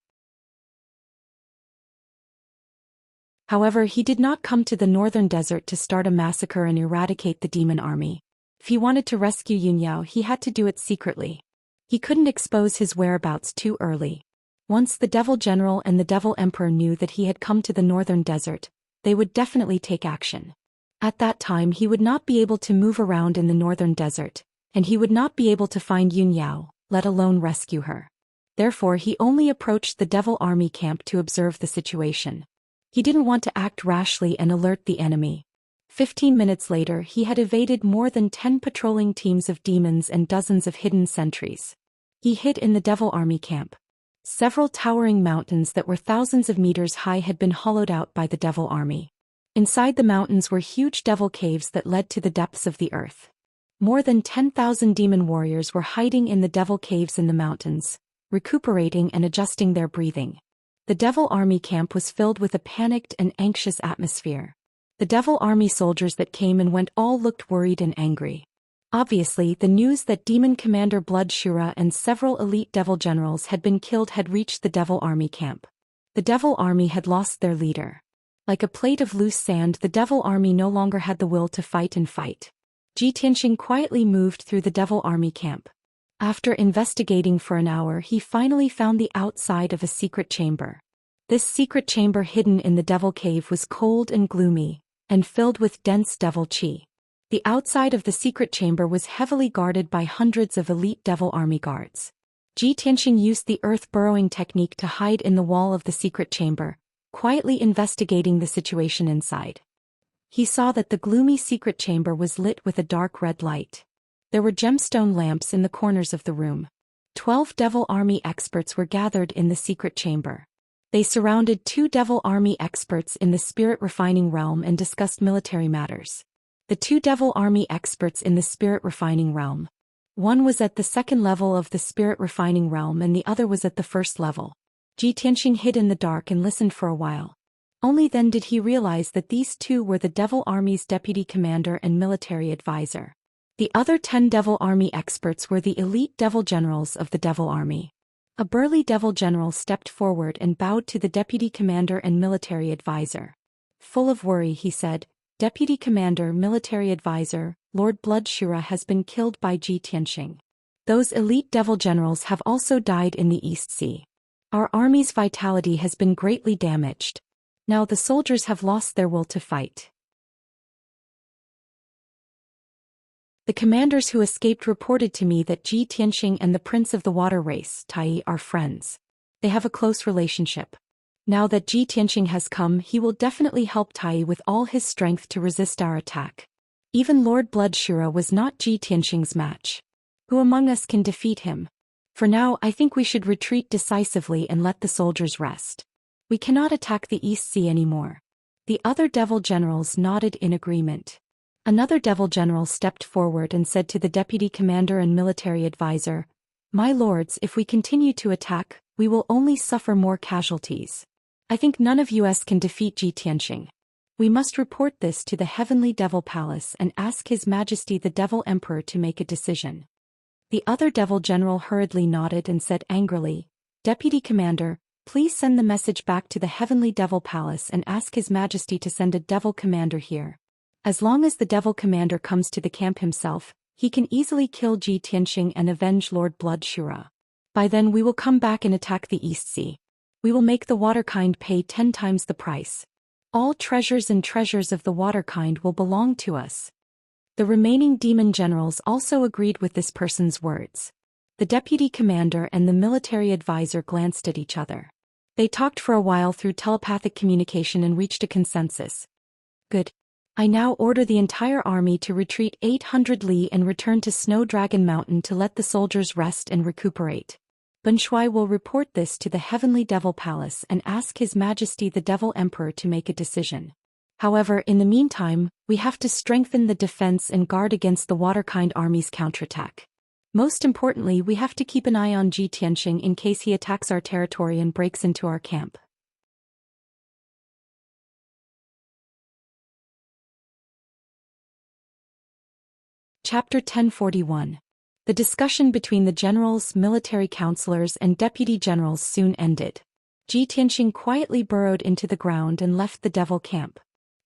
However, he did not come to the northern desert to start a massacre and eradicate the demon army. If he wanted to rescue Yun Yao, he had to do it secretly. He couldn't expose his whereabouts too early. Once the devil general and the devil emperor knew that he had come to the northern desert, they would definitely take action. At that time he would not be able to move around in the northern desert, and he would not be able to find Yun Yao, let alone rescue her. Therefore he only approached the devil army camp to observe the situation. He didn't want to act rashly and alert the enemy. 15 minutes later he had evaded more than 10 patrolling teams of demons and dozens of hidden sentries. He hid in the devil army camp. Several towering mountains that were thousands of meters high had been hollowed out by the devil army. Inside the mountains were huge devil caves that led to the depths of the earth. More than 10,000 demon warriors were hiding in the devil caves in the mountains, recuperating and adjusting their breathing. The devil army camp was filled with a panicked and anxious atmosphere. The devil army soldiers that came and went all looked worried and angry. Obviously, the news that demon commander Blood Shura and several elite devil generals had been killed had reached the devil army camp. The devil army had lost their leader. Like a plate of loose sand, the devil army no longer had the will to fight and fight. Xianxia quietly moved through the devil army camp. After investigating for an hour, he finally found the outside of a secret chamber. This secret chamber hidden in the devil cave was cold and gloomy, and filled with dense devil chi. The outside of the secret chamber was heavily guarded by hundreds of elite devil army guards. Xianxia used the earth-burrowing technique to hide in the wall of the secret chamber, quietly investigating the situation inside. He saw that the gloomy secret chamber was lit with a dark red light. There were gemstone lamps in the corners of the room. 12 devil army experts were gathered in the secret chamber. They surrounded 2 devil army experts in the spirit refining realm and discussed military matters. The 2 devil army experts in the spirit refining realm. One was at the second level of the spirit refining realm and the other was at the first level. Xianxia hid in the dark and listened for a while. Only then did he realize that these 2 were the devil army's deputy commander and military advisor. The other 10 devil army experts were the elite devil generals of the devil army. A burly devil general stepped forward and bowed to the deputy commander and military advisor. Full of worry, he said, "Deputy Commander, Military Advisor, Lord Blood Shura has been killed by Xianxia. Those elite devil generals have also died in the East Sea. Our army's vitality has been greatly damaged. Now the soldiers have lost their will to fight." The commanders who escaped reported to me that Xianxia and the Prince of the Water Race, Tai, are friends. They have a close relationship. Now that Xianxia has come, he will definitely help Tai with all his strength to resist our attack. Even Lord Blood Shura was not Xianxia's match. Who among us can defeat him? For now, I think we should retreat decisively and let the soldiers rest. We cannot attack the East Sea anymore. The other devil generals nodded in agreement. Another devil general stepped forward and said to the deputy commander and military advisor, "My lords, if we continue to attack, we will only suffer more casualties. I think none of us can defeat Xianxia. We must report this to the Heavenly Devil Palace and ask His Majesty the Devil Emperor to make a decision." The other devil general hurriedly nodded and said angrily, "Deputy Commander, please send the message back to the Heavenly Devil Palace and ask His Majesty to send a devil commander here. As long as the devil commander comes to the camp himself, he can easily kill Xianxia and avenge Lord Blood Shura. By then we will come back and attack the East Sea. We will make the waterkind pay 10 times the price. All treasures and treasures of the waterkind will belong to us." The remaining demon generals also agreed with this person's words. The deputy commander and the military advisor glanced at each other. They talked for a while through telepathic communication and reached a consensus. "Good. I now order the entire army to retreat 800 li and return to Snow Dragon Mountain to let the soldiers rest and recuperate. Ben Shui will report this to the Heavenly Devil Palace and ask His Majesty the Devil Emperor to make a decision. However, in the meantime, we have to strengthen the defense and guard against the Waterkind army's counterattack. Most importantly, we have to keep an eye on Xianxia in case he attacks our territory and breaks into our camp." Chapter 1041. The discussion between the generals, military counselors and deputy generals soon ended. Xianxia quietly burrowed into the ground and left the devil camp.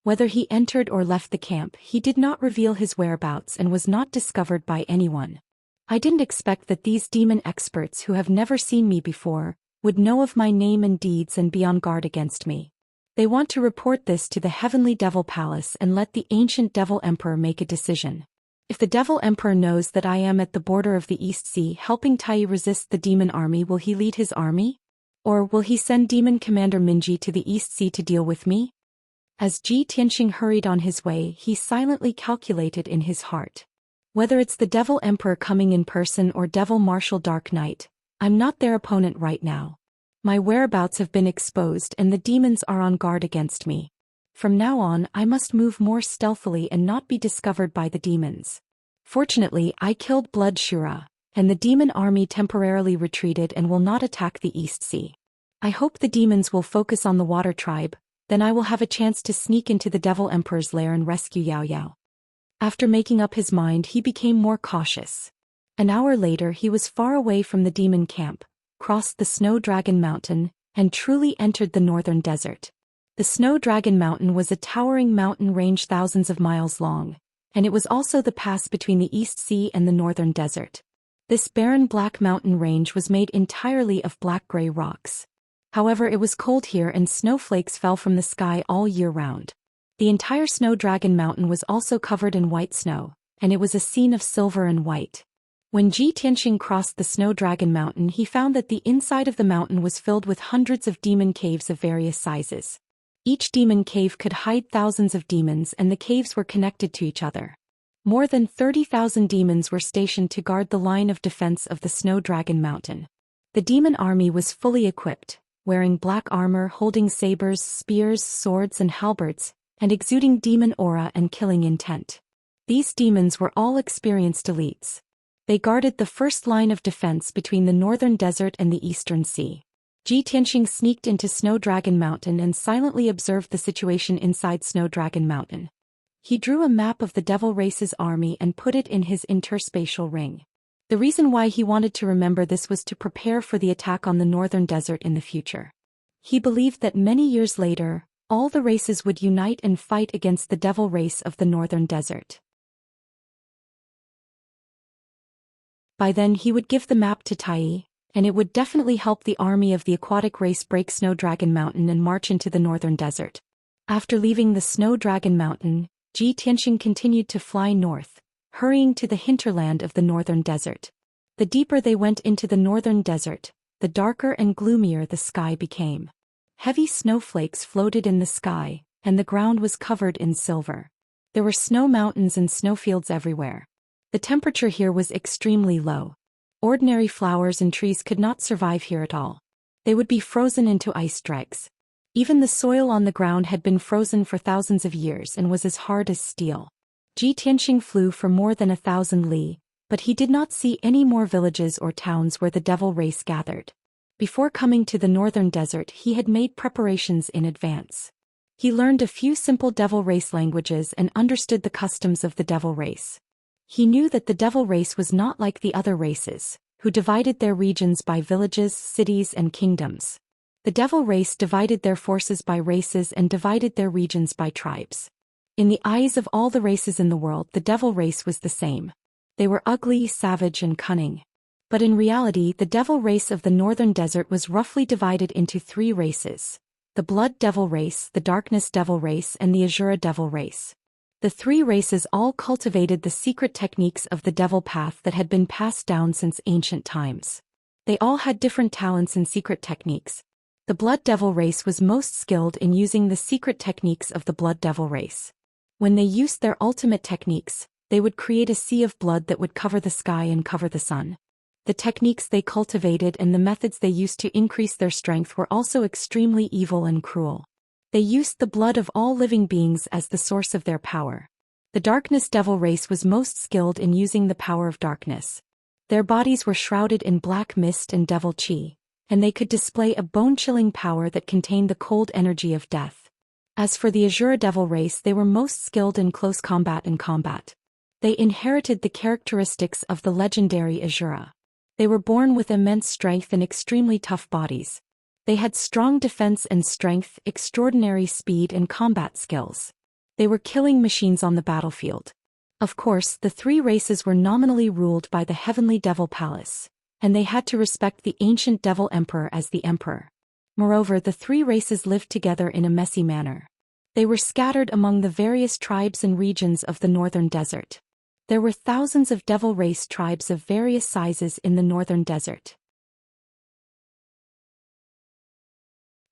Whether he entered or left the camp, he did not reveal his whereabouts and was not discovered by anyone. I didn't expect that these demon experts who have never seen me before would know of my name and deeds and be on guard against me. They want to report this to the Heavenly Devil Palace and let the ancient Devil Emperor make a decision. If the Devil Emperor knows that I am at the border of the East Sea helping Tai resist the demon army, will he lead his army? Or will he send Demon Commander Minji to the East Sea to deal with me? As Ji Tianxing hurried on his way, he silently calculated in his heart. Whether it's the Devil Emperor coming in person or Devil Marshal Dark Knight, I'm not their opponent right now. My whereabouts have been exposed and the demons are on guard against me. From now on, I must move more stealthily and not be discovered by the demons. Fortunately, I killed Blood Shura, and the demon army temporarily retreated and will not attack the East Sea. I hope the demons will focus on the Water Tribe, then I will have a chance to sneak into the Devil Emperor's lair and rescue Yao Yao. After making up his mind, he became more cautious. An hour later he was far away from the demon camp, crossed the Snow Dragon Mountain, and truly entered the northern desert. The Snow Dragon Mountain was a towering mountain range thousands of miles long, and it was also the pass between the East Sea and the northern desert. This barren black mountain range was made entirely of black-gray rocks. However, it was cold here and snowflakes fell from the sky all year round. The entire Snow Dragon Mountain was also covered in white snow, and it was a scene of silver and white. When Ji Tianxing crossed the Snow Dragon Mountain, he found that the inside of the mountain was filled with hundreds of demon caves of various sizes. Each demon cave could hide thousands of demons, and the caves were connected to each other. More than 30,000 demons were stationed to guard the line of defense of the Snow Dragon Mountain. The demon army was fully equipped, wearing black armor, holding sabers, spears, swords, and halberds, and exuding demon aura and killing intent. These demons were all experienced elites. They guarded the first line of defense between the northern desert and the eastern sea. Ji Tianxing sneaked into Snow Dragon Mountain and silently observed the situation inside Snow Dragon Mountain. He drew a map of the Devil Race's army and put it in his interspatial ring. The reason why he wanted to remember this was to prepare for the attack on the northern desert in the future. He believed that many years later, all the races would unite and fight against the Devil Race of the northern desert. By then he would give the map to Tai, and it would definitely help the army of the aquatic race break Snow Dragon Mountain and march into the northern desert. After leaving the Snow Dragon Mountain, Ji Tianxing continued to fly north, hurrying to the hinterland of the northern desert. The deeper they went into the northern desert, the darker and gloomier the sky became. Heavy snowflakes floated in the sky, and the ground was covered in silver. There were snow mountains and snowfields everywhere. The temperature here was extremely low. Ordinary flowers and trees could not survive here at all. They would be frozen into ice dregs. Even the soil on the ground had been frozen for thousands of years and was as hard as steel. Ji Tianxing flew for more than 1,000 li, but he did not see any more villages or towns where the Devil Race gathered. Before coming to the northern desert, he had made preparations in advance. He learned a few simple Devil Race languages and understood the customs of the Devil Race. He knew that the Devil Race was not like the other races, who divided their regions by villages, cities, and kingdoms. The Devil Race divided their forces by races and divided their regions by tribes. In the eyes of all the races in the world, the Devil Race was the same. They were ugly, savage, and cunning. But in reality, the Devil Race of the northern desert was roughly divided into 3 races: the Blood Devil Race, the Darkness Devil Race, and the Azura Devil Race. The 3 races all cultivated the secret techniques of the Devil Path that had been passed down since ancient times. They all had different talents and secret techniques. The Blood Devil Race was most skilled in using the secret techniques of the Blood Devil Race. When they used their ultimate techniques, they would create a sea of blood that would cover the sky and cover the sun. The techniques they cultivated and the methods they used to increase their strength were also extremely evil and cruel. They used the blood of all living beings as the source of their power. The Darkness Devil Race was most skilled in using the power of darkness. Their bodies were shrouded in black mist and devil chi, and they could display a bone-chilling power that contained the cold energy of death. As for the Azura Devil Race, they were most skilled in close combat and combat. They inherited the characteristics of the legendary Azura. They were born with immense strength and extremely tough bodies. They had strong defense and strength, extraordinary speed and combat skills. They were killing machines on the battlefield. Of course, the 3 races were nominally ruled by the Heavenly Devil Palace, and they had to respect the ancient Devil Emperor as the Emperor. Moreover, the 3 races lived together in a messy manner. They were scattered among the various tribes and regions of the northern desert. There were thousands of Devil Race tribes of various sizes in the northern desert.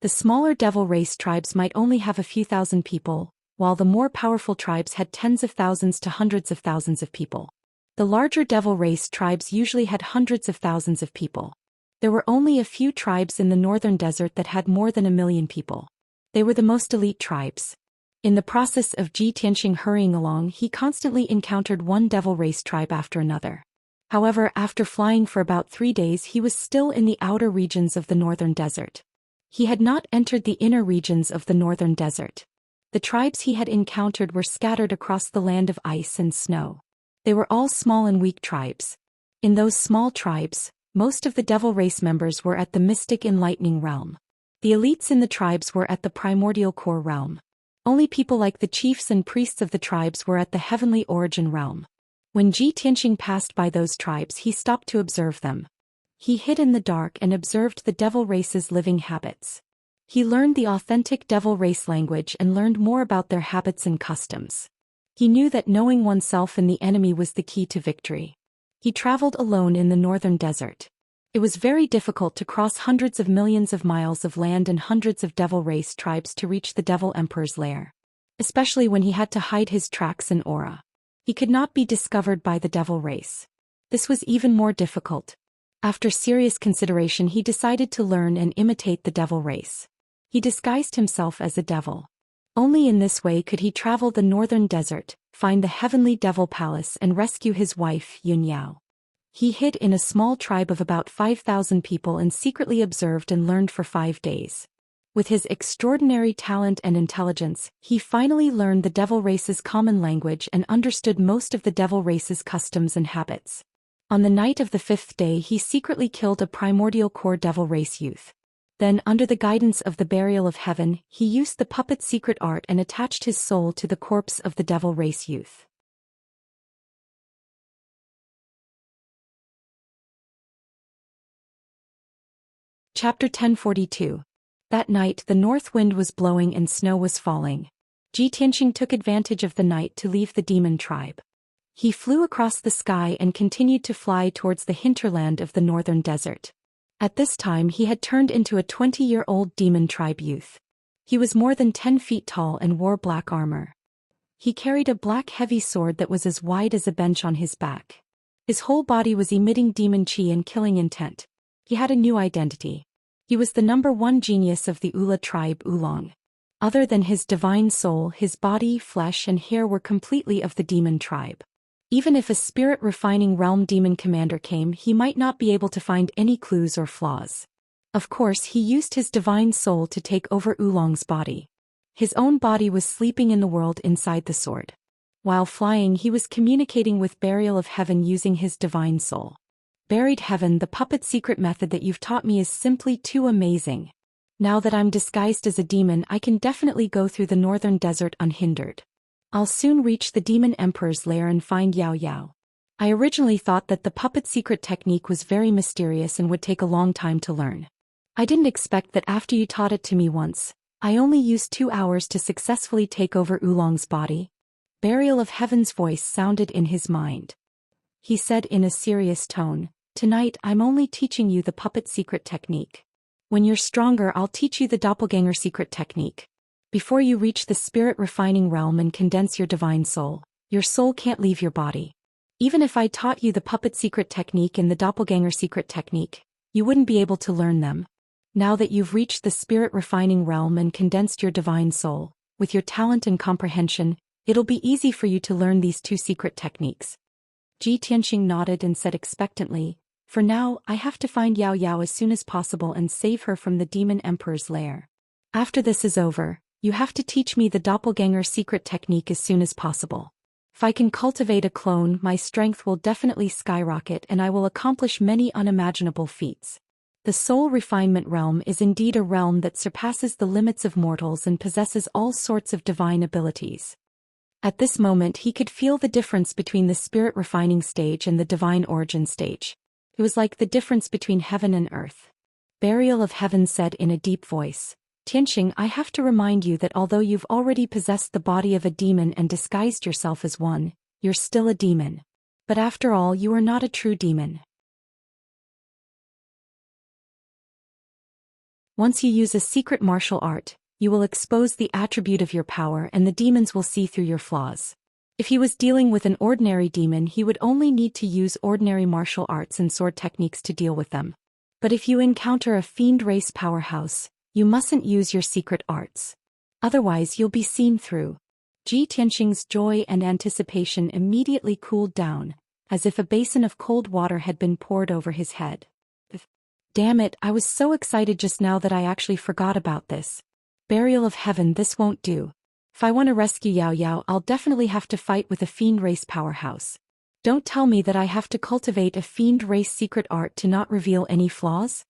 The smaller devil race tribes might only have a few thousand people, while the more powerful tribes had tens of thousands to hundreds of thousands of people. The larger devil race tribes usually had hundreds of thousands of people. There were only a few tribes in the northern desert that had more than 1 million people. They were the most elite tribes. In the process of Ji Tianxing hurrying along, he constantly encountered one devil race tribe after another. However, after flying for about 3 days, he was still in the outer regions of the northern desert. He had not entered the inner regions of the northern desert. The tribes he had encountered were scattered across the land of ice and snow. They were all small and weak tribes. In those small tribes, most of the devil race members were at the mystic enlightening realm. The elites in the tribes were at the primordial core realm. Only people like the chiefs and priests of the tribes were at the heavenly origin realm. When Ji Tianxing passed by those tribes, he stopped to observe them. He hid in the dark and observed the devil race's living habits. He learned the authentic devil race language and learned more about their habits and customs. He knew that knowing oneself and the enemy was the key to victory. He traveled alone in the northern desert. It was very difficult to cross hundreds of millions of miles of land and hundreds of devil race tribes to reach the Devil Emperor's lair. Especially when he had to hide his tracks and aura. He could not be discovered by the devil race. This was even more difficult. After serious consideration, he decided to learn and imitate the devil race. He disguised himself as a devil. Only in this way could he travel the northern desert, find the heavenly devil palace and rescue his wife, Yunyao. He hid in a small tribe of about 5,000 people and secretly observed and learned for 5 days. With his extraordinary talent and intelligence, he finally learned the devil race's common language and understood most of the devil race's customs and habits. On the night of the 5th day, he secretly killed a primordial core devil race youth. Then, under the guidance of the burial of heaven, he used the puppet secret art and attached his soul to the corpse of the devil race youth. Chapter 1042. That night the north wind was blowing and snow was falling. Ji Tianxing took advantage of the night to leave the demon tribe. He flew across the sky and continued to fly towards the hinterland of the northern desert. At this time he had turned into a 20-year-old demon tribe youth. He was more than 10 feet tall and wore black armor. He carried a black heavy sword that was as wide as a bench on his back. His whole body was emitting demon chi and killing intent. He had a new identity. He was the #1 genius of the Ula tribe Oolong. Other than his divine soul, his body, flesh and hair were completely of the demon tribe. Even if a spirit-refining realm demon commander came, he might not be able to find any clues or flaws. Of course, he used his divine soul to take over Oolong's body. His own body was sleeping in the world inside the sword. While flying, he was communicating with Burial of Heaven using his divine soul. Buried Heaven, the puppet secret method that you've taught me is simply too amazing. Now that I'm disguised as a demon, I can definitely go through the northern desert unhindered. I'll soon reach the Demon Emperor's lair and find Yao Yao. I originally thought that the puppet secret technique was very mysterious and would take a long time to learn. I didn't expect that after you taught it to me once, I only used 2 hours to successfully take over Oolong's body. Burial of Heaven's voice sounded in his mind. He said in a serious tone, "Tonight I'm only teaching you the puppet secret technique. When you're stronger, I'll teach you the doppelganger secret technique. Before you reach the spirit-refining realm and condense your divine soul, your soul can't leave your body. Even if I taught you the puppet secret technique and the doppelganger secret technique, you wouldn't be able to learn them. Now that you've reached the spirit-refining realm and condensed your divine soul, with your talent and comprehension, it'll be easy for you to learn these 2 secret techniques." Ji Tianxing nodded and said expectantly, "For now, I have to find Yao Yao as soon as possible and save her from the Demon Emperor's lair. After this is over, you have to teach me the doppelganger secret technique as soon as possible. If I can cultivate a clone, my strength will definitely skyrocket and I will accomplish many unimaginable feats. The soul refinement realm is indeed a realm that surpasses the limits of mortals and possesses all sorts of divine abilities." At this moment he could feel the difference between the spirit refining stage and the divine origin stage. It was like the difference between heaven and earth. Burial of Heaven said in a deep voice, "Tianxing, I have to remind you that although you've already possessed the body of a demon and disguised yourself as one, you're still a demon. But after all, you are not a true demon." Once you use a secret martial art, you will expose the attribute of your power and the demons will see through your flaws. If he was dealing with an ordinary demon, he would only need to use ordinary martial arts and sword techniques to deal with them. But if you encounter a fiend race powerhouse, you mustn't use your secret arts. Otherwise you'll be seen through. Ji Tianxing's joy and anticipation immediately cooled down, as if a basin of cold water had been poured over his head. Damn it, I was so excited just now that I actually forgot about this. Burial of Heaven, this won't do. If I want to rescue Yao Yao, I'll definitely have to fight with a fiend race powerhouse. Don't tell me that I have to cultivate a fiend race secret art to not reveal any flaws?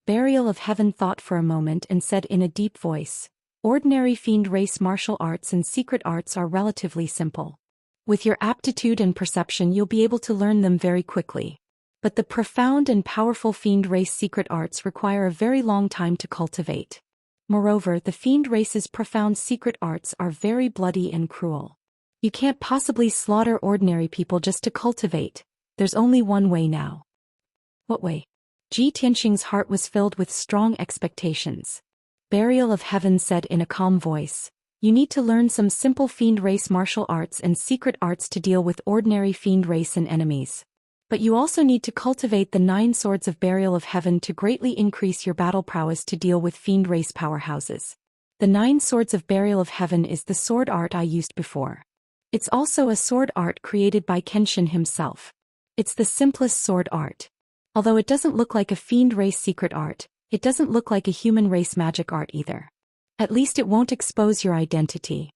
Burial of Heaven thought for a moment and said in a deep voice, ordinary fiend race martial arts and secret arts are relatively simple. With your aptitude and perception you'll be able to learn them very quickly. But the profound and powerful fiend race secret arts require a very long time to cultivate. Moreover, the fiend race's profound secret arts are very bloody and cruel. You can't possibly slaughter ordinary people just to cultivate. There's only one way now. What way? Ji Tianxing's heart was filled with strong expectations. Burial of Heaven said in a calm voice, you need to learn some simple fiend race martial arts and secret arts to deal with ordinary fiend race and enemies. But you also need to cultivate the 9 swords of Burial of Heaven to greatly increase your battle prowess to deal with fiend race powerhouses. The 9 swords of Burial of Heaven is the sword art I used before. It's also a sword art created by Kenshin himself. It's the simplest sword art. Although it doesn't look like a fiend race secret art, it doesn't look like a human race magic art either. At least it won't expose your identity.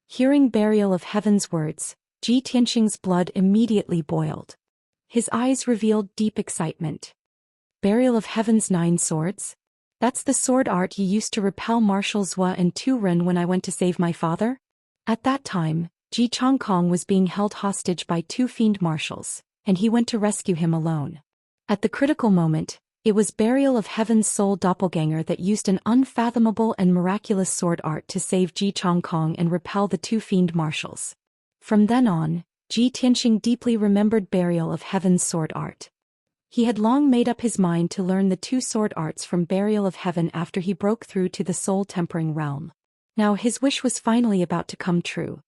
Hearing Burial of Heaven's words, Ji Tianxing's blood immediately boiled. His eyes revealed deep excitement. Burial of Heaven's 9 swords? That's the sword art you used to repel Marshal Zhou and Tu Ren when I went to save my father? At that time, Ji Chongkong was being held hostage by 2 fiend marshals, and he went to rescue him alone. At the critical moment, it was Burial of Heaven's soul doppelganger that used an unfathomable and miraculous sword art to save Ji Chongkong and repel the 2 fiend marshals. From then on, Ji Tianxing deeply remembered Burial of Heaven's sword art. He had long made up his mind to learn the 2 sword arts from Burial of Heaven after he broke through to the soul-tempering realm. Now his wish was finally about to come true.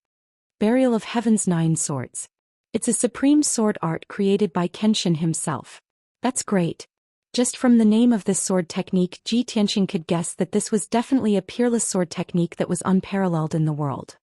Burial of Heaven's 9 swords. It's a supreme sword art created by Kenshin himself. That's great. Just from the name of this sword technique, Ji Tianxing could guess that this was definitely a peerless sword technique that was unparalleled in the world.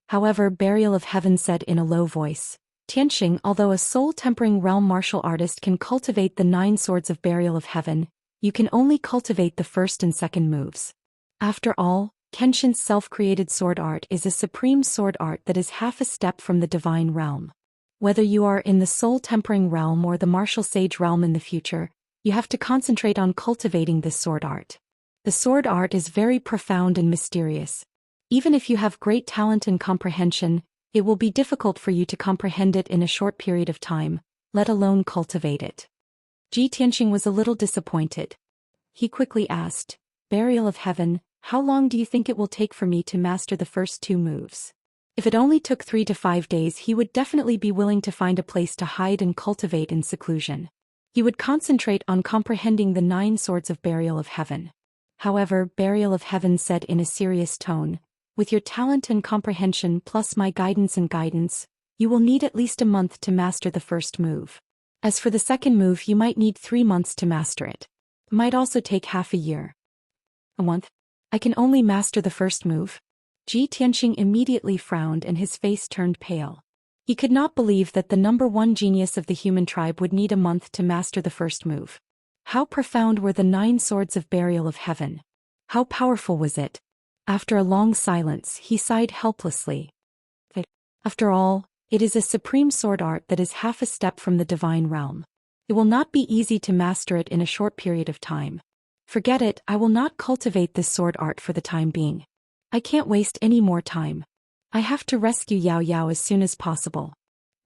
However, Burial of Heaven said in a low voice, Tianxing, although a soul-tempering realm martial artist can cultivate the 9 swords of Burial of Heaven, you can only cultivate the first and second moves. After all, Kenshin's self-created sword art is a supreme sword art that is half a step from the divine realm. Whether you are in the soul-tempering realm or the martial sage realm in the future, you have to concentrate on cultivating this sword art. The sword art is very profound and mysterious. Even if you have great talent and comprehension, it will be difficult for you to comprehend it in a short period of time, let alone cultivate it. Ji Tianxing was a little disappointed. He quickly asked, Burial of Heaven, how long do you think it will take for me to master the first 2 moves? If it only took 3 to 5 days, he would definitely be willing to find a place to hide and cultivate in seclusion. He would concentrate on comprehending the 9 swords of Burial of Heaven. However, Burial of Heaven said in a serious tone, with your talent and comprehension plus my guidance, you will need at least a month to master the first move. As for the second move, you might need 3 months to master it. It might also take half a year. A month? I can only master the first move? Ji Tianxing immediately frowned and his face turned pale. He could not believe that the number 1 genius of the human tribe would need a month to master the first move. How profound were the 9 swords of Burial of Heaven? How powerful was it? After a long silence, he sighed helplessly. After all, it is a supreme sword art that is half a step from the divine realm. It will not be easy to master it in a short period of time. Forget it, I will not cultivate this sword art for the time being. I can't waste any more time. I have to rescue Yao Yao as soon as possible.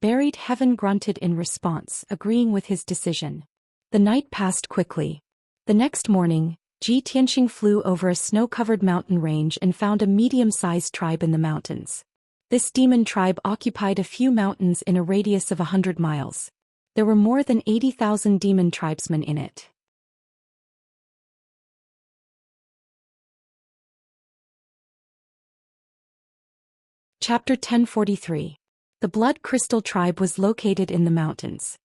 Buried Heaven grunted in response, agreeing with his decision. The night passed quickly. The next morning, Ji Tianxing flew over a snow-covered mountain range and found a medium-sized tribe in the mountains. This demon tribe occupied a few mountains in a radius of 100 miles. There were more than 80,000 demon tribesmen in it. Chapter 1043. The Blood Crystal Tribe was located in the mountains.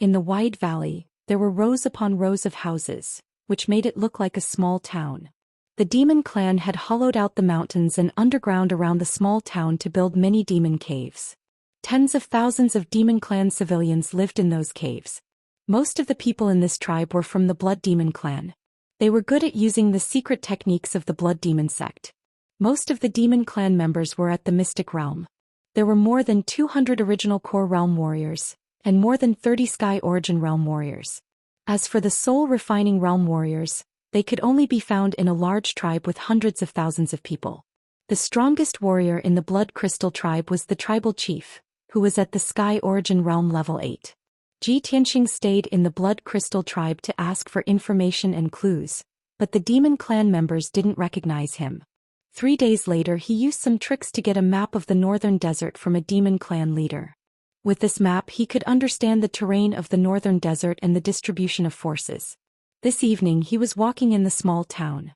In the wide valley, there were rows upon rows of houses, which made it look like a small town. The demon clan had hollowed out the mountains and underground around the small town to build many demon caves. Tens of thousands of demon clan civilians lived in those caves. Most of the people in this tribe were from the Blood Demon clan. They were good at using the secret techniques of the Blood Demon sect. Most of the demon clan members were at the Mystic Realm. There were more than 200 original core realm warriors, and more than 30 sky origin realm warriors. As for the soul refining realm warriors, they could only be found in a large tribe with hundreds of thousands of people. The strongest warrior in the Blood Crystal tribe was the tribal chief, who was at the sky origin realm level 8. Zhou Xian stayed in the Blood Crystal tribe to ask for information and clues, but the demon clan members didn't recognize him. 3 days later he used some tricks to get a map of the northern desert from a demon clan leader. With this map he could understand the terrain of the northern desert and the distribution of forces. This evening he was walking in the small town.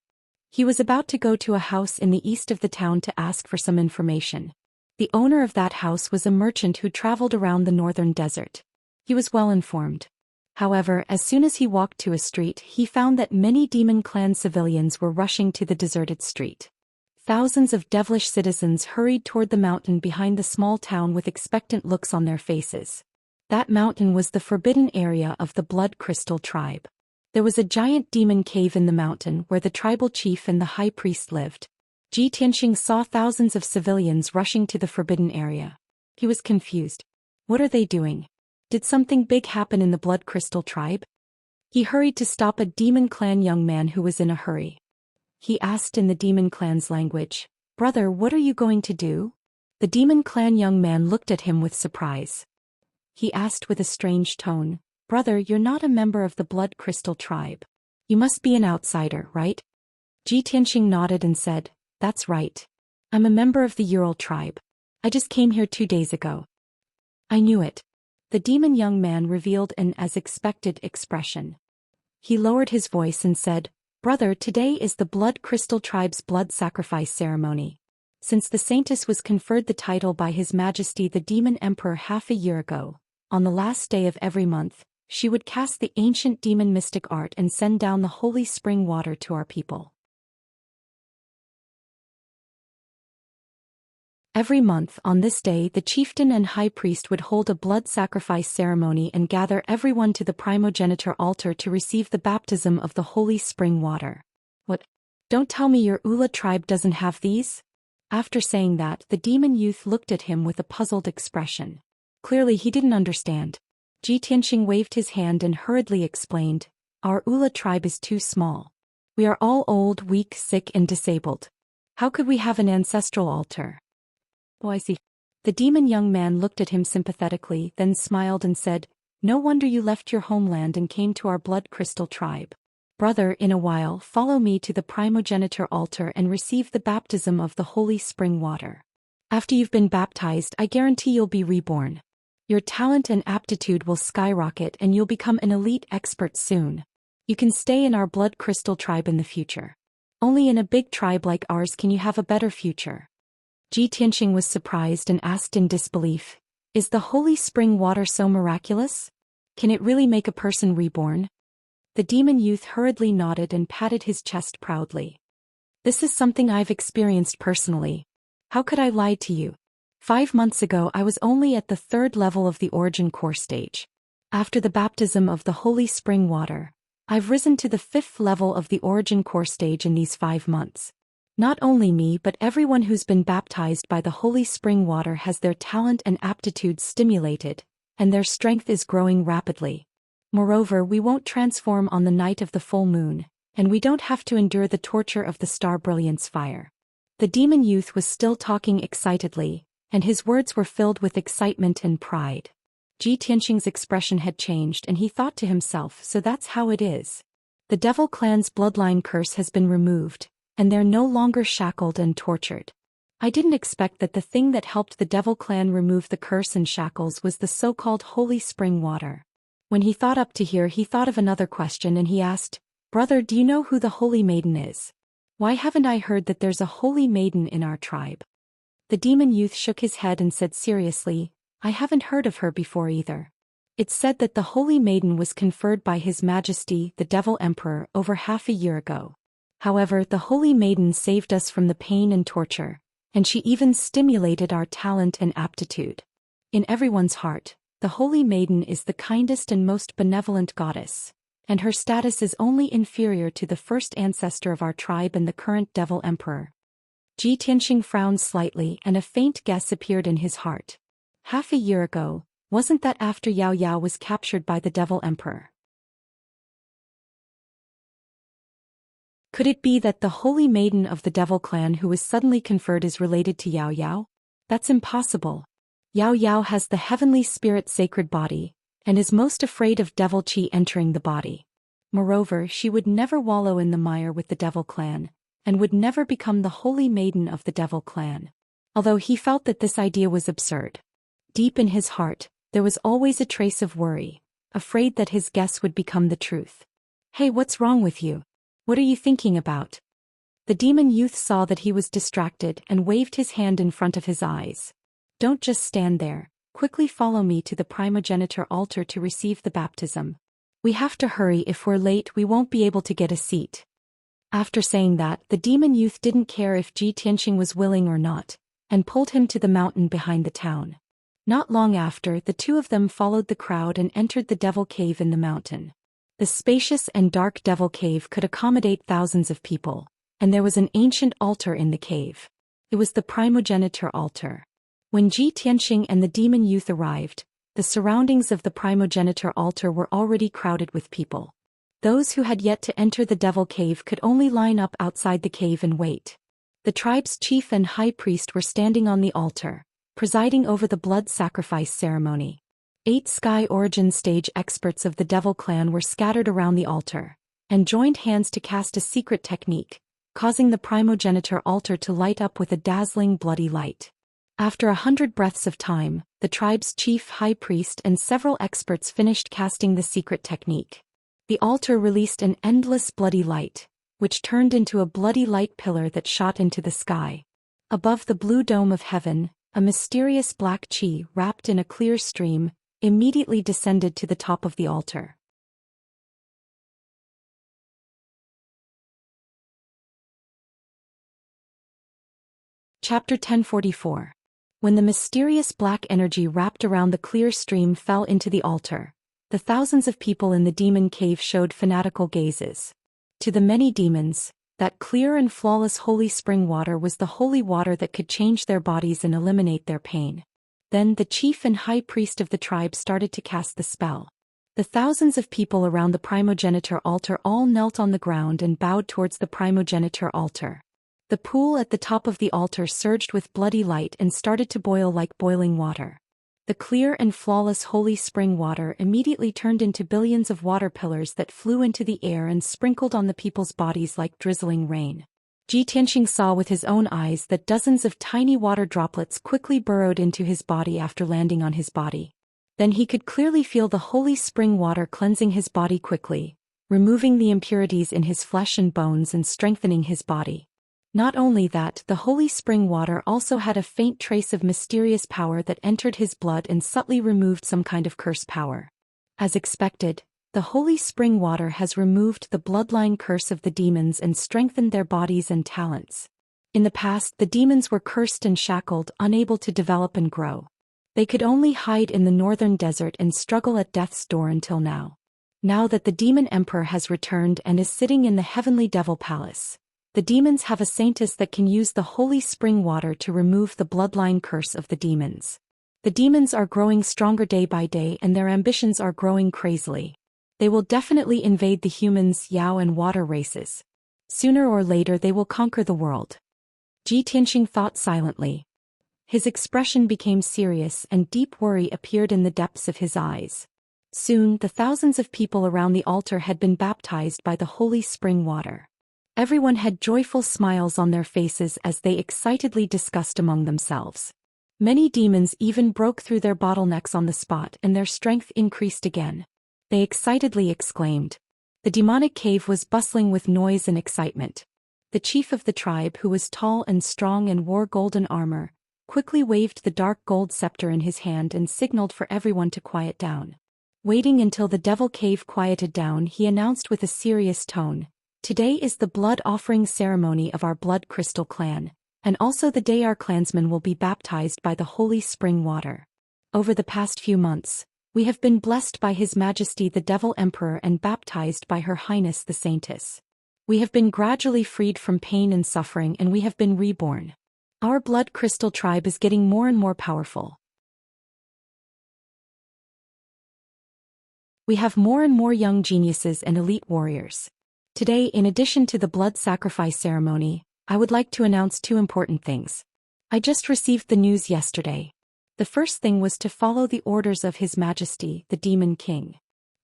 He was about to go to a house in the east of the town to ask for some information. The owner of that house was a merchant who traveled around the northern desert. He was well informed. However, as soon as he walked to a street he found that many demon clan civilians were rushing to the deserted street. Thousands of devilish citizens hurried toward the mountain behind the small town with expectant looks on their faces. That mountain was the forbidden area of the Blood Crystal tribe. There was a giant demon cave in the mountain where the tribal chief and the high priest lived. Zhou Xian saw thousands of civilians rushing to the forbidden area. He was confused. What are they doing? Did something big happen in the Blood Crystal tribe? He hurried to stop a demon clan young man who was in a hurry. He asked in the demon clan's language, "Brother, what are you going to do?" The demon clan young man looked at him with surprise. He asked with a strange tone, "Brother, you're not a member of the Blood Crystal tribe. You must be an outsider, right?" Zhou Xian nodded and said, "That's right. I'm a member of the Ural tribe. I just came here 2 days ago." "I knew it." The demon young man revealed an as expected expression. He lowered his voice and said, "Brother, today is the Blood Crystal tribe's blood sacrifice ceremony. Since the Saintess was conferred the title by His Majesty the Demon Emperor half a year ago, on the last day of every month, she would cast the ancient demon mystic art and send down the holy spring water to our people. Every month on this day the chieftain and high priest would hold a blood sacrifice ceremony and gather everyone to the primogeniture altar to receive the baptism of the holy spring water. What? Don't tell me your Ula tribe doesn't have these? After saying that, the demon youth looked at him with a puzzled expression. Clearly he didn't understand. Zhou Xian waved his hand and hurriedly explained, "Our Ula tribe is too small. We are all old, weak, sick and disabled. How could we have an ancestral altar?" "Oh, I see." The demon young man looked at him sympathetically, then smiled and said, "No wonder you left your homeland and came to our Blood Crystal tribe. Brother, in a while follow me to the primogeniture altar and receive the baptism of the holy spring water. After you've been baptized, I guarantee you'll be reborn. Your talent and aptitude will skyrocket and you'll become an elite expert soon. You can stay in our Blood Crystal tribe in the future. Only in a big tribe like ours can you have a better future." Zhou Xian was surprised and asked in disbelief, "Is the holy spring water so miraculous? Can it really make a person reborn?" The demon youth hurriedly nodded and patted his chest proudly. "This is something I've experienced personally. How could I lie to you? 5 months ago I was only at the 3rd level of the origin core stage. After the baptism of the holy spring water, I've risen to the 5th level of the origin core stage in these 5 months. Not only me but everyone who's been baptized by the holy spring water has their talent and aptitude stimulated, and their strength is growing rapidly. Moreover, we won't transform on the night of the full moon, and we don't have to endure the torture of the star brilliance fire." The demon youth was still talking excitedly, and his words were filled with excitement and pride. Zhou Xian's expression had changed and he thought to himself, so that's how it is. The Devil clan's bloodline curse has been removed, and they're no longer shackled and tortured. I didn't expect that the thing that helped the Devil clan remove the curse and shackles was the so-called holy spring water. When he thought up to here, he thought of another question and he asked, "Brother, do you know who the Holy Maiden is? Why haven't I heard that there's a Holy Maiden in our tribe?" The demon youth shook his head and said seriously, "I haven't heard of her before either. It's said that the Holy Maiden was conferred by His Majesty, the Devil Emperor, over half a year ago. However, the Holy Maiden saved us from the pain and torture, and she even stimulated our talent and aptitude. In everyone's heart, the Holy Maiden is the kindest and most benevolent goddess, and her status is only inferior to the first ancestor of our tribe and the current Devil Emperor." Ji Tianxing frowned slightly and a faint guess appeared in his heart. Half a year ago, wasn't that after Yao Yao was captured by the Devil Emperor? Could it be that the Holy Maiden of the Devil clan who was suddenly conferred is related to Yao Yao? That's impossible. Yao Yao has the heavenly spirit sacred body, and is most afraid of devil chi entering the body. Moreover, she would never wallow in the mire with the Devil clan, and would never become the Holy Maiden of the Devil clan. Although he felt that this idea was absurd, deep in his heart, there was always a trace of worry, afraid that his guess would become the truth. "Hey, what's wrong with you? What are you thinking about?" The demon youth saw that he was distracted and waved his hand in front of his eyes. "Don't just stand there, quickly follow me to the primogeniture altar to receive the baptism. We have to hurry, if we're late we won't be able to get a seat." After saying that, the demon youth didn't care if Ji Tianxing was willing or not, and pulled him to the mountain behind the town. Not long after, the two of them followed the crowd and entered the Devil Cave in the mountain. The spacious and dark Devil Cave could accommodate thousands of people, and there was an ancient altar in the cave. It was the primogeniture altar. When Ji Tianxing and the demon youth arrived, the surroundings of the primogeniture altar were already crowded with people. Those who had yet to enter the Devil Cave could only line up outside the cave and wait. The tribe's chief and high priest were standing on the altar, presiding over the blood sacrifice ceremony. 8 Sky Origin stage experts of the Devil clan were scattered around the altar, and joined hands to cast a secret technique, causing the primogeniture altar to light up with a dazzling bloody light. After 100 breaths of time, the tribe's chief high priest and several experts finished casting the secret technique. The altar released an endless bloody light, which turned into a bloody light pillar that shot into the sky. Above the blue dome of heaven, a mysterious black chi, wrapped in a clear stream, immediately descended to the top of the altar. Chapter 1044. When the mysterious black energy wrapped around the clear stream fell into the altar, the thousands of people in the demon cave showed fanatical gazes. To the many demons, that clear and flawless holy spring water was the holy water that could change their bodies and eliminate their pain. Then the chief and high priest of the tribe started to cast the spell. The thousands of people around the primogeniture altar all knelt on the ground and bowed towards the primogeniture altar. The pool at the top of the altar surged with bloody light and started to boil like boiling water. The clear and flawless holy spring water immediately turned into billions of water pillars that flew into the air and sprinkled on the people's bodies like drizzling rain. Ji Tianxing saw with his own eyes that dozens of tiny water droplets quickly burrowed into his body after landing on his body. Then he could clearly feel the holy spring water cleansing his body quickly, removing the impurities in his flesh and bones and strengthening his body. Not only that, the holy spring water also had a faint trace of mysterious power that entered his blood and subtly removed some kind of curse power. As expected, the holy spring water has removed the bloodline curse of the demons and strengthened their bodies and talents. In the past, the demons were cursed and shackled, unable to develop and grow. They could only hide in the northern desert and struggle at death's door until now. Now that the demon emperor has returned and is sitting in the heavenly devil palace, the demons have a saintess that can use the holy spring water to remove the bloodline curse of the demons. The demons are growing stronger day by day and their ambitions are growing crazily. They will definitely invade the humans, Yao and water races. Sooner or later they will conquer the world. Ji Tianxing thought silently. His expression became serious and deep worry appeared in the depths of his eyes. Soon the thousands of people around the altar had been baptized by the holy spring water. Everyone had joyful smiles on their faces as they excitedly discussed among themselves. Many demons even broke through their bottlenecks on the spot and their strength increased again. they excitedly exclaimed. The demonic cave was bustling with noise and excitement. The chief of the tribe, who was tall and strong and wore golden armor, quickly waved the dark gold scepter in his hand and signaled for everyone to quiet down. Waiting until the devil cave quieted down, he announced with a serious tone, "Today is the blood offering ceremony of our blood crystal clan, and also the day our clansmen will be baptized by the holy spring water. Over the past few months, we have been blessed by His Majesty the Devil Emperor and baptized by Her Highness the Saintess. We have been gradually freed from pain and suffering, and we have been reborn. Our blood crystal tribe is getting more and more powerful. We have more and more young geniuses and elite warriors. Today, in addition to the blood sacrifice ceremony, I would like to announce two important things. I just received the news yesterday. The first thing was to follow the orders of His Majesty, the Demon King.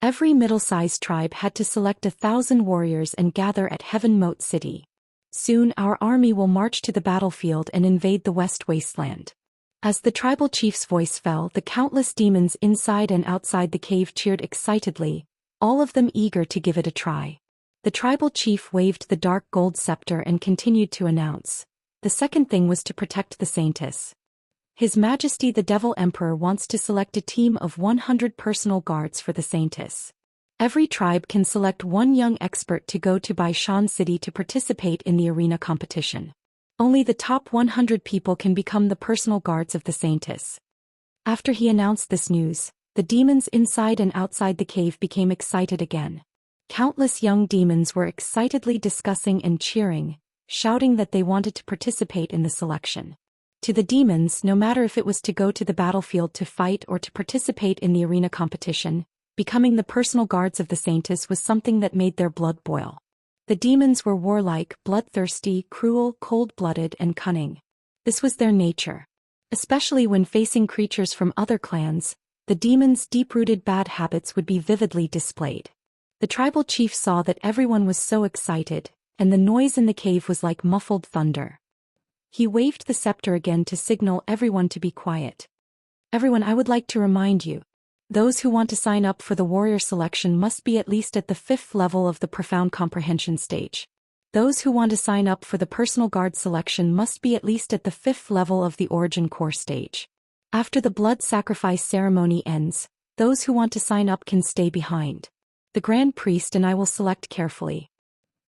Every middle-sized tribe had to select 1,000 warriors and gather at Heaven Moat City. Soon our army will march to the battlefield and invade the West Wasteland. As the tribal chief's voice fell, the countless demons inside and outside the cave cheered excitedly, all of them eager to give it a try. The tribal chief waved the dark gold scepter and continued to announce. The second thing was to protect the Saintess. His Majesty the Devil Emperor wants to select a team of 100 personal guards for the Saintess. Every tribe can select one young expert to go to Baishan City to participate in the arena competition. Only the top 100 people can become the personal guards of the Saintess. After he announced this news, the demons inside and outside the cave became excited again. Countless young demons were excitedly discussing and cheering, shouting that they wanted to participate in the selection. To the demons, no matter if it was to go to the battlefield to fight or to participate in the arena competition, becoming the personal guards of the Saintess was something that made their blood boil. The demons were warlike, bloodthirsty, cruel, cold-blooded, and cunning. This was their nature. Especially when facing creatures from other clans, the demons' deep-rooted bad habits would be vividly displayed. The tribal chief saw that everyone was so excited, and the noise in the cave was like muffled thunder. He waved the scepter again to signal everyone to be quiet. Everyone, I would like to remind you. Those who want to sign up for the warrior selection must be at least at the 5th level of the profound comprehension stage. Those who want to sign up for the personal guard selection must be at least at the 5th level of the origin core stage. After the blood sacrifice ceremony ends, those who want to sign up can stay behind. The Grand Priest and I will select carefully.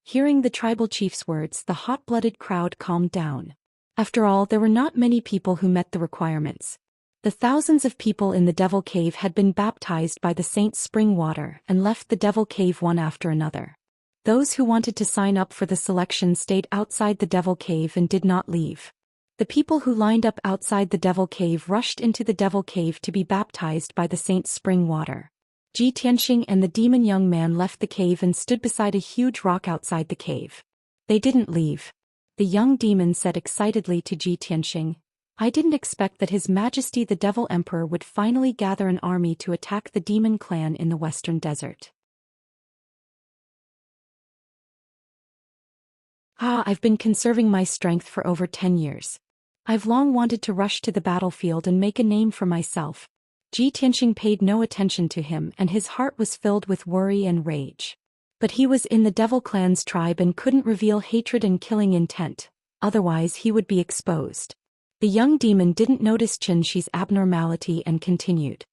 Hearing the tribal chief's words, the hot-blooded crowd calmed down. After all, there were not many people who met the requirements. The thousands of people in the Devil Cave had been baptized by the Saint's spring water and left the Devil Cave one after another. Those who wanted to sign up for the selection stayed outside the Devil Cave and did not leave. The people who lined up outside the Devil Cave rushed into the Devil Cave to be baptized by the Saint's spring water. Xianxia and the demon young man left the cave and stood beside a huge rock outside the cave. They didn't leave. The young demon said excitedly to Xianxia, "I didn't expect that His Majesty the Devil Emperor would finally gather an army to attack the demon clan in the western desert. I've been conserving my strength for over 10 years. I've long wanted to rush to the battlefield and make a name for myself." Xianxia paid no attention to him, and his heart was filled with worry and rage. But he was in the Devil Clan's tribe and couldn't reveal hatred and killing intent, otherwise he would be exposed. The young demon didn't notice Xianxia's abnormality and continued.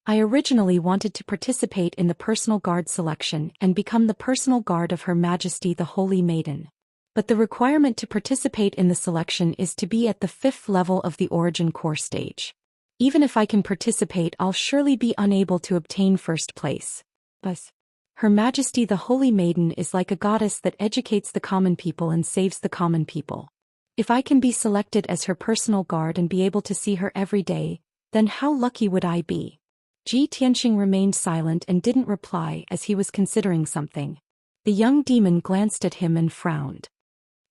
"I originally wanted to participate in the personal guard selection and become the personal guard of Her Majesty the Holy Maiden. But the requirement to participate in the selection is to be at the 5th level of the origin core stage. Even if I can participate, I'll surely be unable to obtain first place. But Her Majesty the Holy Maiden is like a goddess that educates the common people and saves the common people. If I can be selected as her personal guard and be able to see her every day, then how lucky would I be?" Xianxia remained silent and didn't reply as he was considering something. The young demon glanced at him and frowned.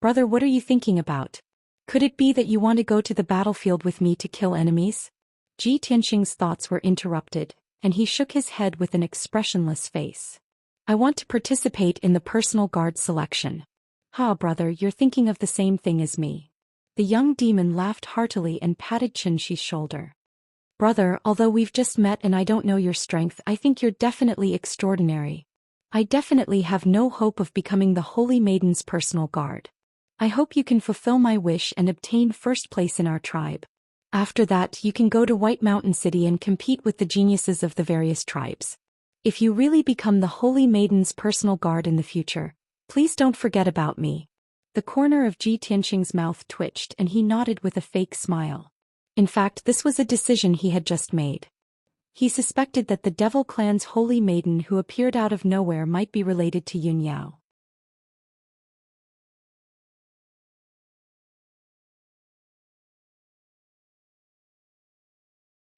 "Brother, what are you thinking about? Could it be that you want to go to the battlefield with me to kill enemies?" Xianxia's thoughts were interrupted, and he shook his head with an expressionless face. "I want to participate in the personal guard selection." Brother, you're thinking of the same thing as me." The young demon laughed heartily and patted Xianxia's shoulder. Brother, although we've just met and I don't know your strength, I think you're definitely extraordinary. I definitely have no hope of becoming the Holy Maiden's personal guard. I hope you can fulfill my wish and obtain first place in our tribe. After that, you can go to White Mountain City and compete with the geniuses of the various tribes. If you really become the Holy Maiden's personal guard in the future, please don't forget about me. The corner of Ji Tianqing's mouth twitched and he nodded with a fake smile. In fact, this was a decision he had just made. He suspected that the Devil Clan's Holy Maiden who appeared out of nowhere might be related to Yun Yao.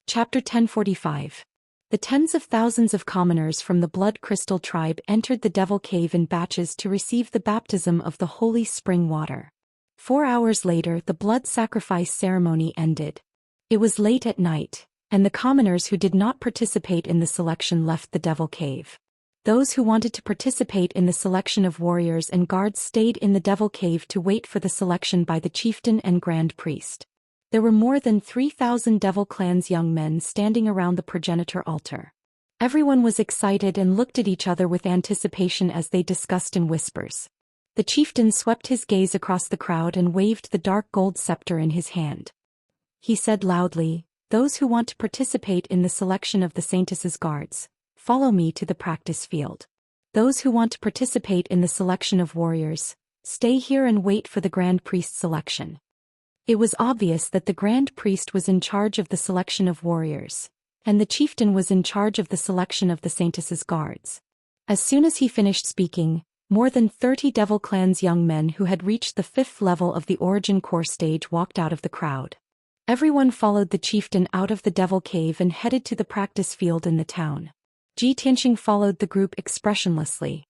Chapter 1045. The tens of thousands of commoners from the Blood Crystal tribe entered the Devil Cave in batches to receive the baptism of the holy spring water. 4 hours later, the blood sacrifice ceremony ended. It was late at night, and the commoners who did not participate in the selection left the Devil Cave. Those who wanted to participate in the selection of warriors and guards stayed in the Devil Cave to wait for the selection by the chieftain and grand priest. There were more than 3,000 Devil Clan's young men standing around the progenitor altar. Everyone was excited and looked at each other with anticipation as they discussed in whispers. The chieftain swept his gaze across the crowd and waved the dark gold scepter in his hand. He said loudly, "Those who want to participate in the selection of the Saintess's guards, follow me to the practice field. Those who want to participate in the selection of warriors, stay here and wait for the grand priest's selection." It was obvious that the grand priest was in charge of the selection of warriors, and the chieftain was in charge of the selection of the Saintess's guards. As soon as he finished speaking, more than 30 Devil Clan's young men who had reached the 5th level of the Origin Core stage walked out of the crowd. Everyone followed the chieftain out of the Devil Cave and headed to the practice field in the town. Ji Tianqing followed the group expressionlessly.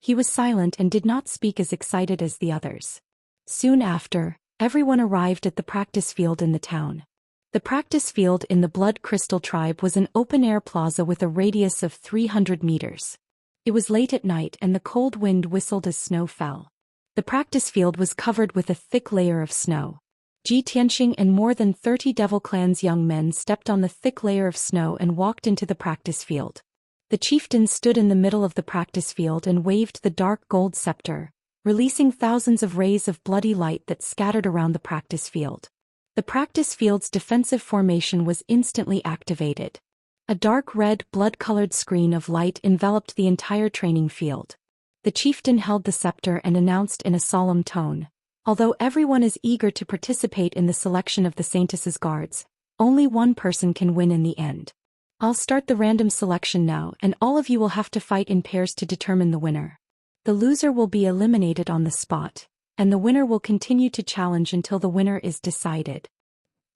He was silent and did not speak as excited as the others. Soon after, everyone arrived at the practice field in the town. The practice field in the Blood Crystal tribe was an open-air plaza with a radius of 300 meters. It was late at night and the cold wind whistled as snow fell. The practice field was covered with a thick layer of snow. Ji Tianqing and more than 30 Devil Clan's young men stepped on the thick layer of snow and walked into the practice field. The chieftain stood in the middle of the practice field and waved the dark gold scepter, releasing thousands of rays of bloody light that scattered around the practice field. The practice field's defensive formation was instantly activated. A dark red blood-colored screen of light enveloped the entire training field. The chieftain held the scepter and announced in a solemn tone, "Although everyone is eager to participate in the selection of the Saintess's guards, only one person can win in the end. I'll start the random selection now and all of you will have to fight in pairs to determine the winner. The loser will be eliminated on the spot, and the winner will continue to challenge until the winner is decided."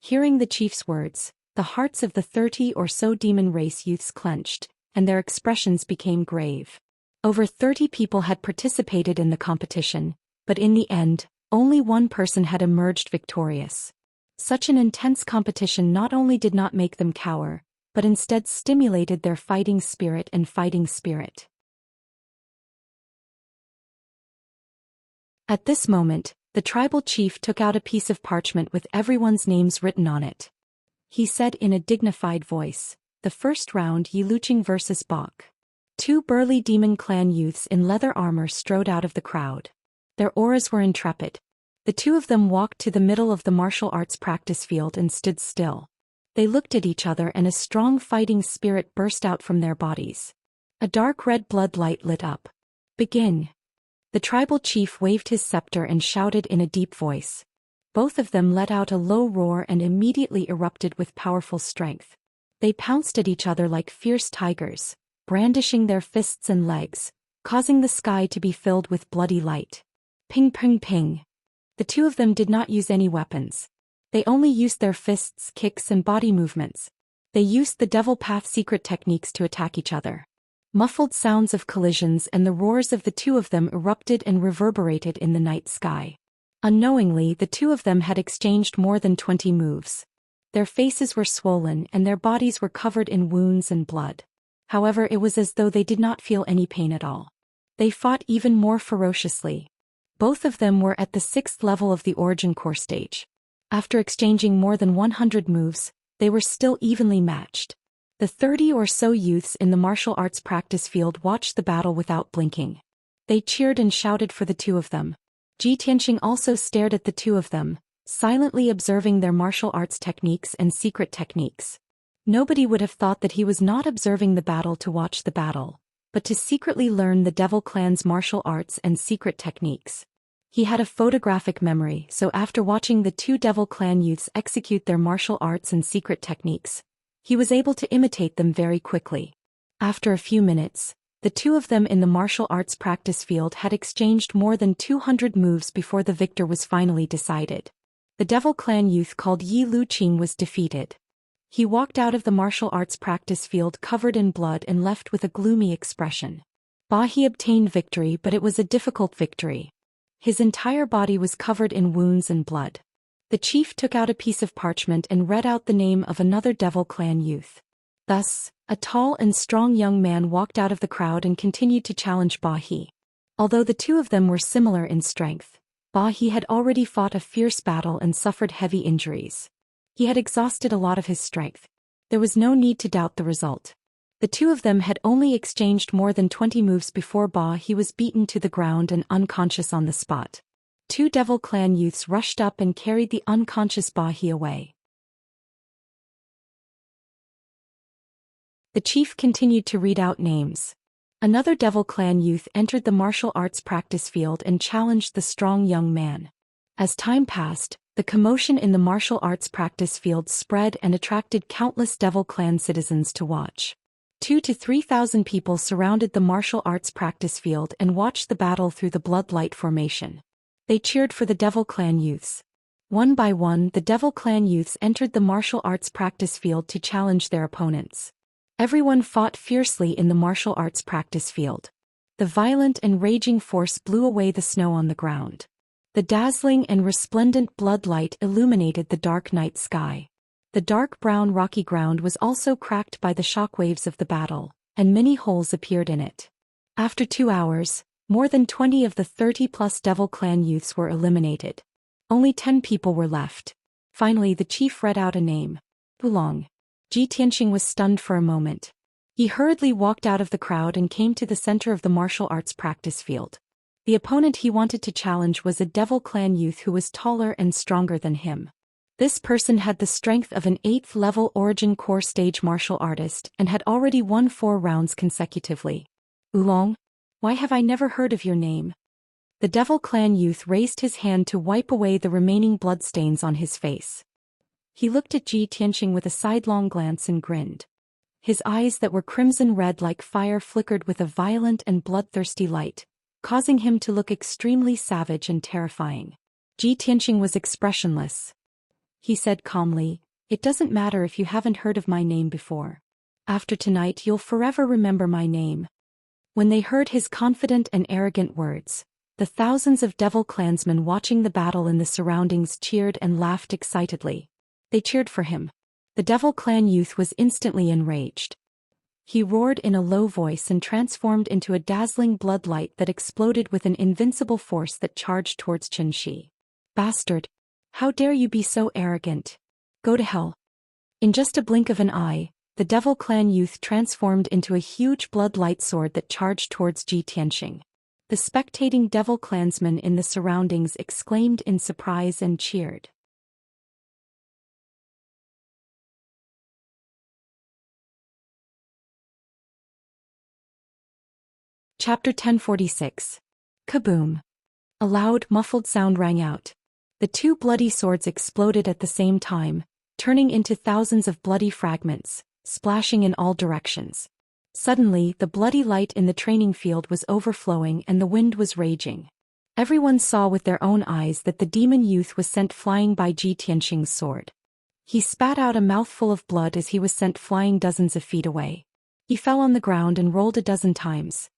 Hearing the chief's words, the hearts of the 30 or so demon race youths clenched, and their expressions became grave. Over 30 people had participated in the competition, but in the end, only one person had emerged victorious. Such an intense competition not only did not make them cower, but instead stimulated their fighting spirit and fighting spirit. At this moment, the tribal chief took out a piece of parchment with everyone's names written on it. He said in a dignified voice, "The first round, Yi Luqing versus Bok." 2 burly demon clan youths in leather armor strode out of the crowd. Their auras were intrepid. The 2 of them walked to the middle of the martial arts practice field and stood still. They looked at each other and a strong fighting spirit burst out from their bodies. A dark red blood light lit up. "Begin." The tribal chief waved his scepter and shouted in a deep voice. Both of them let out a low roar and immediately erupted with powerful strength. They pounced at each other like fierce tigers, brandishing their fists and legs, causing the sky to be filled with bloody light. Ping ping ping. The 2 of them did not use any weapons. They only used their fists, kicks and body movements. They used the Devil Path secret techniques to attack each other. Muffled sounds of collisions and the roars of the 2 of them erupted and reverberated in the night sky. Unknowingly, the 2 of them had exchanged more than 20 moves. Their faces were swollen and their bodies were covered in wounds and blood. However, it was as though they did not feel any pain at all. They fought even more ferociously. Both of them were at the 6th level of the Origin Core stage. After exchanging more than 100 moves, they were still evenly matched. The 30 or so youths in the martial arts practice field watched the battle without blinking. They cheered and shouted for the two of them. Ji Tianxing also stared at the two of them, silently observing their martial arts techniques and secret techniques. Nobody would have thought that he was not observing the battle to watch the battle, but to secretly learn the Devil Clan's martial arts and secret techniques. He had a photographic memory, so after watching the two Devil Clan youths execute their martial arts and secret techniques, he was able to imitate them very quickly. After a few minutes, the two of them in the martial arts practice field had exchanged more than 200 moves before the victor was finally decided. The Devil Clan youth called Yi Luqing was defeated. He walked out of the martial arts practice field covered in blood and left with a gloomy expression. Ba He obtained victory, but it was a difficult victory. His entire body was covered in wounds and blood. The chief took out a piece of parchment and read out the name of another Devil Clan youth. Thus, a tall and strong young man walked out of the crowd and continued to challenge Ba He. Although the two of them were similar in strength, Ba He had already fought a fierce battle and suffered heavy injuries. He had exhausted a lot of his strength. There was no need to doubt the result. The two of them had only exchanged more than 20 moves before Ba He was beaten to the ground and unconscious on the spot. Two Devil Clan youths rushed up and carried the unconscious Ba He away. The chief continued to read out names. Another Devil Clan youth entered the martial arts practice field and challenged the strong young man. As time passed, the commotion in the martial arts practice field spread and attracted countless Devil Clan citizens to watch. 2,000 to 3,000 people surrounded the martial arts practice field and watched the battle through the blood-light formation. They cheered for the Devil Clan youths. One by one, the Devil Clan youths entered the martial arts practice field to challenge their opponents. Everyone fought fiercely in the martial arts practice field. The violent and raging force blew away the snow on the ground. The dazzling and resplendent blood light illuminated the dark night sky. The dark brown rocky ground was also cracked by the shockwaves of the battle, and many holes appeared in it. After 2 hours, more than 20 of the 30-plus Devil Clan youths were eliminated. Only 10 people were left. Finally, the chief read out a name. Oolong. Ji Tianxing was stunned for a moment. He hurriedly walked out of the crowd and came to the center of the martial arts practice field. The opponent he wanted to challenge was a Devil Clan youth who was taller and stronger than him. This person had the strength of an 8th-level Origin Core stage martial artist and had already won 4 rounds consecutively. Oolong? Why have I never heard of your name? The Devil Clan youth raised his hand to wipe away the remaining bloodstains on his face. He looked at Ji Tianxing with a sidelong glance and grinned. His eyes that were crimson red like fire flickered with a violent and bloodthirsty light, causing him to look extremely savage and terrifying. Ji Tianxing was expressionless. He said calmly, "It doesn't matter if you haven't heard of my name before. After tonight you'll forever remember my name." When they heard his confident and arrogant words, the thousands of Devil Clansmen watching the battle in the surroundings cheered and laughed excitedly. They cheered for him. The Devil Clan youth was instantly enraged. He roared in a low voice and transformed into a dazzling blood light that exploded with an invincible force that charged towards Xianxia. "Bastard! How dare you be so arrogant? Go to hell." In just a blink of an eye, the Devil Clan youth transformed into a huge blood light sword that charged towards Ji Tianxing. The spectating Devil Clansmen in the surroundings exclaimed in surprise and cheered. Chapter 1046. Kaboom! A loud, muffled sound rang out. The 2 bloody swords exploded at the same time, turning into thousands of bloody fragments, splashing in all directions. Suddenly, the bloody light in the training field was overflowing and the wind was raging. Everyone saw with their own eyes that the demon youth was sent flying by Ji Tianxing's sword. He spat out a mouthful of blood as he was sent flying dozens of feet away. He fell on the ground and rolled a dozen times.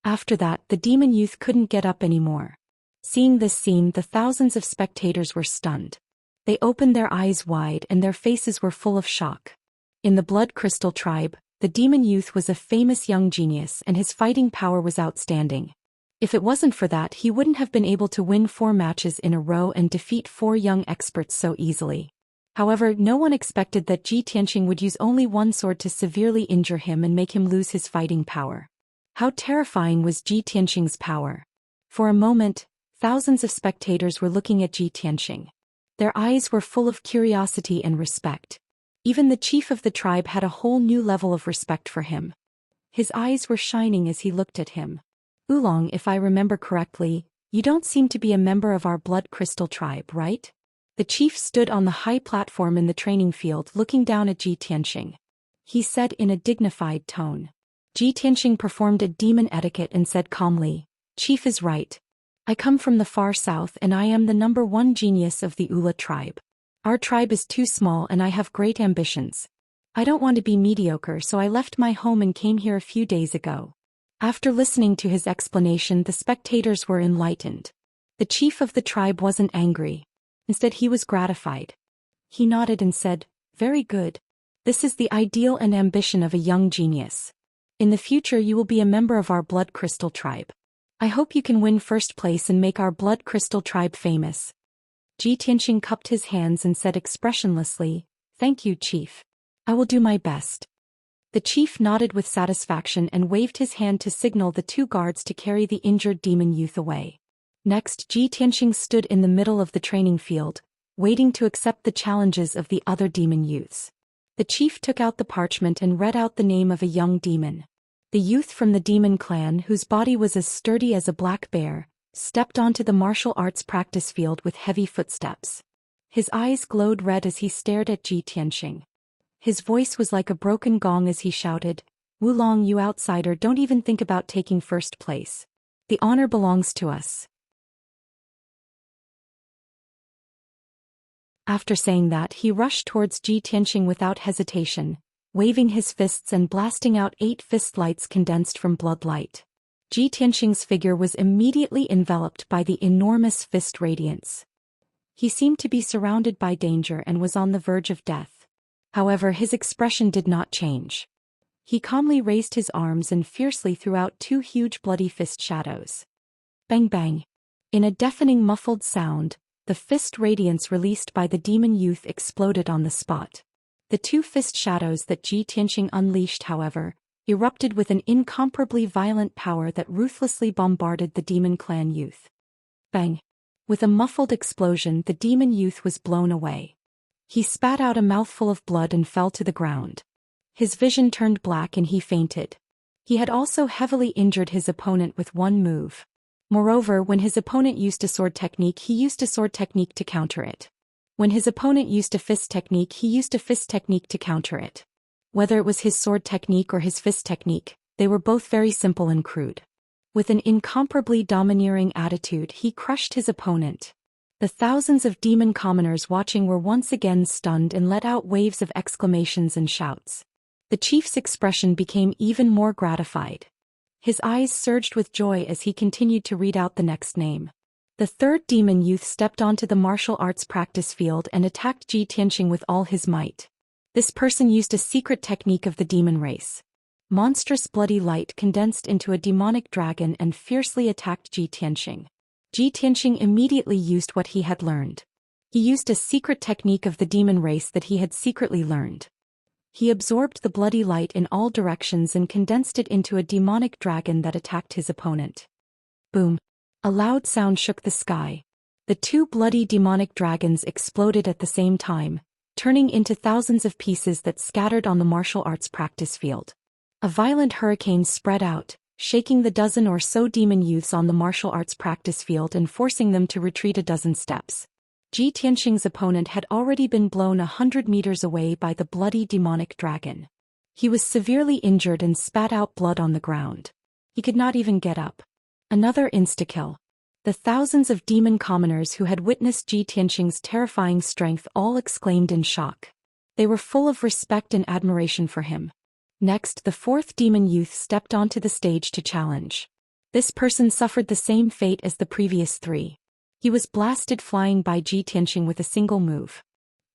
After that, the demon youth couldn't get up anymore. Seeing this scene, the thousands of spectators were stunned. They opened their eyes wide and their faces were full of shock. In the Blood Crystal tribe, the demon youth was a famous young genius and his fighting power was outstanding. If it wasn't for that, he wouldn't have been able to win 4 matches in a row and defeat 4 young experts so easily. However, no one expected that Ji Tianqing would use only one sword to severely injure him and make him lose his fighting power. How terrifying was Ji Tianqing's power! For a moment, thousands of spectators were looking at Ji Tianqing. Their eyes were full of curiosity and respect. Even the chief of the tribe had a whole new level of respect for him. His eyes were shining as he looked at him. "Oolong, if I remember correctly, you don't seem to be a member of our blood crystal tribe, right?" The chief stood on the high platform in the training field looking down at Ji Tianqing. He said in a dignified tone. Ji Tianqing performed a demon etiquette and said calmly, "Chief is right. I come from the far south and I am the #1 genius of the Ula tribe. Our tribe is too small and I have great ambitions. I don't want to be mediocre, so I left my home and came here a few days ago." After listening to his explanation, the spectators were enlightened. The chief of the tribe wasn't angry. Instead, he was gratified. He nodded and said, "Very good. This is the ideal and ambition of a young genius. In the future you will be a member of our blood crystal tribe. I hope you can win first place and make our blood crystal tribe famous." Ji Tianqing cupped his hands and said expressionlessly, "Thank you, Chief. I will do my best." The chief nodded with satisfaction and waved his hand to signal the two guards to carry the injured demon youth away. Next, Ji Tianqing stood in the middle of the training field, waiting to accept the challenges of the other demon youths. The chief took out the parchment and read out the name of a young demon. The youth from the demon clan, whose body was as sturdy as a black bear, stepped onto the martial arts practice field with heavy footsteps. His eyes glowed red as he stared at Ji Tianqing. His voice was like a broken gong as he shouted, "Wulong, you outsider, don't even think about taking first place. The honor belongs to us." After saying that, he rushed towards Ji Tianqing without hesitation, waving his fists and blasting out 8 fist lights condensed from blood light. Ji Tianqing's figure was immediately enveloped by the enormous fist radiance. He seemed to be surrounded by danger and was on the verge of death. However, his expression did not change. He calmly raised his arms and fiercely threw out 2 huge bloody fist shadows. Bang bang! In a deafening muffled sound, the fist radiance released by the demon youth exploded on the spot. The 2 fist shadows that Ji Tianqing unleashed, however, erupted with an incomparably violent power that ruthlessly bombarded the demon clan youth. Bang! With a muffled explosion, the demon youth was blown away. He spat out a mouthful of blood and fell to the ground. His vision turned black and he fainted. He had also heavily injured his opponent with one move. Moreover, when his opponent used a sword technique, he used a sword technique to counter it. When his opponent used a fist technique, he used a fist technique to counter it. Whether it was his sword technique or his fist technique, they were both very simple and crude. With an incomparably domineering attitude, he crushed his opponent. The thousands of demon commoners watching were once again stunned and let out waves of exclamations and shouts. The chief's expression became even more gratified. His eyes surged with joy as he continued to read out the next name. The 3rd demon youth stepped onto the martial arts practice field and attacked Ji Tianqing with all his might. This person used a secret technique of the demon race. Monstrous bloody light condensed into a demonic dragon and fiercely attacked Ji Tianqing. Ji Tianqing immediately used what he had learned. He used a secret technique of the demon race that he had secretly learned. He absorbed the bloody light in all directions and condensed it into a demonic dragon that attacked his opponent. Boom! A loud sound shook the sky. The 2 bloody demonic dragons exploded at the same time, turning into thousands of pieces that scattered on the martial arts practice field. A violent hurricane spread out, shaking the dozen or so demon youths on the martial arts practice field and forcing them to retreat a dozen steps. Ji Tianqing's opponent had already been blown 100 meters away by the bloody demonic dragon. He was severely injured and spat out blood on the ground. He could not even get up. Another insta-kill. The thousands of demon commoners who had witnessed Ji Tianqing's terrifying strength all exclaimed in shock. They were full of respect and admiration for him. Next, the 4th demon youth stepped onto the stage to challenge. This person suffered the same fate as the previous 3. He was blasted flying by Ji Tianqing with a single move.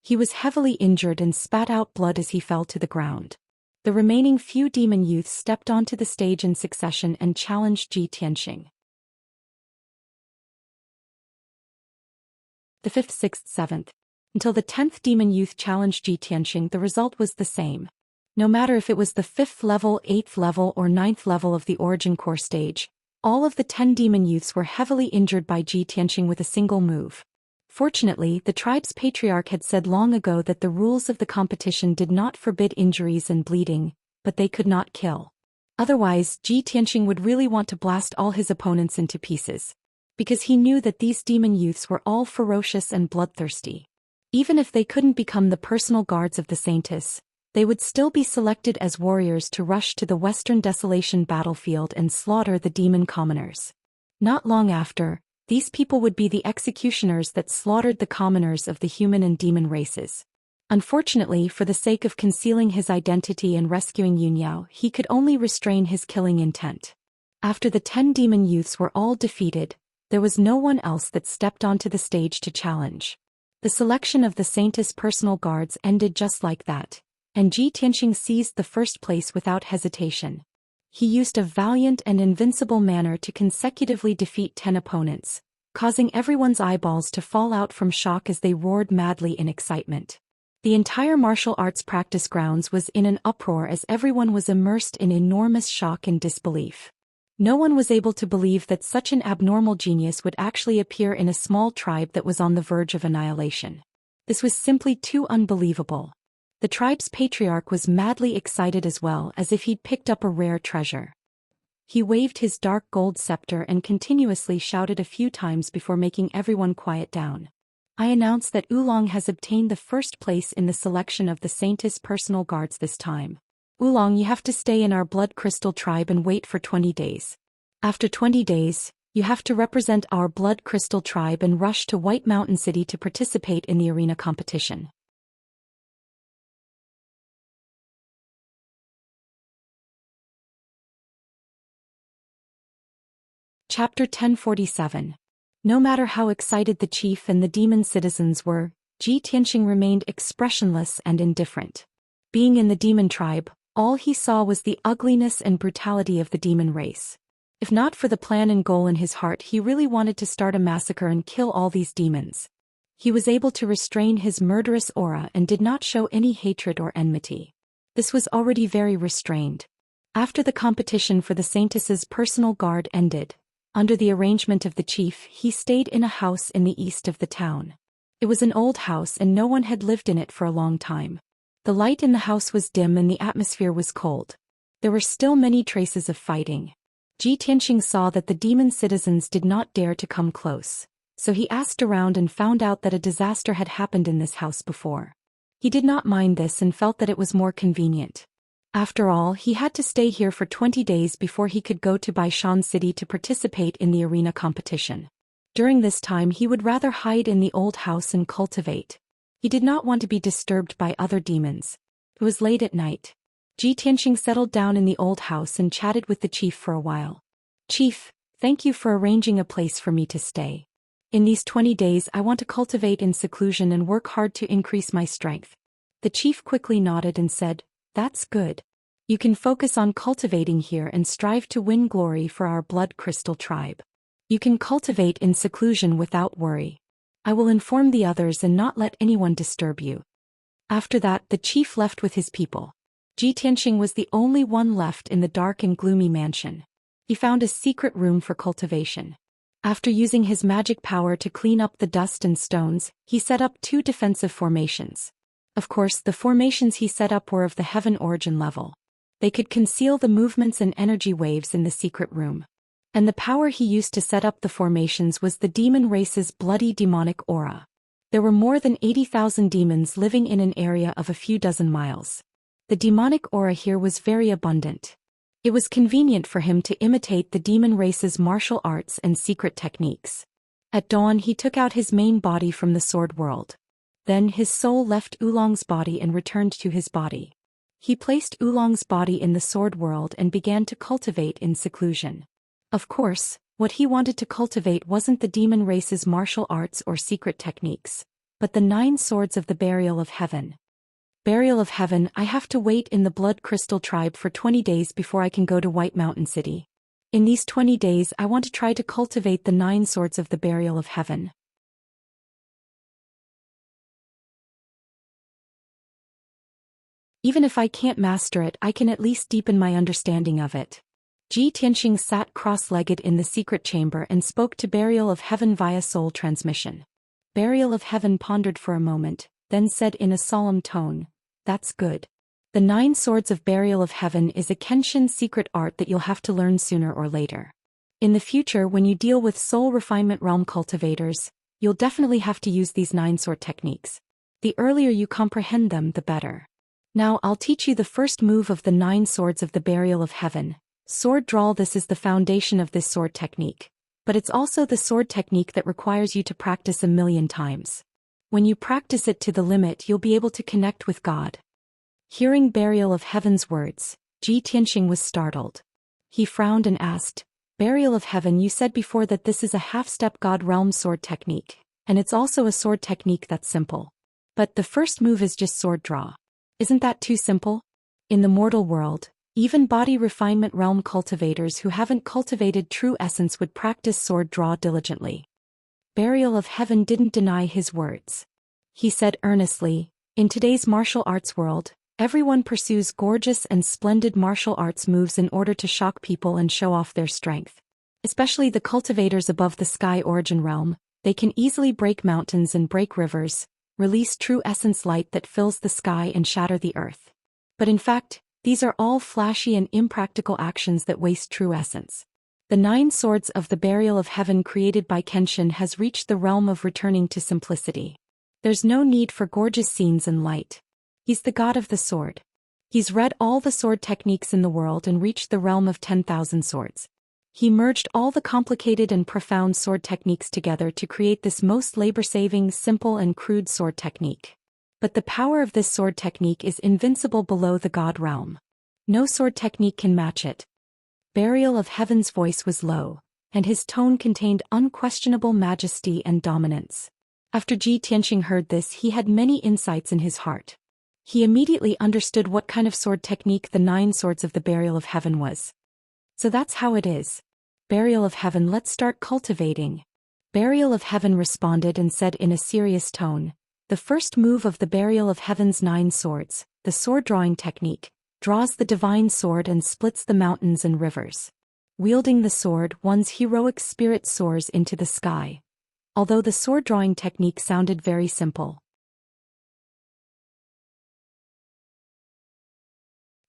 He was heavily injured and spat out blood as he fell to the ground. The remaining few demon youths stepped onto the stage in succession and challenged Ji Tianqing. The 5th, 6th, 7th. Until the 10th demon youth challenged Ji Tianxing, the result was the same. No matter if it was the 5th level, 8th level or 9th level of the origin core stage, all of the 10 demon youths were heavily injured by Ji Tianxing with a single move. Fortunately, the tribe's patriarch had said long ago that the rules of the competition did not forbid injuries and bleeding, but they could not kill. Otherwise, Ji Tianxing would really want to blast all his opponents into pieces. Because he knew that these demon youths were all ferocious and bloodthirsty. Even if they couldn't become the personal guards of the Saintess, they would still be selected as warriors to rush to the Western Desolation battlefield and slaughter the demon commoners. Not long after, these people would be the executioners that slaughtered the commoners of the human and demon races. Unfortunately, for the sake of concealing his identity and rescuing Yunyao, he could only restrain his killing intent. After the 10 demon youths were all defeated, there was no one else that stepped onto the stage to challenge. The selection of the Saintess' personal guards ended just like that, and Ji Tianxing seized the first place without hesitation. He used a valiant and invincible manner to consecutively defeat 10 opponents, causing everyone's eyeballs to fall out from shock as they roared madly in excitement. The entire martial arts practice grounds was in an uproar as everyone was immersed in enormous shock and disbelief. No one was able to believe that such an abnormal genius would actually appear in a small tribe that was on the verge of annihilation. This was simply too unbelievable. The tribe's patriarch was madly excited as well, as if he'd picked up a rare treasure. He waved his dark gold scepter and continuously shouted a few times before making everyone quiet down. I announce that Oolong has obtained the first place in the selection of the Saintess' personal guards this time. Oolong, you have to stay in our blood crystal tribe and wait for 20 days. After 20 days, you have to represent our blood crystal tribe and rush to White Mountain City to participate in the arena competition. Chapter 1047. No matter how excited the chief and the demon citizens were, Ji Tianxing remained expressionless and indifferent. Being in the demon tribe, all he saw was the ugliness and brutality of the demon race. If not for the plan and goal in his heart, he really wanted to start a massacre and kill all these demons. He was able to restrain his murderous aura and did not show any hatred or enmity. This was already very restrained. After the competition for the Saintess's personal guard ended, under the arrangement of the chief, he stayed in a house in the east of the town. It was an old house and no one had lived in it for a long time. The light in the house was dim and the atmosphere was cold. There were still many traces of fighting. Ji Tianxing saw that the demon citizens did not dare to come close, so he asked around and found out that a disaster had happened in this house before. He did not mind this and felt that it was more convenient. After all, he had to stay here for 20 days before he could go to Baishan City to participate in the arena competition. During this time he would rather hide in the old house and cultivate. He did not want to be disturbed by other demons. It was late at night. Ji Tianxing settled down in the old house and chatted with the chief for a while. "Chief, thank you for arranging a place for me to stay. In these 20 days I want to cultivate in seclusion and work hard to increase my strength." The chief quickly nodded and said, "That's good. You can focus on cultivating here and strive to win glory for our blood crystal tribe. You can cultivate in seclusion without worry. I will inform the others and not let anyone disturb you." After that, the chief left with his people. Ji Tianxing was the only one left in the dark and gloomy mansion. He found a secret room for cultivation. After using his magic power to clean up the dust and stones, he set up 2 defensive formations. Of course, the formations he set up were of the heaven origin level. They could conceal the movements and energy waves in the secret room. And the power he used to set up the formations was the demon race's bloody demonic aura. There were more than 80,000 demons living in an area of a few dozen miles. The demonic aura here was very abundant. It was convenient for him to imitate the demon race's martial arts and secret techniques. At dawn he took out his main body from the sword world. Then his soul left Oolong's body and returned to his body. He placed Oolong's body in the sword world and began to cultivate in seclusion. Of course, what he wanted to cultivate wasn't the demon race's martial arts or secret techniques, but the 9 swords of the Burial of Heaven. Burial of Heaven, I have to wait in the Blood Crystal Tribe for 20 days before I can go to White Mountain City. In these 20 days I want to try to cultivate the 9 swords of the Burial of Heaven. Even if I can't master it, I can at least deepen my understanding of it. Ji Tianxing sat cross-legged in the secret chamber and spoke to Burial of Heaven via soul transmission. Burial of Heaven pondered for a moment, then said in a solemn tone, "That's good. The 9 Swords of Burial of Heaven is a Kenshin secret art that you'll have to learn sooner or later. In the future, when you deal with soul refinement realm cultivators, you'll definitely have to use these 9 sword techniques. The earlier you comprehend them, the better. Now I'll teach you the first move of the 9 Swords of the Burial of Heaven. Sword drawl. This is the foundation of this sword technique. But it's also the sword technique that requires you to practice 1,000,000 times. When you practice it to the limit, you'll be able to connect with God." Hearing Burial of Heaven's words, Ji Tianxing was startled. He frowned and asked, "Burial of Heaven, you said before that this is a half-step God realm sword technique, and it's also a sword technique that's simple. But the first move is just sword draw. Isn't that too simple? In the mortal world, even body refinement realm cultivators who haven't cultivated true essence would practice sword draw diligently." Burial of Heaven didn't deny his words. He said earnestly, "In today's martial arts world, everyone pursues gorgeous and splendid martial arts moves in order to shock people and show off their strength. Especially the cultivators above the sky origin realm, they can easily break mountains and break rivers, release true essence light that fills the sky and shatter the earth. But in fact, these are all flashy and impractical actions that waste true essence. The 9 Swords of the Burial of Heaven created by Kenshin has reached the realm of returning to simplicity. There's no need for gorgeous scenes and light. He's the god of the sword. He's read all the sword techniques in the world and reached the realm of 10,000 swords. He merged all the complicated and profound sword techniques together to create this most labor-saving, simple and crude sword technique. But the power of this sword technique is invincible below the god realm. No sword technique can match it." Burial of Heaven's voice was low, and his tone contained unquestionable majesty and dominance. After Ji Tianxing heard this, he had many insights in his heart. He immediately understood what kind of sword technique the 9 Swords of the Burial of Heaven was. "So that's how it is. Burial of Heaven, let's start cultivating." Burial of Heaven responded and said in a serious tone, "The first move of the Burial of Heaven's 9 Swords, the sword drawing technique, draws the divine sword and splits the mountains and rivers. Wielding the sword, one's heroic spirit soars into the sky." Although the sword drawing technique sounded very simple,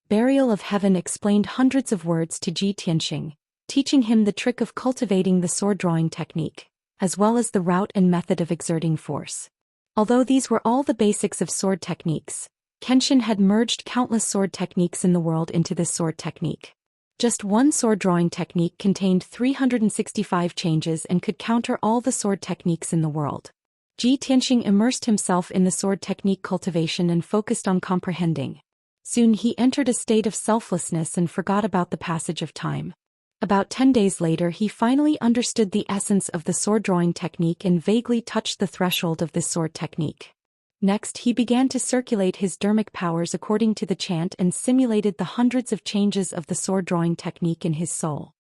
Burial of Heaven explained hundreds of words to Ji Tianxing, teaching him the trick of cultivating the sword drawing technique, as well as the route and method of exerting force. Although these were all the basics of sword techniques, Kenshin had merged countless sword techniques in the world into this sword technique. Just one sword drawing technique contained 365 changes and could counter all the sword techniques in the world. Ji Tianxing immersed himself in the sword technique cultivation and focused on comprehending. Soon he entered a state of selflessness and forgot about the passage of time. About 10 days later, he finally understood the essence of the sword drawing technique and vaguely touched the threshold of this sword technique. Next, he began to circulate his dermic powers according to the chant and simulated the hundreds of changes of the sword drawing technique in his soul.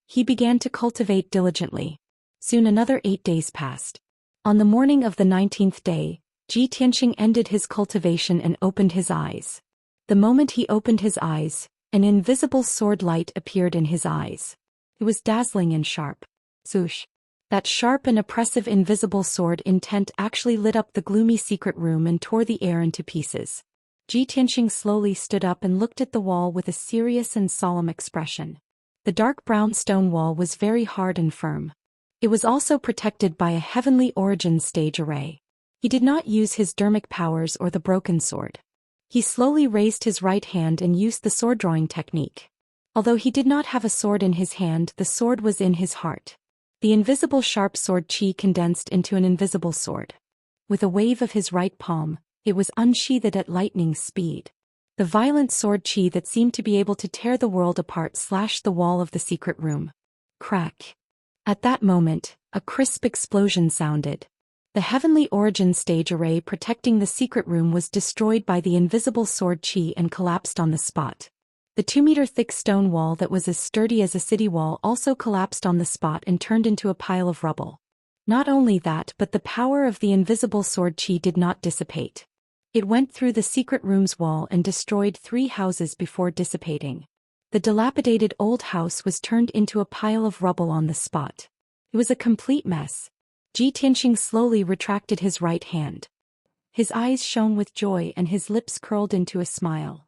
He began to cultivate diligently. Soon another 8 days passed. On the morning of the 19th day, Ji Tianxing ended his cultivation and opened his eyes. The moment he opened his eyes, an invisible sword light appeared in his eyes. It was dazzling and sharp. Swoosh! That sharp and oppressive invisible sword intent actually lit up the gloomy secret room and tore the air into pieces. Ji Tianxing slowly stood up and looked at the wall with a serious and solemn expression. The dark brown stone wall was very hard and firm. It was also protected by a heavenly origin stage array. He did not use his dermic powers or the broken sword. He slowly raised his right hand and used the sword drawing technique. Although he did not have a sword in his hand, the sword was in his heart. The invisible sharp sword chi condensed into an invisible sword. With a wave of his right palm, it was unsheathed at lightning speed. The violent sword chi that seemed to be able to tear the world apart slashed the wall of the secret room. Crack! At that moment, a crisp explosion sounded. The heavenly origin stage array protecting the secret room was destroyed by the invisible sword chi and collapsed on the spot. The 2-meter-thick stone wall that was as sturdy as a city wall also collapsed on the spot and turned into a pile of rubble. Not only that, but the power of the invisible sword chi did not dissipate. It went through the secret room's wall and destroyed 3 houses before dissipating. The dilapidated old house was turned into a pile of rubble on the spot. It was a complete mess. Ji Tianxing slowly retracted his right hand. His eyes shone with joy and his lips curled into a smile.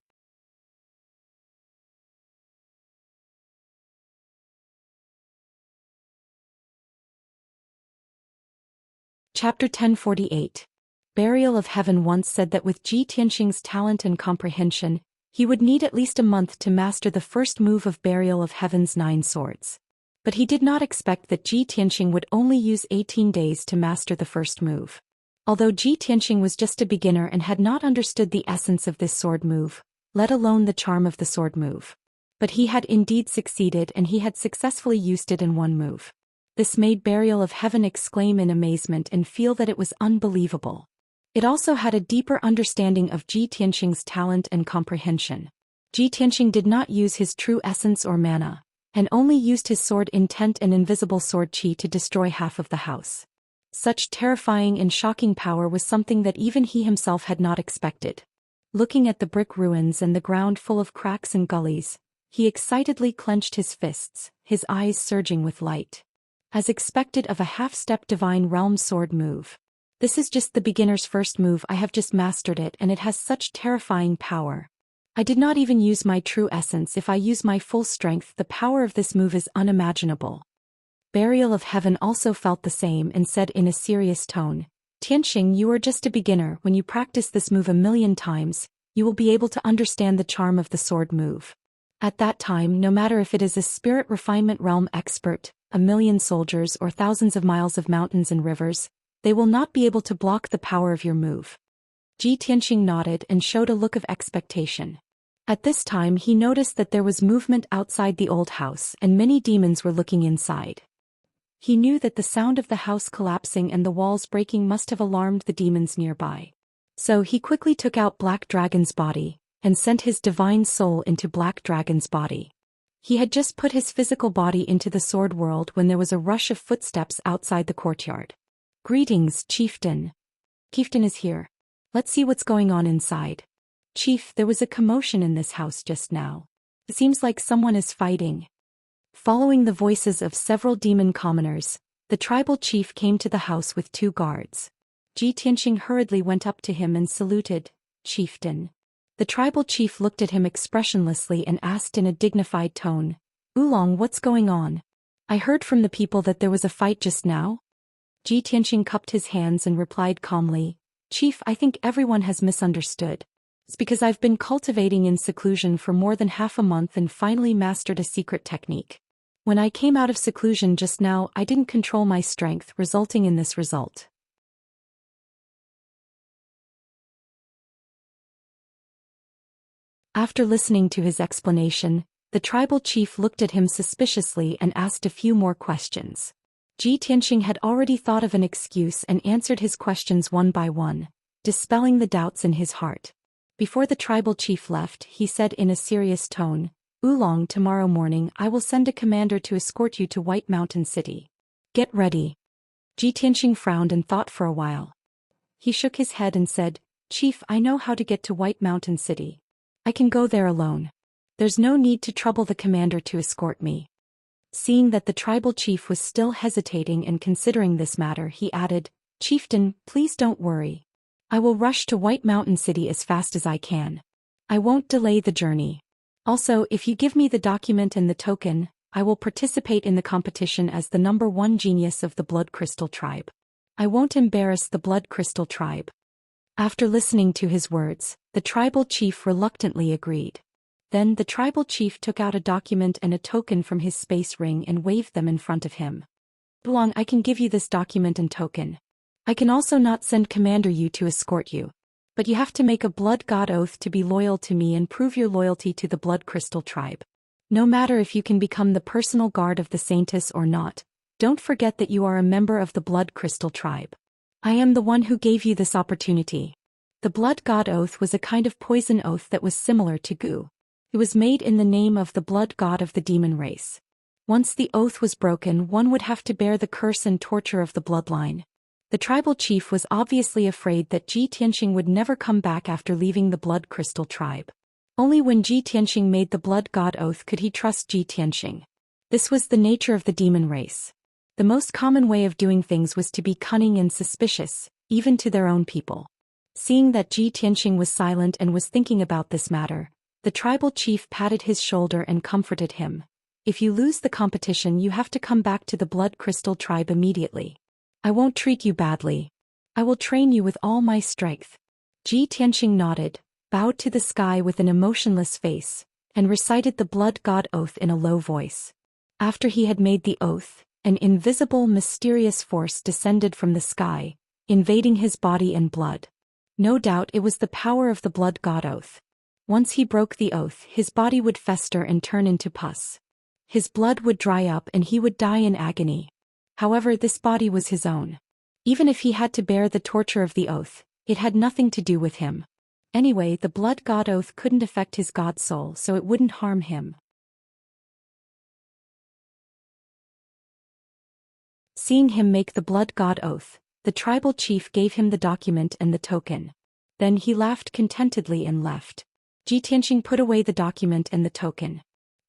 Chapter 1048. Burial of Heaven once said that with Ji Tianxing's talent and comprehension, he would need at least a month to master the first move of Burial of Heaven's 9 swords. But he did not expect that Ji Tianxing would only use 18 days to master the first move. Although Ji Tianxing was just a beginner and had not understood the essence of this sword move, let alone the charm of the sword move. But he had indeed succeeded and he had successfully used it in 1 move. This made Burial of Heaven exclaim in amazement and feel that it was unbelievable. It also had a deeper understanding of Ji Tianxing's talent and comprehension. Ji Tianxing did not use his true essence or mana, and only used his sword intent and invisible sword qi to destroy half of the house. Such terrifying and shocking power was something that even he himself had not expected. Looking at the brick ruins and the ground full of cracks and gullies, he excitedly clenched his fists, his eyes surging with light. As expected of a half-step divine realm sword move. This is just the beginner's first move. I have just mastered it and it has such terrifying power. I did not even use my true essence. If I use my full strength, the power of this move is unimaginable. Burial of Heaven also felt the same and said in a serious tone, Tianxing, you are just a beginner. When you practice this move 1,000,000 times, you will be able to understand the charm of the sword move. At that time, no matter if it is a spirit refinement realm expert, 1,000,000 soldiers or thousands of miles of mountains and rivers, they will not be able to block the power of your move. Ji Tianxing nodded and showed a look of expectation. At this time he noticed that there was movement outside the old house and many demons were looking inside. He knew that the sound of the house collapsing and the walls breaking must have alarmed the demons nearby. So he quickly took out Black Dragon's body, and sent his divine soul into Black Dragon's body. He had just put his physical body into the sword world when there was a rush of footsteps outside the courtyard. Greetings, Chieftain. Chieftain is here. Let's see what's going on inside. Chief, there was a commotion in this house just now. It seems like someone is fighting. Following the voices of several demon commoners, the tribal chief came to the house with 2 guards. Ji Tianxing hurriedly went up to him and saluted, Chieftain. The tribal chief looked at him expressionlessly and asked in a dignified tone, Oolong, what's going on? I heard from the people that there was a fight just now. Ji Tianxing cupped his hands and replied calmly, Chief, I think everyone has misunderstood. It's because I've been cultivating in seclusion for more than half a month and finally mastered a secret technique. When I came out of seclusion just now, I didn't control my strength, resulting in this result. After listening to his explanation, the tribal chief looked at him suspiciously and asked a few more questions. Ji Tianxing had already thought of an excuse and answered his questions one by one, dispelling the doubts in his heart. Before the tribal chief left, he said in a serious tone, Oolong, tomorrow morning I will send a commander to escort you to White Mountain City. Get ready. Ji Tianxing frowned and thought for a while. He shook his head and said, Chief, I know how to get to White Mountain City. I can go there alone. There's no need to trouble the commander to escort me. Seeing that the tribal chief was still hesitating and considering this matter, he added, Chieftain, please don't worry. I will rush to White Mountain City as fast as I can. I won't delay the journey. Also, if you give me the document and the token, I will participate in the competition as the #1 genius of the Blood Crystal tribe. I won't embarrass the Blood Crystal tribe. After listening to his words, the tribal chief reluctantly agreed. Then the tribal chief took out a document and a token from his space ring and waved them in front of him. Oolong, I can give you this document and token. I can also not send Commander Yu to escort you. But you have to make a blood god oath to be loyal to me and prove your loyalty to the Blood Crystal tribe. No matter if you can become the personal guard of the Saintess or not, don't forget that you are a member of the Blood Crystal tribe. I am the one who gave you this opportunity. The blood god oath was a kind of poison oath that was similar to Gu. It was made in the name of the blood god of the demon race. Once the oath was broken, one would have to bear the curse and torture of the bloodline. The tribal chief was obviously afraid that Ji Tianxing would never come back after leaving the Blood Crystal tribe. Only when Ji Tianxing made the blood god oath could he trust Ji Tianxing. This was the nature of the demon race. The most common way of doing things was to be cunning and suspicious, even to their own people. Seeing that Ji Tianxing was silent and was thinking about this matter, the tribal chief patted his shoulder and comforted him. If you lose the competition, you have to come back to the Blood Crystal tribe immediately. I won't treat you badly. I will train you with all my strength. Ji Tianxing nodded, bowed to the sky with an emotionless face, and recited the blood god oath in a low voice. After he had made the oath, an invisible, mysterious force descended from the sky, invading his body and blood. No doubt it was the power of the blood god oath. Once he broke the oath, his body would fester and turn into pus. His blood would dry up and he would die in agony. However, this body was his own. Even if he had to bear the torture of the oath, it had nothing to do with him. Anyway, the blood god oath couldn't affect his god soul, so it wouldn't harm him. Seeing him make the blood god oath, the tribal chief gave him the document and the token. Then he laughed contentedly and left. Ji Tianxing put away the document and the token.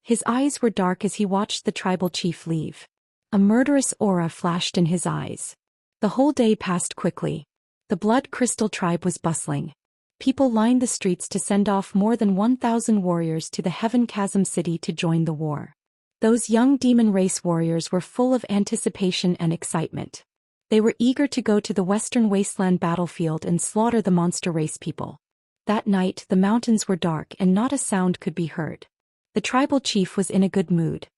His eyes were dark as he watched the tribal chief leave. A murderous aura flashed in his eyes. The whole day passed quickly. The Blood Crystal tribe was bustling. People lined the streets to send off more than 1,000 warriors to the Heaven Chasm City to join the war. Those young demon race warriors were full of anticipation and excitement. They were eager to go to the Western Wasteland battlefield and slaughter the monster race people. That night, the mountains were dark and not a sound could be heard. The tribal chief was in a good mood.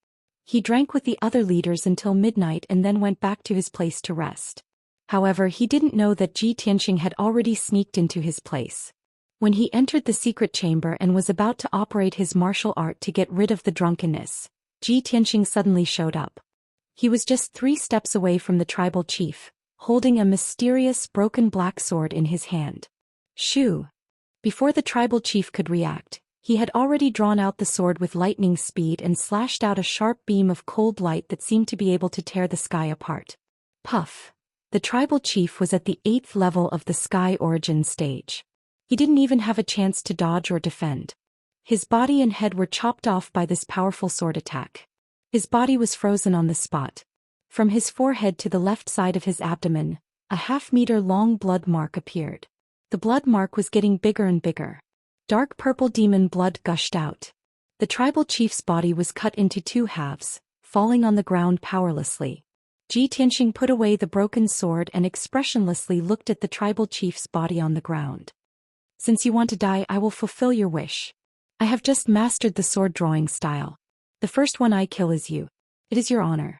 He drank with the other leaders until midnight and then went back to his place to rest. However, he didn't know that Ji Tianxing had already sneaked into his place. When he entered the secret chamber and was about to operate his martial art to get rid of the drunkenness, Ji Tianxing suddenly showed up. He was just 3 steps away from the tribal chief, holding a mysterious broken black sword in his hand. Shoo! Before the tribal chief could react, he had already drawn out the sword with lightning speed and slashed out a sharp beam of cold light that seemed to be able to tear the sky apart. Puff! The tribal chief was at the 8th level of the Sky Origin stage. He didn't even have a chance to dodge or defend. His body and head were chopped off by this powerful sword attack. His body was frozen on the spot. From his forehead to the left side of his abdomen, a half-meter-long blood mark appeared. The blood mark was getting bigger and bigger. Dark purple demon blood gushed out. The tribal chief's body was cut into 2 halves, falling on the ground powerlessly. Ji Tianxing put away the broken sword and expressionlessly looked at the tribal chief's body on the ground. Since you want to die, I will fulfill your wish. I have just mastered the sword drawing style. The first one I kill is you. It is your honor.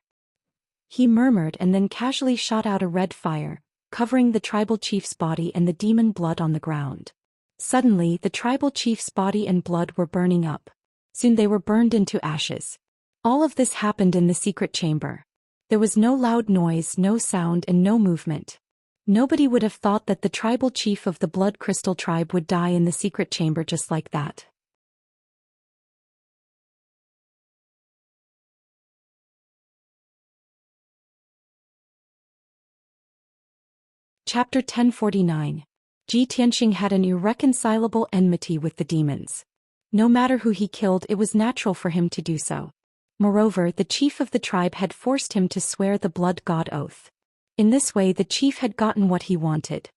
He murmured and then casually shot out a red fire, covering the tribal chief's body and the demon blood on the ground. Suddenly, the tribal chief's body and blood were burning up. Soon they were burned into ashes. All of this happened in the secret chamber. There was no loud noise, no sound, and no movement. Nobody would have thought that the tribal chief of the Blood Crystal tribe would die in the secret chamber just like that. Chapter 1049. Ji Tianxing had an irreconcilable enmity with the demons. No matter who he killed, it was natural for him to do so. Moreover, the chief of the tribe had forced him to swear the blood god oath. In this way, the chief had gotten what he wanted.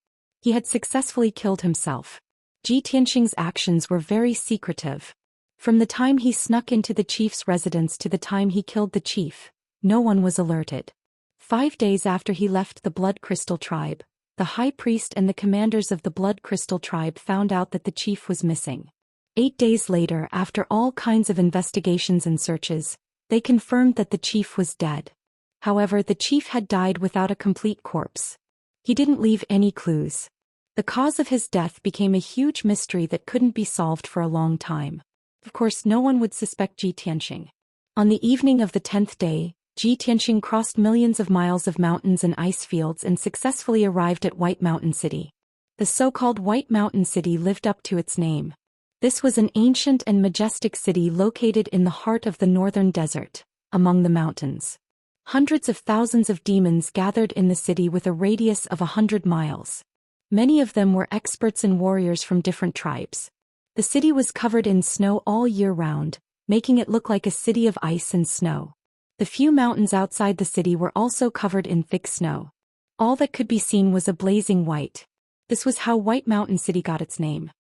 He had successfully killed himself. Ji Tianxing's actions were very secretive. From the time he snuck into the chief's residence to the time he killed the chief, no one was alerted. 5 days after he left the Blood Crystal tribe, the high priest and the commanders of the Blood Crystal tribe found out that the chief was missing. 8 days later, after all kinds of investigations and searches, they confirmed that the chief was dead. However, the chief had died without a complete corpse. He didn't leave any clues. The cause of his death became a huge mystery that couldn't be solved for a long time. Of course, no one would suspect Ji Tianxing. On the evening of the 10th day, Ji Tianxing crossed millions of miles of mountains and ice fields and successfully arrived at White Mountain City. The so-called White Mountain City lived up to its name. This was an ancient and majestic city located in the heart of the northern desert, among the mountains. Hundreds of thousands of demons gathered in the city with a radius of 100 miles. Many of them were experts and warriors from different tribes. The city was covered in snow all year round, making it look like a city of ice and snow. The few mountains outside the city were also covered in thick snow. All that could be seen was a blazing white. This was how White Mountain City got its name.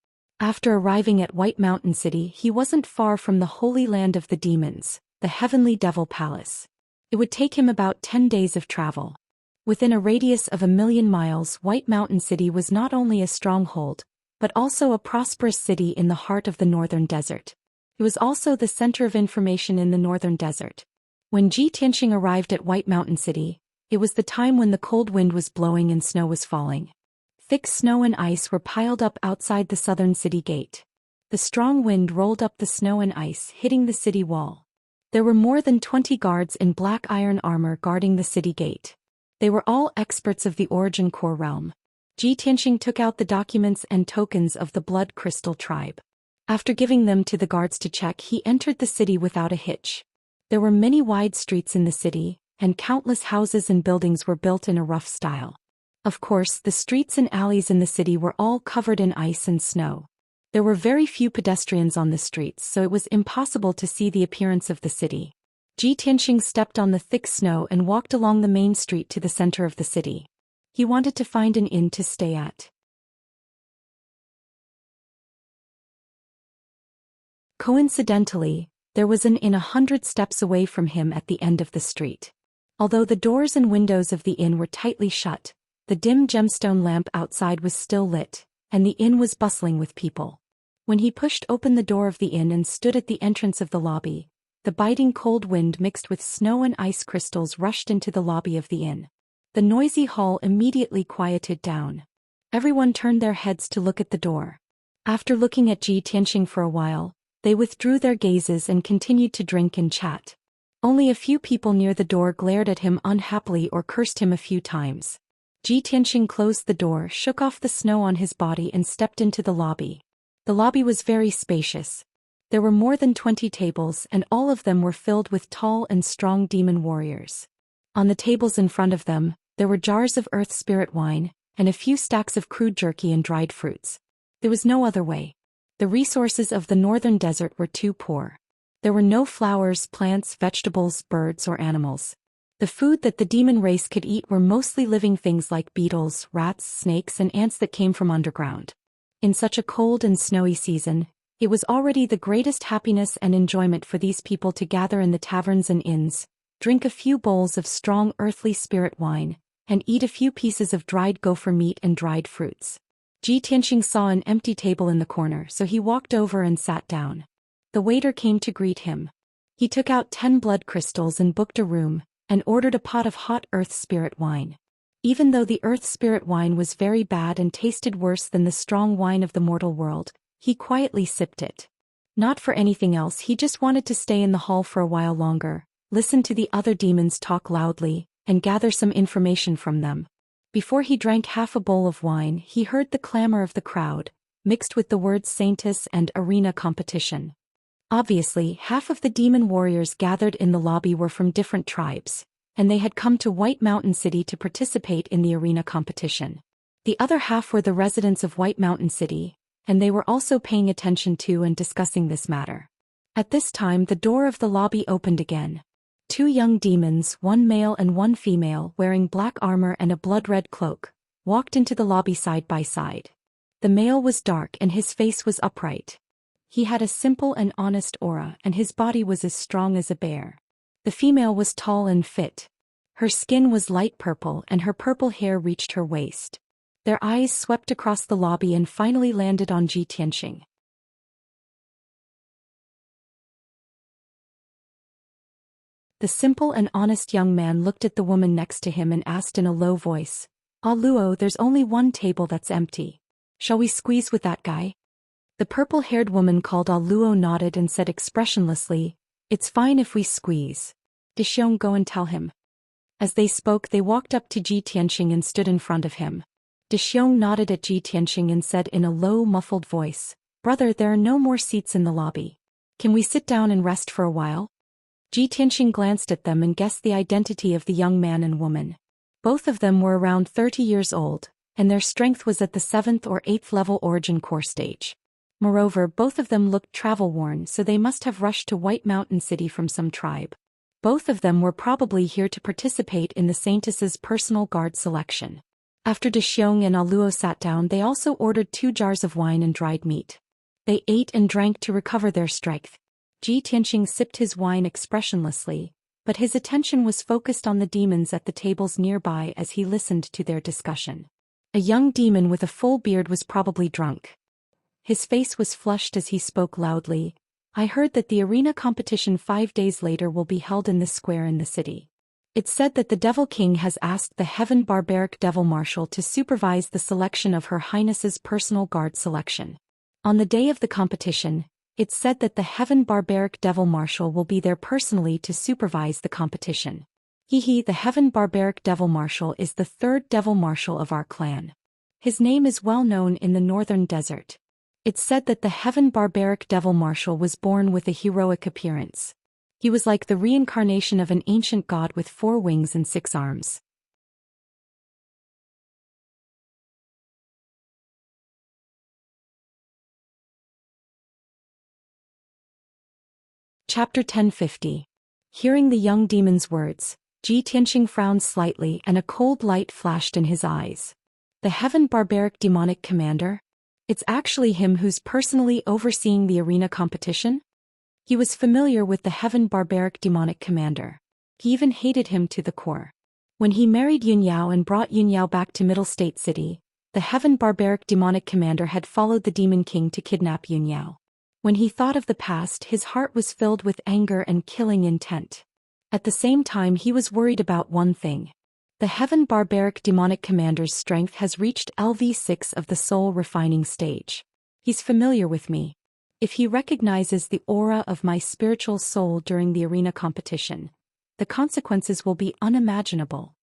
After arriving at White Mountain City, he wasn't far from the holy land of the demons, the Heavenly Devil Palace. It would take him about 10 days of travel. Within a radius of 1,000,000 miles, White Mountain City was not only a stronghold, but also a prosperous city in the heart of the northern desert. It was also the center of information in the northern desert. When Zhi Tianxing arrived at White Mountain City, it was the time when the cold wind was blowing and snow was falling. Thick snow and ice were piled up outside the southern city gate. The strong wind rolled up the snow and ice, hitting the city wall. There were more than 20 guards in black iron armor guarding the city gate. They were all experts of the Origin Core realm. Zhi Tianxing took out the documents and tokens of the Blood Crystal tribe. After giving them to the guards to check, he entered the city without a hitch. There were many wide streets in the city, and countless houses and buildings were built in a rough style. Of course, the streets and alleys in the city were all covered in ice and snow. There were very few pedestrians on the streets, so it was impossible to see the appearance of the city. Zhi Tianxing stepped on the thick snow and walked along the main street to the center of the city. He wanted to find an inn to stay at. Coincidentally, there was an inn 100 steps away from him at the end of the street. Although the doors and windows of the inn were tightly shut, the dim gemstone lamp outside was still lit, and the inn was bustling with people. When he pushed open the door of the inn and stood at the entrance of the lobby, the biting cold wind mixed with snow and ice crystals rushed into the lobby of the inn. The noisy hall immediately quieted down. Everyone turned their heads to look at the door. After looking at Zhi Tianxing for a while, they withdrew their gazes and continued to drink and chat. Only a few people near the door glared at him unhappily or cursed him a few times. Zhi Tianxing closed the door, shook off the snow on his body and stepped into the lobby. The lobby was very spacious. There were more than 20 tables, and all of them were filled with tall and strong demon warriors. On the tables in front of them, there were jars of earth spirit wine, and a few stacks of crude jerky and dried fruits. There was no other way. The resources of the northern desert were too poor. There were no flowers, plants, vegetables, birds, or animals. The food that the demon race could eat were mostly living things like beetles, rats, snakes, and ants that came from underground. In such a cold and snowy season, it was already the greatest happiness and enjoyment for these people to gather in the taverns and inns, drink a few bowls of strong earthly spirit wine, and eat a few pieces of dried gopher meat and dried fruits. Zhi Tianxing saw an empty table in the corner, so he walked over and sat down. The waiter came to greet him. He took out 10 blood crystals and booked a room, and ordered a pot of hot earth spirit wine. Even though the earth spirit wine was very bad and tasted worse than the strong wine of the mortal world, he quietly sipped it. Not for anything else, he just wanted to stay in the hall for a while longer, listen to the other demons talk loudly, and gather some information from them. Before he drank half a bowl of wine, he heard the clamor of the crowd, mixed with the words Saintess and arena competition. Obviously, half of the demon warriors gathered in the lobby were from different tribes, and they had come to White Mountain City to participate in the arena competition. The other half were the residents of White Mountain City, and they were also paying attention to and discussing this matter. At this time, the door of the lobby opened again. 2 young demons, one male and one female, wearing black armor and a blood-red cloak, walked into the lobby side by side. The male was dark and his face was upright. He had a simple and honest aura, and his body was as strong as a bear. The female was tall and fit. Her skin was light purple and her purple hair reached her waist. Their eyes swept across the lobby and finally landed on Zhi Tianxing. The simple and honest young man looked at the woman next to him and asked in a low voice, "Ah Luo, there's only one table that's empty. Shall we squeeze with that guy?" The purple-haired woman called Ah Luo nodded and said expressionlessly, "It's fine if we squeeze. Daoist, go and tell him." As they spoke, they walked up to Zhi Tianxing and stood in front of him. Daoist nodded at Zhi Tianxing and said in a low, muffled voice, "Brother, there are no more seats in the lobby. Can we sit down and rest for a while?" Ji Tianxing glanced at them and guessed the identity of the young man and woman. Both of them were around 30 years old, and their strength was at the 7th or 8th level origin core stage. Moreover, both of them looked travel-worn, so they must have rushed to White Mountain City from some tribe. Both of them were probably here to participate in the Saintess's personal guard selection. After De Xiong and Aluo sat down, they also ordered 2 jars of wine and dried meat. They ate and drank to recover their strength. Ji Tianxing sipped his wine expressionlessly, but his attention was focused on the demons at the tables nearby as he listened to their discussion. A young demon with a full beard was probably drunk. His face was flushed as he spoke loudly. I heard that the arena competition 5 days later will be held in this square in the city. It's said that the Devil King has asked the Heaven Barbaric Devil Marshal to supervise the selection of Her Highness's personal guard selection. On the day of the competition, it's said that the Heaven Barbaric Devil Marshal will be there personally to supervise the competition. The Heaven Barbaric Devil Marshal is the 3rd Devil Marshal of our clan. His name is well known in the northern desert. It's said that the Heaven Barbaric Devil Marshal was born with a heroic appearance. He was like the reincarnation of an ancient god with 4 wings and 6 arms. Chapter 1050. Hearing the young demon's words, Ji Tianxing frowned slightly and a cold light flashed in his eyes. The Heaven Barbaric Demonic Commander? It's actually him who's personally overseeing the arena competition? He was familiar with the Heaven Barbaric Demonic Commander. He even hated him to the core. When he married Yunyao and brought Yunyao back to Middle State City, the Heaven Barbaric Demonic Commander had followed the Demon King to kidnap Yunyao. When he thought of the past, his heart was filled with anger and killing intent. At the same time, he was worried about one thing. The Heaven Barbaric Demonic Commander's strength has reached LV6 of the soul refining stage. He's familiar with me. If he recognizes the aura of my spiritual soul during the arena competition, the consequences will be unimaginable.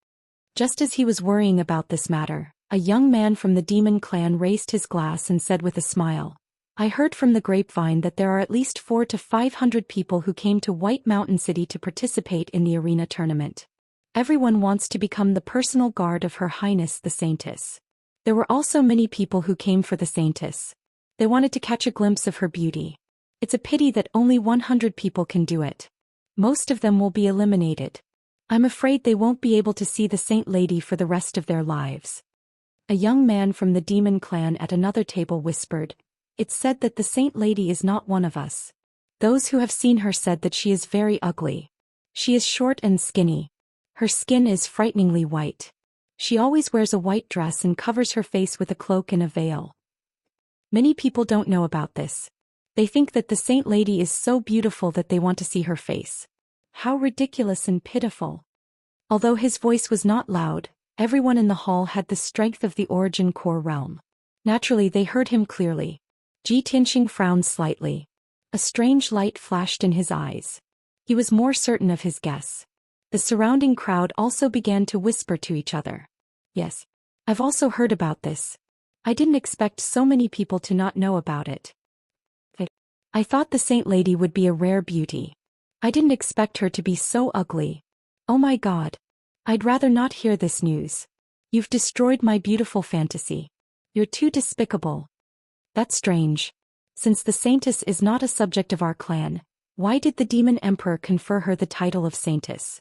Just as he was worrying about this matter, a young man from the demon clan raised his glass and said with a smile, I heard from the grapevine that there are at least 400 to 500 people who came to White Mountain City to participate in the arena tournament. Everyone wants to become the personal guard of Her Highness the Saintess. There were also many people who came for the Saintess. They wanted to catch a glimpse of her beauty. It's a pity that only 100 people can do it. Most of them will be eliminated. I'm afraid they won't be able to see the Saint Lady for the rest of their lives. A young man from the demon clan at another table whispered, It's said that the Saint Lady is not one of us. Those who have seen her said that she is very ugly. She is short and skinny. Her skin is frighteningly white. She always wears a white dress and covers her face with a cloak and a veil. Many people don't know about this. They think that the Saint Lady is so beautiful that they want to see her face. How ridiculous and pitiful. Although his voice was not loud, everyone in the hall had the strength of the origin core realm. Naturally, they heard him clearly. Ji Tianxing frowned slightly. A strange light flashed in his eyes. He was more certain of his guess. The surrounding crowd also began to whisper to each other. Yes. I've also heard about this. I didn't expect so many people to not know about it. I thought the Saint Lady would be a rare beauty. I didn't expect her to be so ugly. Oh my God. I'd rather not hear this news. You've destroyed my beautiful fantasy. You're too despicable. That's strange. Since the Saintess is not a subject of our clan, why did the Demon Emperor confer her the title of Saintess?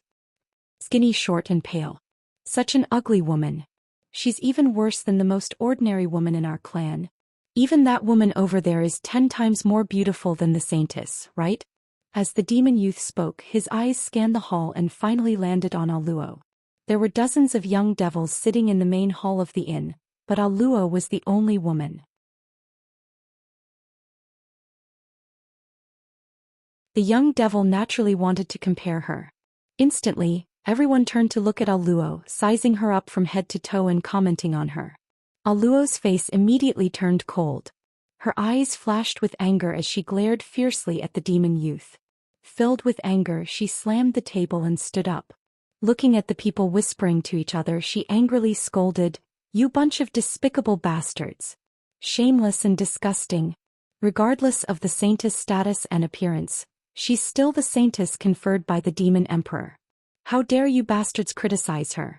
Skinny, short and pale. Such an ugly woman. She's even worse than the most ordinary woman in our clan. Even that woman over there is 10 times more beautiful than the Saintess, right? As the demon youth spoke, his eyes scanned the hall and finally landed on Aluo. There were dozens of young devils sitting in the main hall of the inn, but Aluo was the only woman. The young devil naturally wanted to compare her. Instantly, everyone turned to look at Aluo, sizing her up from head to toe and commenting on her. Aluo's face immediately turned cold. Her eyes flashed with anger as she glared fiercely at the demon youth. Filled with anger, she slammed the table and stood up. Looking at the people whispering to each other, she angrily scolded, "You bunch of despicable bastards. Shameless and disgusting." Regardless of the Saintess' status and appearance, She's still the saintess conferred by the demon emperor. How dare you bastards criticize her?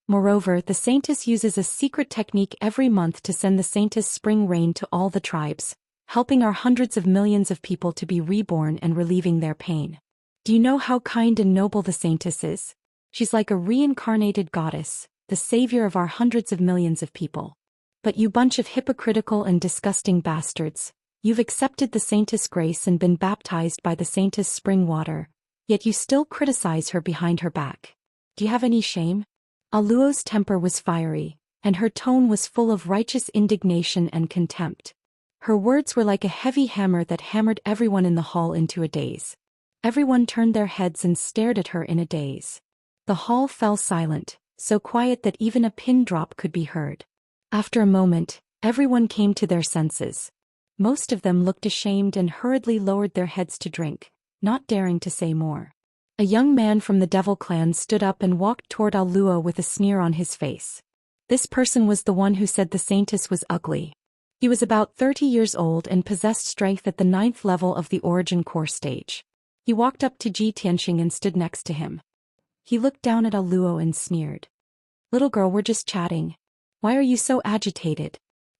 Moreover, the saintess uses a secret technique every month to send the saintess spring rain to all the tribes, helping our hundreds of millions of people to be reborn and relieving their pain. Do you know how kind and noble the saintess is? She's like a reincarnated goddess, the savior of our hundreds of millions of people. But you bunch of hypocritical and disgusting bastards, you've accepted the saintess' grace and been baptized by the saintess' spring water, yet you still criticize her behind her back. Do you have any shame? Aluo's temper was fiery, and her tone was full of righteous indignation and contempt. Her words were like a heavy hammer that hammered everyone in the hall into a daze. Everyone turned their heads and stared at her in a daze. The hall fell silent, so quiet that even a pin drop could be heard. After a moment, everyone came to their senses. Most of them looked ashamed and hurriedly lowered their heads to drink, not daring to say more. A young man from the Devil clan stood up and walked toward Aluo with a sneer on his face. This person was the one who said the saintess was ugly. He was about 30 years old and possessed strength at the 9th level of the Origin Core stage. He walked up to Zhou Xian and stood next to him. He looked down at Aluo and sneered. "Little girl, we're just chatting. Why are you so agitated?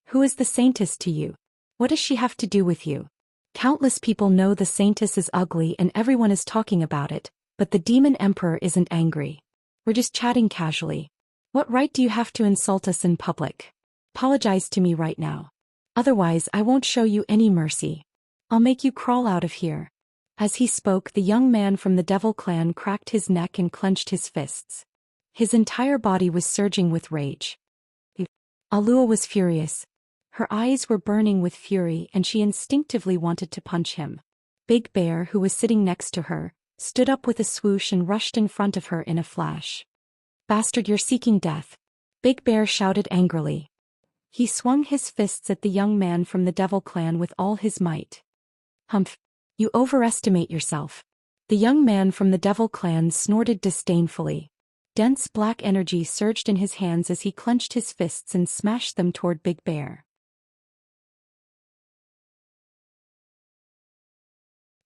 Who is the saintess to you? What does she have to do with you? Countless people know the saintess is ugly and everyone is talking about it, but the demon emperor isn't angry. We're just chatting casually. What right do you have to insult us in public? Apologize to me right now. Otherwise I won't show you any mercy. I'll make you crawl out of here." As he spoke, the young man from the Devil clan cracked his neck and clenched his fists. His entire body was surging with rage. Aluo was furious. Her eyes were burning with fury and she instinctively wanted to punch him. Big Bear, who was sitting next to her, stood up with a swoosh and rushed in front of her in a flash. "Bastard, you're seeking death!" Big Bear shouted angrily. He swung his fists at the young man from the Devil clan with all his might. "Humph! You overestimate yourself." The young man from the Devil clan snorted disdainfully. Dense black energy surged in his hands as he clenched his fists and smashed them toward Big Bear.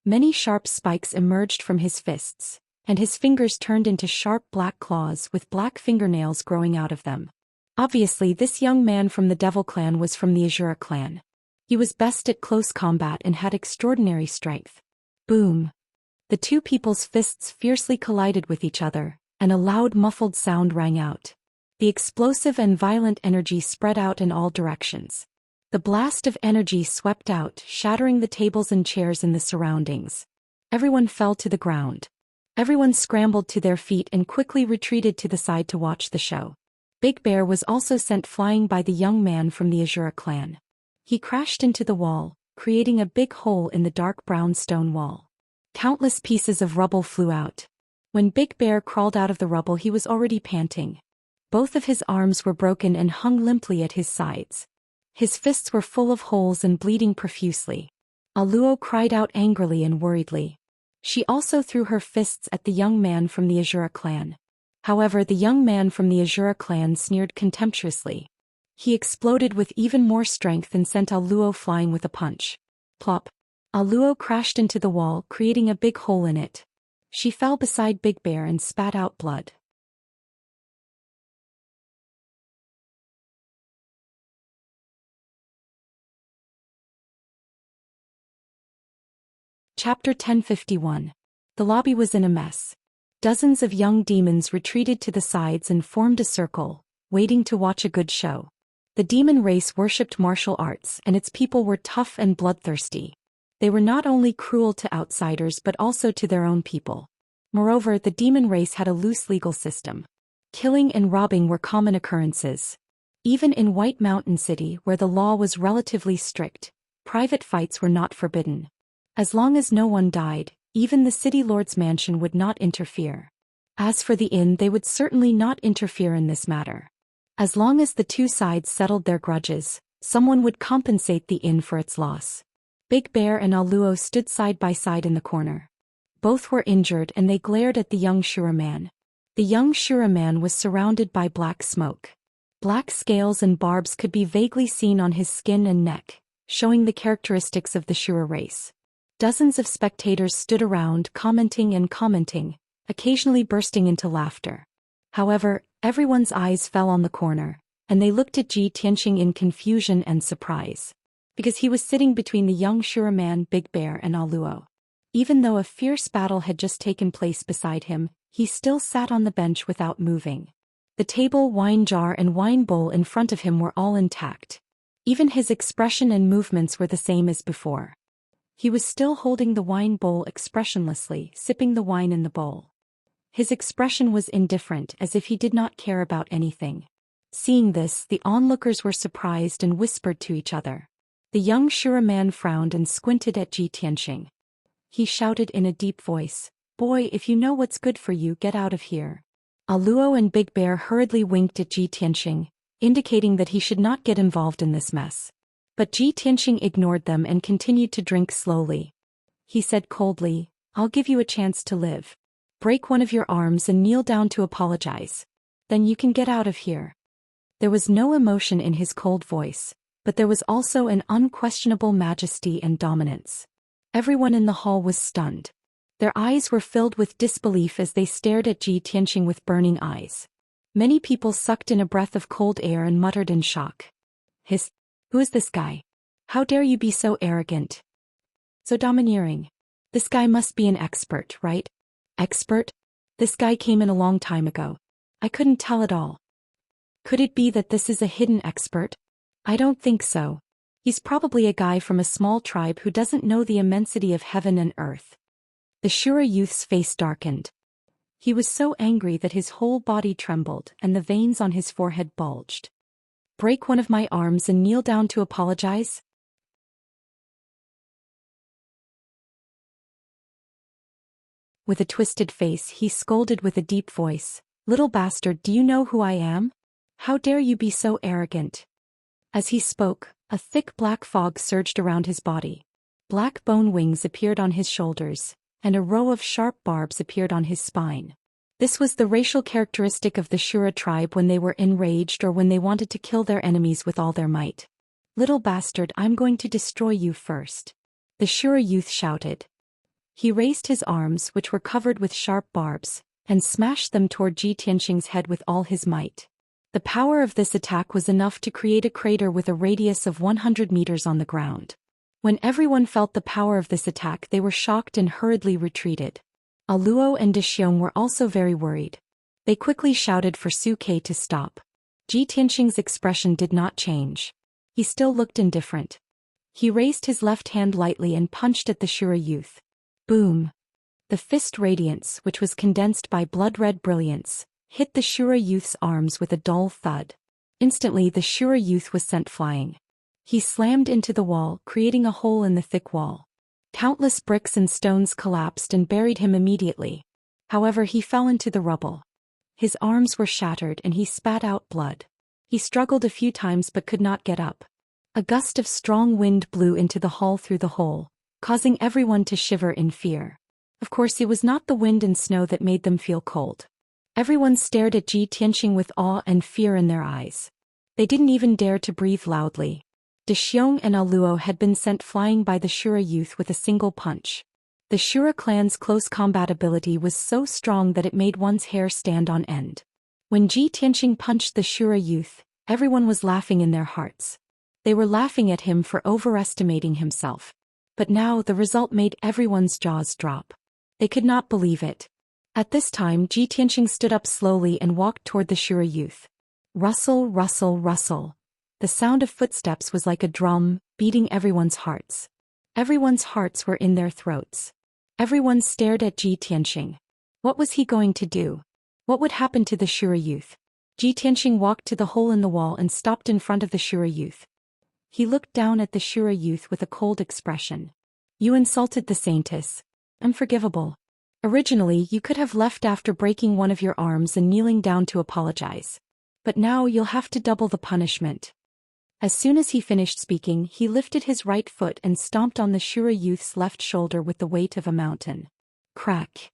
Many sharp spikes emerged from his fists, and his fingers turned into sharp black claws with black fingernails growing out of them. Obviously, this young man from the Devil clan was from the Azura clan. He was best at close combat and had extraordinary strength. Boom! The two people's fists fiercely collided with each other, and a loud muffled sound rang out. The explosive and violent energy spread out in all directions. The blast of energy swept out, shattering the tables and chairs in the surroundings. Everyone fell to the ground. Everyone scrambled to their feet and quickly retreated to the side to watch the show. Big Bear was also sent flying by the young man from the Azura clan. He crashed into the wall, creating a big hole in the dark brown stone wall. Countless pieces of rubble flew out. When Big Bear crawled out of the rubble, he was already panting. Both of his arms were broken and hung limply at his sides. His fists were full of holes and bleeding profusely. Aluo cried out angrily and worriedly. She also threw her fists at the young man from the Azura clan. However, the young man from the Azura clan sneered contemptuously. He exploded with even more strength and sent Aluo flying with a punch. Plop! Aluo crashed into the wall, creating a big hole in it. She fell beside Big Bear and spat out blood. Chapter 1051. The lobby was in a mess. Dozens of young demons retreated to the sides and formed a circle, waiting to watch a good show. The demon race worshipped martial arts and its people were tough and bloodthirsty. They were not only cruel to outsiders but also to their own people. Moreover, the demon race had a loose legal system. Killing and robbing were common occurrences. Even in White Mountain City, where the law was relatively strict, private fights were not forbidden. As long as no one died, even the city lord's mansion would not interfere. As for the inn, they would certainly not interfere in this matter. As long as the two sides settled their grudges, someone would compensate the inn for its loss. Big Bear and Aluo stood side by side in the corner. Both were injured and they glared at the young Shura man. The young Shura man was surrounded by black smoke. Black scales and barbs could be vaguely seen on his skin and neck, showing the characteristics of the Shura race. Dozens of spectators stood around, commenting and commenting, occasionally bursting into laughter. However, everyone's eyes fell on the corner, and they looked at Ji Tianqing in confusion and surprise. Because he was sitting between the young Shura man Big Bear and Aluo. Even though a fierce battle had just taken place beside him, he still sat on the bench without moving. The table, wine jar and wine bowl in front of him were all intact. Even his expression and movements were the same as before. He was still holding the wine bowl expressionlessly, sipping the wine in the bowl. His expression was indifferent, as if he did not care about anything. Seeing this, the onlookers were surprised and whispered to each other. The young Shura man frowned and squinted at Ji Tianqing. He shouted in a deep voice, "Boy, if you know what's good for you, get out of here." Aluo and Big Bear hurriedly winked at Ji Tianqing, indicating that he should not get involved in this mess. But Ji Tianqing ignored them and continued to drink slowly. He said coldly, "I'll give you a chance to live. Break one of your arms and kneel down to apologize. Then you can get out of here." There was no emotion in his cold voice, but there was also an unquestionable majesty and dominance. Everyone in the hall was stunned. Their eyes were filled with disbelief as they stared at Ji Tianqing with burning eyes. Many people sucked in a breath of cold air and muttered in shock. Who is this guy? How dare you be so arrogant? So domineering. This guy must be an expert, right? Expert? This guy came in a long time ago. I couldn't tell at all. Could it be that this is a hidden expert? I don't think so. He's probably a guy from a small tribe who doesn't know the immensity of heaven and earth. The Shura youth's face darkened. He was so angry that his whole body trembled and the veins on his forehead bulged. Break one of my arms and kneel down to apologize? With a twisted face, he scolded with a deep voice, "Little bastard, do you know who I am? How dare you be so arrogant?" As he spoke, a thick black fog surged around his body. Black bone wings appeared on his shoulders, and a row of sharp barbs appeared on his spine. This was the racial characteristic of the Shura tribe when they were enraged or when they wanted to kill their enemies with all their might. "Little bastard, I'm going to destroy you first," the Shura youth shouted. He raised his arms, which were covered with sharp barbs, and smashed them toward Ji Tianqing's head with all his might. The power of this attack was enough to create a crater with a radius of 100 meters on the ground. When everyone felt the power of this attack, they were shocked and hurriedly retreated. Aluo and Daxiong were also very worried. They quickly shouted for Su Ke to stop. Ji Tianqing's expression did not change. He still looked indifferent. He raised his left hand lightly and punched at the Shura youth. Boom! The fist radiance, which was condensed by blood-red brilliance, hit the Shura youth's arms with a dull thud. Instantly the Shura youth was sent flying. He slammed into the wall, creating a hole in the thick wall. Countless bricks and stones collapsed and buried him immediately. However, he fell into the rubble. His arms were shattered and he spat out blood. He struggled a few times but could not get up. A gust of strong wind blew into the hall through the hole, causing everyone to shiver in fear. Of course, it was not the wind and snow that made them feel cold. Everyone stared at Ji Tianqing with awe and fear in their eyes. They didn't even dare to breathe loudly. Daxiong and Aluo had been sent flying by the Shura youth with a single punch. The Shura clan's close combat ability was so strong that it made one's hair stand on end. When Ji Tianqing punched the Shura youth, everyone was laughing in their hearts. They were laughing at him for overestimating himself. But now the result made everyone's jaws drop. They could not believe it. At this time, Ji Tianqing stood up slowly and walked toward the Shura youth. Rustle, rustle, rustle. The sound of footsteps was like a drum, beating everyone's hearts. Everyone's hearts were in their throats. Everyone stared at Ji Tianqing. What was he going to do? What would happen to the Shura youth? Ji Tianqing walked to the hole in the wall and stopped in front of the Shura youth. He looked down at the Shura youth with a cold expression. "You insulted the saintess. Unforgivable. Originally, you could have left after breaking one of your arms and kneeling down to apologize. But now you'll have to double the punishment." As soon as he finished speaking, he lifted his right foot and stomped on the Shura youth's left shoulder with the weight of a mountain. Crack!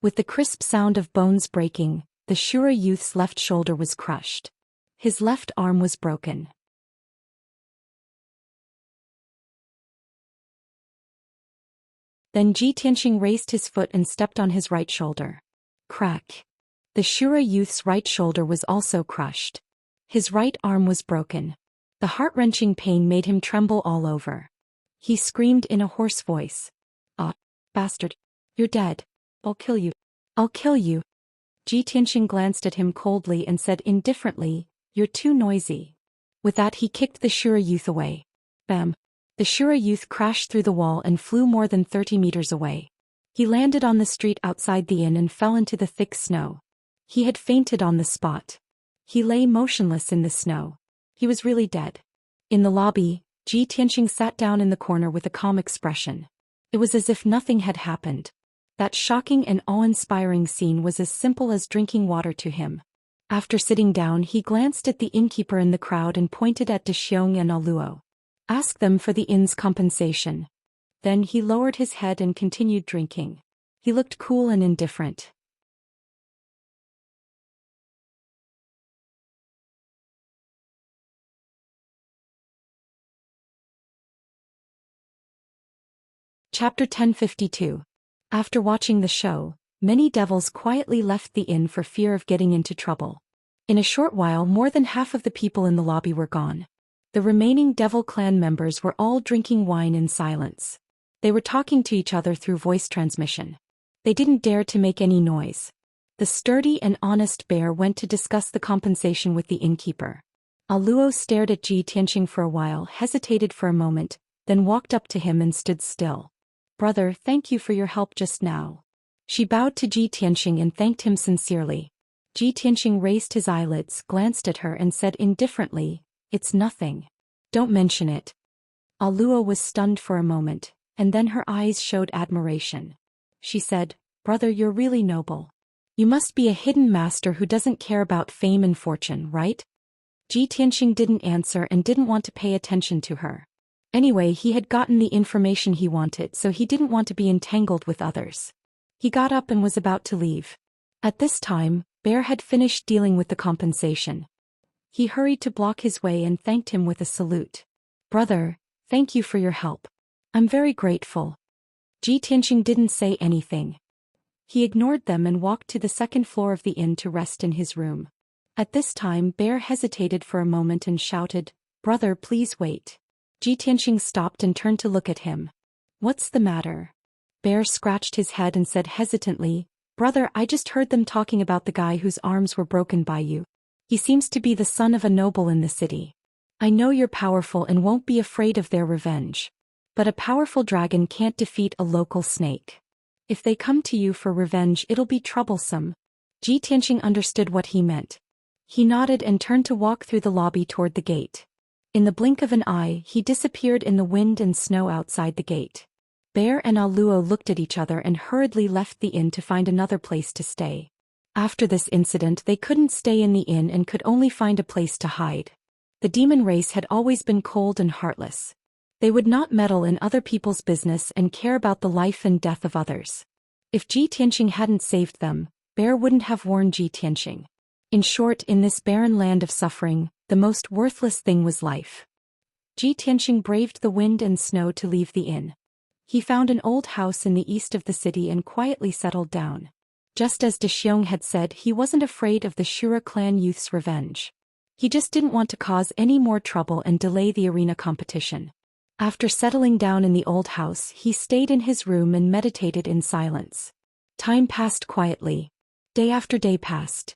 With the crisp sound of bones breaking, the Shura youth's left shoulder was crushed. His left arm was broken. Then Ji Tianxing raised his foot and stepped on his right shoulder. Crack. The Shura youth's right shoulder was also crushed. His right arm was broken. The heart-wrenching pain made him tremble all over. He screamed in a hoarse voice. "Ah, bastard. You're dead. I'll kill you. I'll kill you." Ji Tianxing glanced at him coldly and said indifferently, "You're too noisy." With that he kicked the Shura youth away. Bam! The Shura youth crashed through the wall and flew more than 30 meters away. He landed on the street outside the inn and fell into the thick snow. He had fainted on the spot. He lay motionless in the snow. He was really dead. In the lobby, Ji Tianxing sat down in the corner with a calm expression. It was as if nothing had happened. That shocking and awe-inspiring scene was as simple as drinking water to him. After sitting down, he glanced at the innkeeper in the crowd and pointed at Zhou Xian and Luo. "Ask them for the inn's compensation." Then he lowered his head and continued drinking. He looked cool and indifferent. Chapter 1052. After watching the show, many devils quietly left the inn for fear of getting into trouble. In a short while, more than half of the people in the lobby were gone. The remaining devil clan members were all drinking wine in silence. They were talking to each other through voice transmission. They didn't dare to make any noise. The sturdy and honest bear went to discuss the compensation with the innkeeper. Luo stared at Ji Tianxing for a while, hesitated for a moment, then walked up to him and stood still. "Brother, thank you for your help just now." She bowed to Ji Tianxing and thanked him sincerely. Ji Tianxing raised his eyelids, glanced at her and said indifferently, "It's nothing. Don't mention it." Luo was stunned for a moment, and then her eyes showed admiration. She said, "Brother, you're really noble. You must be a hidden master who doesn't care about fame and fortune, right?" Ji Tianxing didn't answer and didn't want to pay attention to her. Anyway, he had gotten the information he wanted, so he didn't want to be entangled with others. He got up and was about to leave. At this time, Bear had finished dealing with the compensation. He hurried to block his way and thanked him with a salute. "Brother, thank you for your help. I'm very grateful." Ji Tianxing didn't say anything. He ignored them and walked to the second floor of the inn to rest in his room. At this time, Bear hesitated for a moment and shouted, "Brother, please wait." Ji Tianxing stopped and turned to look at him. "What's the matter?" Bear scratched his head and said hesitantly, "Brother, I just heard them talking about the guy whose arms were broken by you. He seems to be the son of a noble in the city. I know you're powerful and won't be afraid of their revenge. But a powerful dragon can't defeat a local snake. If they come to you for revenge, it'll be troublesome." Ji Tianxing understood what he meant. He nodded and turned to walk through the lobby toward the gate. In the blink of an eye, he disappeared in the wind and snow outside the gate. Bear and Luo looked at each other and hurriedly left the inn to find another place to stay. After this incident, they couldn't stay in the inn and could only find a place to hide. The demon race had always been cold and heartless. They would not meddle in other people's business and care about the life and death of others. If Ji Tianxing hadn't saved them, Bear wouldn't have warned Ji Tianxing. In short, in this barren land of suffering, the most worthless thing was life. Ji Tianxing braved the wind and snow to leave the inn. He found an old house in the east of the city and quietly settled down. Just as Zhou Xian had said, he wasn't afraid of the Shura clan youth's revenge. He just didn't want to cause any more trouble and delay the arena competition. After settling down in the old house, he stayed in his room and meditated in silence. Time passed quietly. Day after day passed.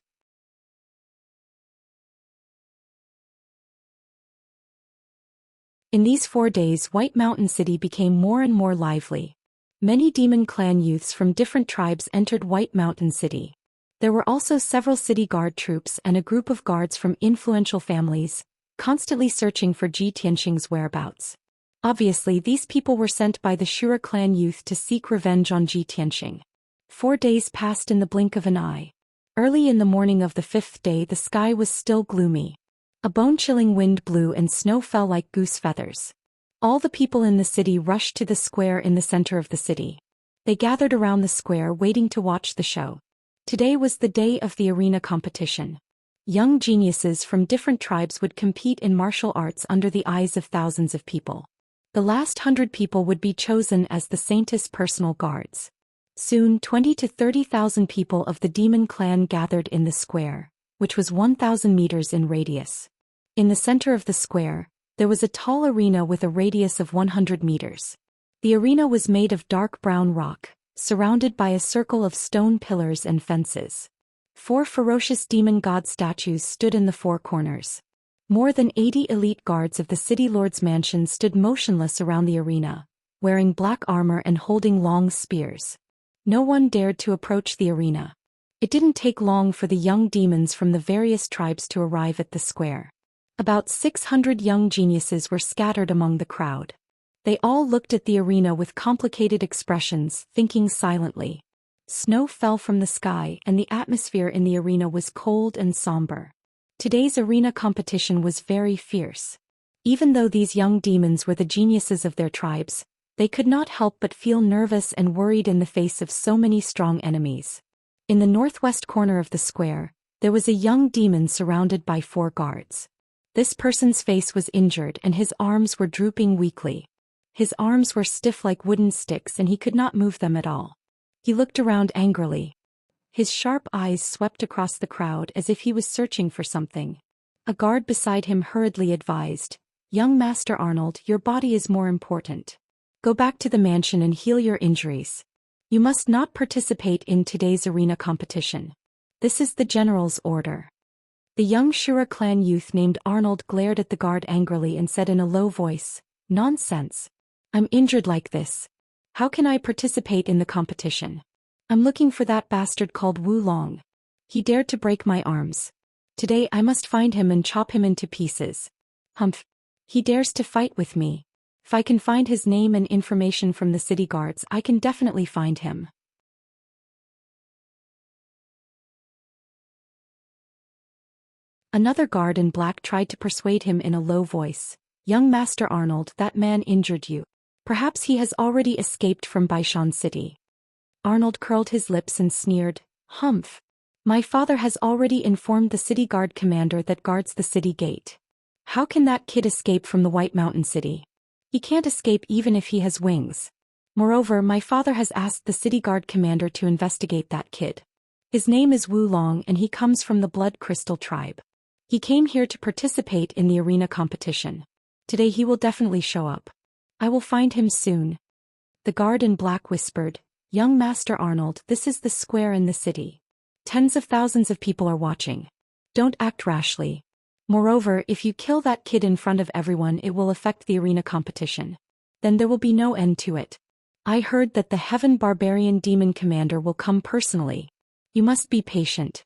In these 4 days, White Mountain City became more and more lively. Many demon clan youths from different tribes entered White Mountain City. There were also several city guard troops and a group of guards from influential families, constantly searching for Ji Tianxing's whereabouts. Obviously, these people were sent by the Shura clan youth to seek revenge on Ji Tianxing. 4 days passed in the blink of an eye. Early in the morning of the 5th day, the sky was still gloomy. A bone-chilling wind blew and snow fell like goose feathers. All the people in the city rushed to the square in the center of the city. They gathered around the square waiting to watch the show. Today was the day of the arena competition. Young geniuses from different tribes would compete in martial arts under the eyes of thousands of people. The last 100 people would be chosen as the saint's personal guards. Soon 20 to 30,000 people of the demon clan gathered in the square, which was 1,000 meters in radius. In the center of the square, there was a tall arena with a radius of 100 meters. The arena was made of dark brown rock, surrounded by a circle of stone pillars and fences. 4 ferocious demon god statues stood in the 4 corners. More than 80 elite guards of the city lord's mansion stood motionless around the arena, wearing black armor and holding long spears. No one dared to approach the arena. It didn't take long for the young demons from the various tribes to arrive at the square. About 600 young geniuses were scattered among the crowd. They all looked at the arena with complicated expressions, thinking silently. Snow fell from the sky and the atmosphere in the arena was cold and somber. Today's arena competition was very fierce. Even though these young demons were the geniuses of their tribes, they could not help but feel nervous and worried in the face of so many strong enemies. In the northwest corner of the square, there was a young demon surrounded by 4 guards. This person's face was injured and his arms were drooping weakly. His arms were stiff like wooden sticks and he could not move them at all. He looked around angrily. His sharp eyes swept across the crowd as if he was searching for something. A guard beside him hurriedly advised, "Young Master Arnold, your body is more important. Go back to the mansion and heal your injuries. You must not participate in today's arena competition. This is the general's order." The young Shura clan youth named Arnold glared at the guard angrily and said in a low voice, "Nonsense. I'm injured like this. How can I participate in the competition? I'm looking for that bastard called Wu Long. He dared to break my arms. Today I must find him and chop him into pieces. Humph. He dares to fight with me. If I can find his name and information from the city guards, I can definitely find him." Another guard in black tried to persuade him in a low voice, "Young Master Arnold, that man injured you. Perhaps he has already escaped from Baishan City." Arnold curled his lips and sneered, "Humph. My father has already informed the city guard commander that guards the city gate. How can that kid escape from the White Mountain City? He can't escape even if he has wings. Moreover, my father has asked the city guard commander to investigate that kid. His name is Wu Long and he comes from the Blood Crystal tribe. He came here to participate in the arena competition. Today he will definitely show up. I will find him soon." The guard in black whispered, "Young Master Arnold, this is the square in the city. Tens of thousands of people are watching. Don't act rashly. Moreover, if you kill that kid in front of everyone, it will affect the arena competition. Then there will be no end to it. I heard that the Heaven Barbarian Demon Commander will come personally. You must be patient."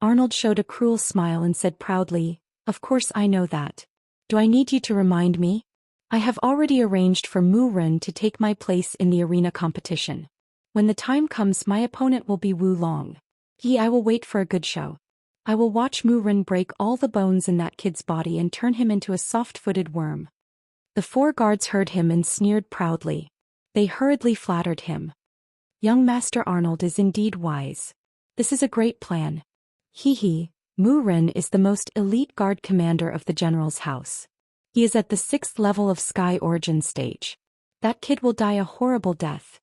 Arnold showed a cruel smile and said proudly, "Of course I know that. Do I need you to remind me? I have already arranged for Mu Ren to take my place in the arena competition. When the time comes, my opponent will be Wu Long. I will wait for a good show. I will watch Mu Ren break all the bones in that kid's body and turn him into a soft-footed worm." The 4 guards heard him and sneered proudly. They hurriedly flattered him. "Young Master Arnold is indeed wise. This is a great plan. Mu Ren is the most elite guard commander of the general's house. He is at the 6th level of Sky Origin stage. That kid will die a horrible death."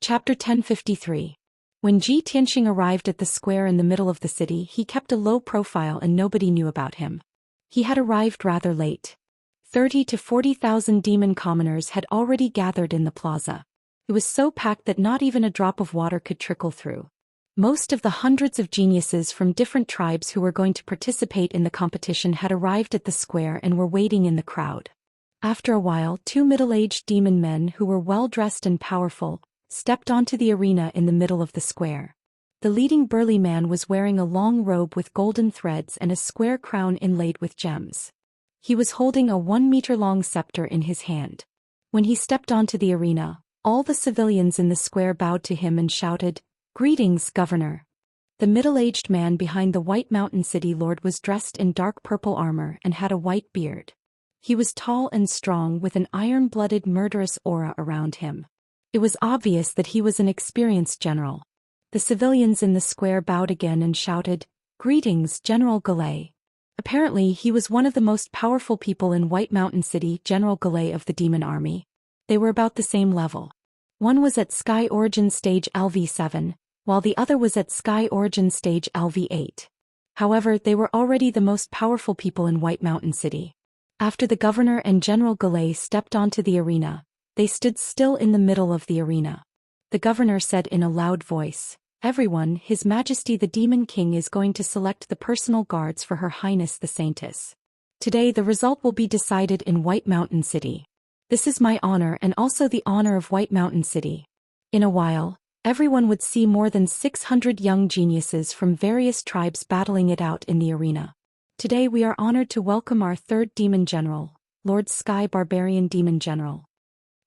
Chapter 1053. When Ji Tianxing arrived at the square in the middle of the city, he kept a low profile and nobody knew about him. He had arrived rather late. 30 to 40,000 demon commoners had already gathered in the plaza. It was so packed that not even a drop of water could trickle through. Most of the hundreds of geniuses from different tribes who were going to participate in the competition had arrived at the square and were waiting in the crowd. After a while, 2 middle-aged demon men who were well-dressed and powerful stepped onto the arena in the middle of the square. The leading burly man was wearing a long robe with golden threads and a square crown inlaid with gems. He was holding a 1-meter-long scepter in his hand. When he stepped onto the arena, all the civilians in the square bowed to him and shouted, "Greetings, Governor." The middle-aged man behind the White Mountain City Lord was dressed in dark purple armor and had a white beard. He was tall and strong with an iron-blooded murderous aura around him. It was obvious that he was an experienced general. The civilians in the square bowed again and shouted, "Greetings, General Galay." Apparently he was one of the most powerful people in White Mountain City, General Galay of the Demon Army. They were about the same level. One was at Sky Origin Stage LV7, while the other was at Sky Origin Stage LV8. However, they were already the most powerful people in White Mountain City. After the governor and General Galay stepped onto the arena, they stood still in the middle of the arena. The governor said in a loud voice, "Everyone, His Majesty the Demon King is going to select the personal guards for Her Highness the Saintess. Today the result will be decided in White Mountain City. This is my honor and also the honor of White Mountain City." In a while, everyone would see more than 600 young geniuses from various tribes battling it out in the arena. Today we are honored to welcome our third demon general, Lord Sky Barbarian Demon General.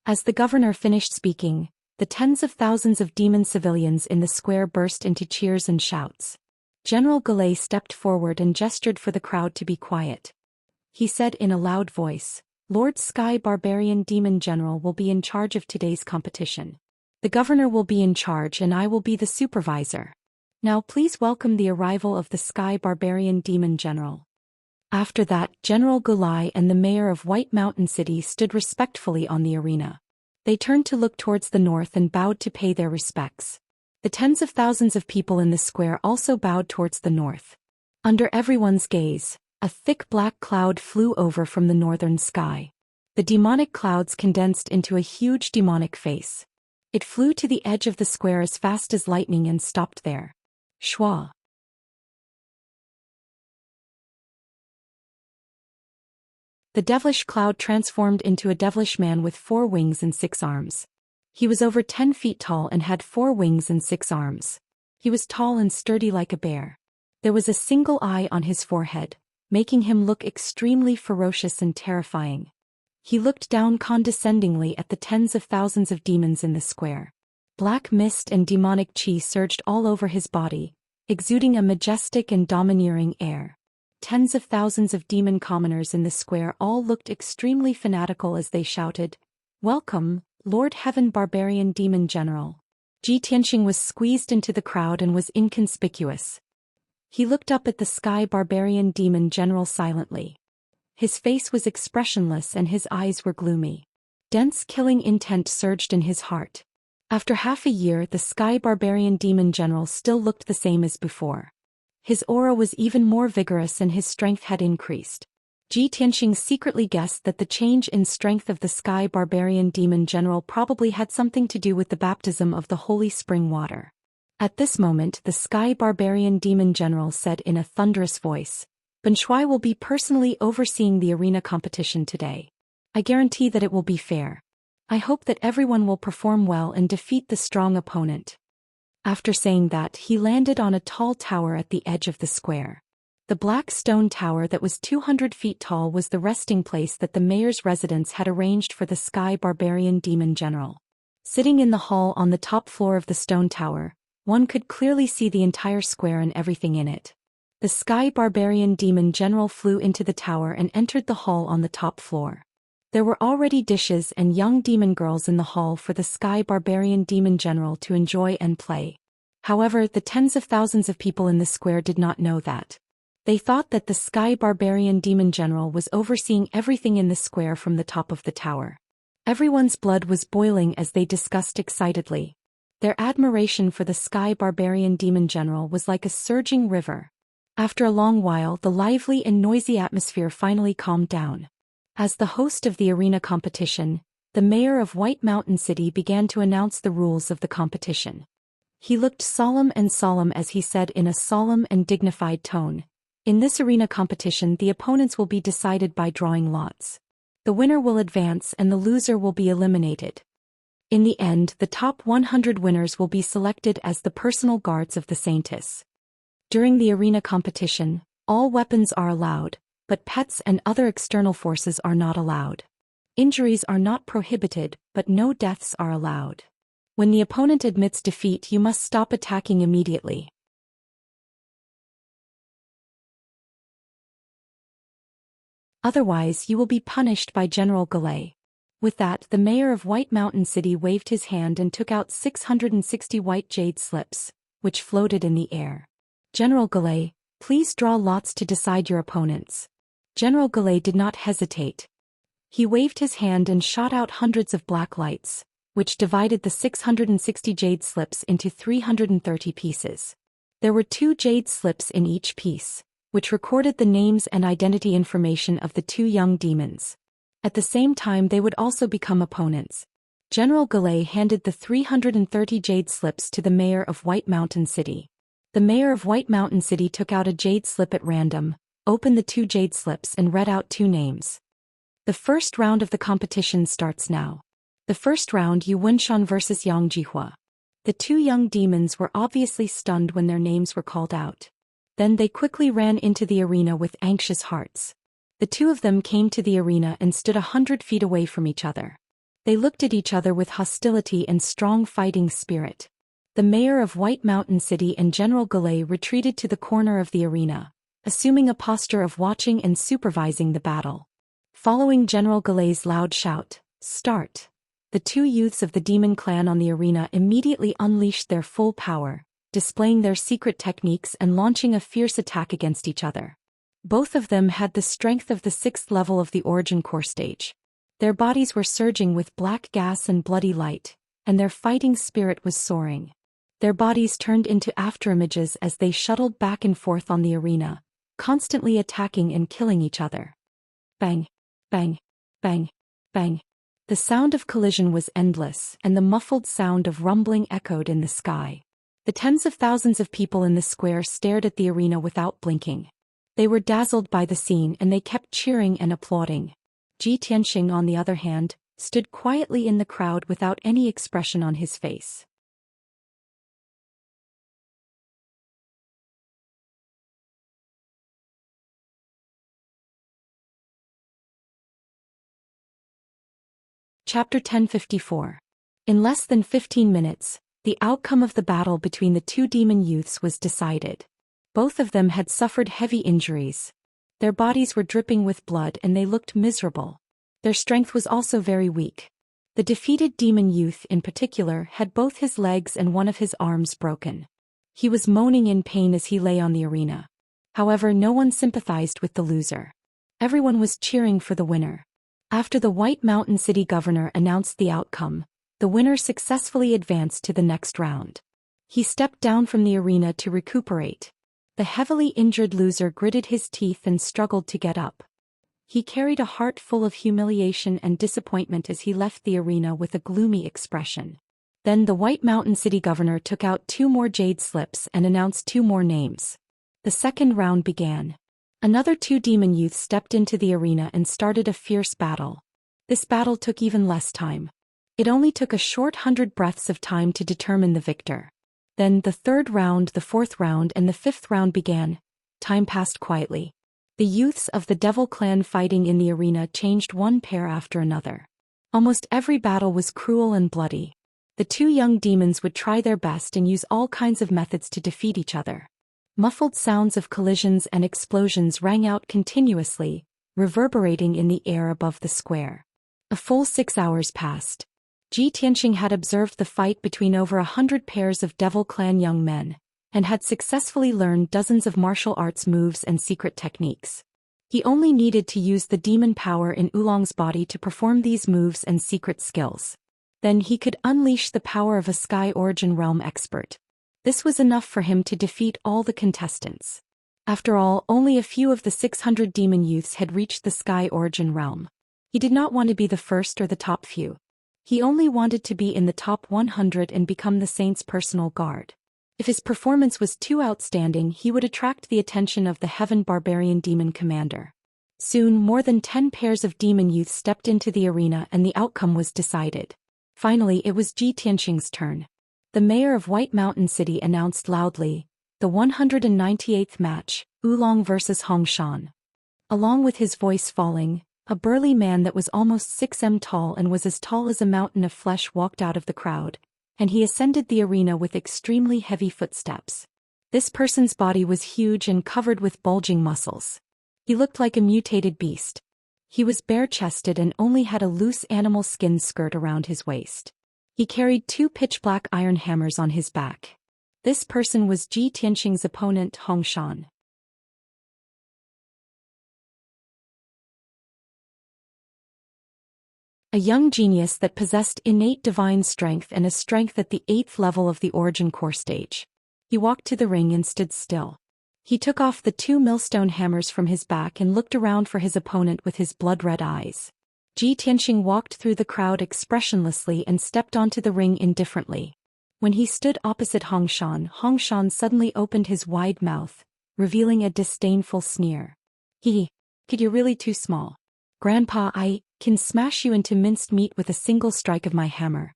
As the governor finished speaking, the tens of thousands of demon civilians in the square burst into cheers and shouts. General Galay stepped forward and gestured for the crowd to be quiet. He said in a loud voice, "Lord Sky Barbarian Demon General will be in charge of today's competition. The governor will be in charge and I will be the supervisor. Now please welcome the arrival of the Sky Barbarian Demon General." After that, General Galay and the mayor of White Mountain City stood respectfully on the arena. They turned to look towards the north and bowed to pay their respects. The tens of thousands of people in the square also bowed towards the north. Under everyone's gaze, a thick black cloud flew over from the northern sky. The demonic clouds condensed into a huge demonic face. It flew to the edge of the square as fast as lightning and stopped there. Shwa. The devilish cloud transformed into a devilish man with 4 wings and 6 arms. He was over 10 feet tall and had 4 wings and 6 arms. He was tall and sturdy like a bear. There was a single eye on his forehead, making him look extremely ferocious and terrifying. He looked down condescendingly at the tens of thousands of demons in the square. Black mist and demonic chi surged all over his body, exuding a majestic and domineering air. Tens of thousands of demon commoners in the square all looked extremely fanatical as they shouted, "Welcome, Lord Heaven Barbarian Demon General." Ji Tianxing was squeezed into the crowd and was inconspicuous. He looked up at the Sky Barbarian Demon General silently. His face was expressionless and his eyes were gloomy. Dense killing intent surged in his heart. After half a year, the Sky Barbarian Demon General still looked the same as before. His aura was even more vigorous and his strength had increased. Ji Tianxing secretly guessed that the change in strength of the Sky Barbarian Demon General probably had something to do with the baptism of the holy spring water. At this moment, the Sky Barbarian Demon General said in a thunderous voice, "Ben Shui will be personally overseeing the arena competition today. I guarantee that it will be fair. I hope that everyone will perform well and defeat the strong opponent." After saying that, he landed on a tall tower at the edge of the square. The black stone tower that was 200 feet tall was the resting place that the mayor's residence had arranged for the Sky Barbarian Demon General. Sitting in the hall on the top floor of the stone tower, one could clearly see the entire square and everything in it. The Sky Barbarian Demon General flew into the tower and entered the hall on the top floor. There were already dishes and young demon girls in the hall for the Sky Barbarian Demon General to enjoy and play. However, the tens of thousands of people in the square did not know that. They thought that the Sky Barbarian Demon General was overseeing everything in the square from the top of the tower. Everyone's blood was boiling as they discussed excitedly. Their admiration for the Sky Barbarian Demon General was like a surging river. After a long while, the lively and noisy atmosphere finally calmed down. As the host of the arena competition, the mayor of White Mountain City began to announce the rules of the competition. He looked solemn as he said in a solemn and dignified tone, "In this arena competition, the opponents will be decided by drawing lots. The winner will advance and the loser will be eliminated. In the end, the top 100 winners will be selected as the personal guards of the Saintess. During the arena competition, all weapons are allowed, but pets and other external forces are not allowed. Injuries are not prohibited, but no deaths are allowed. When the opponent admits defeat, you must stop attacking immediately. Otherwise, you will be punished by General Galay." With that, the mayor of White Mountain City waved his hand and took out 660 white jade slips, which floated in the air. General Galay, please draw lots to decide your opponents. General Galay did not hesitate. He waved his hand and shot out hundreds of black lights, which divided the 660 jade slips into 330 pieces. There were 2 jade slips in each piece, which recorded the names and identity information of the 2 young demons. At the same time, they would also become opponents. General Galay handed the 330 jade slips to the mayor of White Mountain City. The mayor of White Mountain City took out a jade slip at random, opened the 2 jade slips and read out 2 names. The first round of the competition starts now. The first round, Yu Wenshan vs Yang Jihua. The 2 young demons were obviously stunned when their names were called out. Then they quickly ran into the arena with anxious hearts. The 2 of them came to the arena and stood 100 feet away from each other. They looked at each other with hostility and strong fighting spirit. The mayor of White Mountain City and General Galay retreated to the corner of the arena, assuming a posture of watching and supervising the battle. Following General Galay's loud shout, "Start!" the 2 youths of the demon clan on the arena immediately unleashed their full power, displaying their secret techniques and launching a fierce attack against each other. Both of them had the strength of the 6th level of the Origin Core stage. Their bodies were surging with black gas and bloody light, and their fighting spirit was soaring. Their bodies turned into afterimages as they shuttled back and forth on the arena, constantly attacking and killing each other. Bang! Bang! Bang! Bang! The sound of collision was endless, and the muffled sound of rumbling echoed in the sky. The tens of thousands of people in the square stared at the arena without blinking. They were dazzled by the scene and they kept cheering and applauding. Ji Tianxing, on the other hand, stood quietly in the crowd without any expression on his face. Chapter 1054. In less than 15 minutes, the outcome of the battle between the 2 demon youths was decided. Both of them had suffered heavy injuries. Their bodies were dripping with blood and they looked miserable. Their strength was also very weak. The defeated demon youth in particular had both his legs and one of his arms broken. He was moaning in pain as he lay on the arena. However, no one sympathized with the loser. Everyone was cheering for the winner. After the White Mountain City governor announced the outcome, the winner successfully advanced to the next round. He stepped down from the arena to recuperate. The heavily injured loser gritted his teeth and struggled to get up. He carried a heart full of humiliation and disappointment as he left the arena with a gloomy expression. Then the White Mountain City governor took out 2 more jade slips and announced 2 more names. The second round began. Another 2 demon youths stepped into the arena and started a fierce battle. This battle took even less time. It only took a short 100 breaths of time to determine the victor. Then the 3rd round, the 4th round and the 5th round began. Time passed quietly. The youths of the Devil Clan fighting in the arena changed one pair after another. Almost every battle was cruel and bloody. The 2 young demons would try their best and use all kinds of methods to defeat each other. Muffled sounds of collisions and explosions rang out continuously, reverberating in the air above the square. A full 6 hours passed. Ji Tianxing had observed the fight between over 100 pairs of Devil Clan young men, and had successfully learned dozens of martial arts moves and secret techniques. He only needed to use the demon power in Oolong's body to perform these moves and secret skills. Then he could unleash the power of a Sky Origin Realm expert. This was enough for him to defeat all the contestants. After all, only a few of the 600 demon youths had reached the Sky Origin Realm. He did not want to be the first or the top few. He only wanted to be in the top 100 and become the Saint's personal guard. If his performance was too outstanding, he would attract the attention of the Heaven Barbarian Demon Commander. Soon, more than 10 pairs of demon youths stepped into the arena and the outcome was decided. Finally, it was Ji Tianxing's turn. The mayor of White Mountain City announced loudly, the 198th match, Oolong vs Hongshan. Along with his voice falling, a burly man that was almost 6 m tall and was as tall as a mountain of flesh walked out of the crowd, and he ascended the arena with extremely heavy footsteps. This person's body was huge and covered with bulging muscles. He looked like a mutated beast. He was bare-chested and only had a loose animal skin skirt around his waist. He carried 2 pitch-black iron hammers on his back. This person was Ji Tianxing's opponent, Zhou Xian. A young genius that possessed innate divine strength and a strength at the 8th level of the origin core stage. He walked to the ring and stood still. He took off the 2 millstone hammers from his back and looked around for his opponent with his blood-red eyes. Ji Tianxing walked through the crowd expressionlessly and stepped onto the ring indifferently. When he stood opposite Zhou Xian suddenly opened his wide mouth, revealing a disdainful sneer. Kid, you're really too small. Grandpa, I can smash you into minced meat with a single strike of my hammer.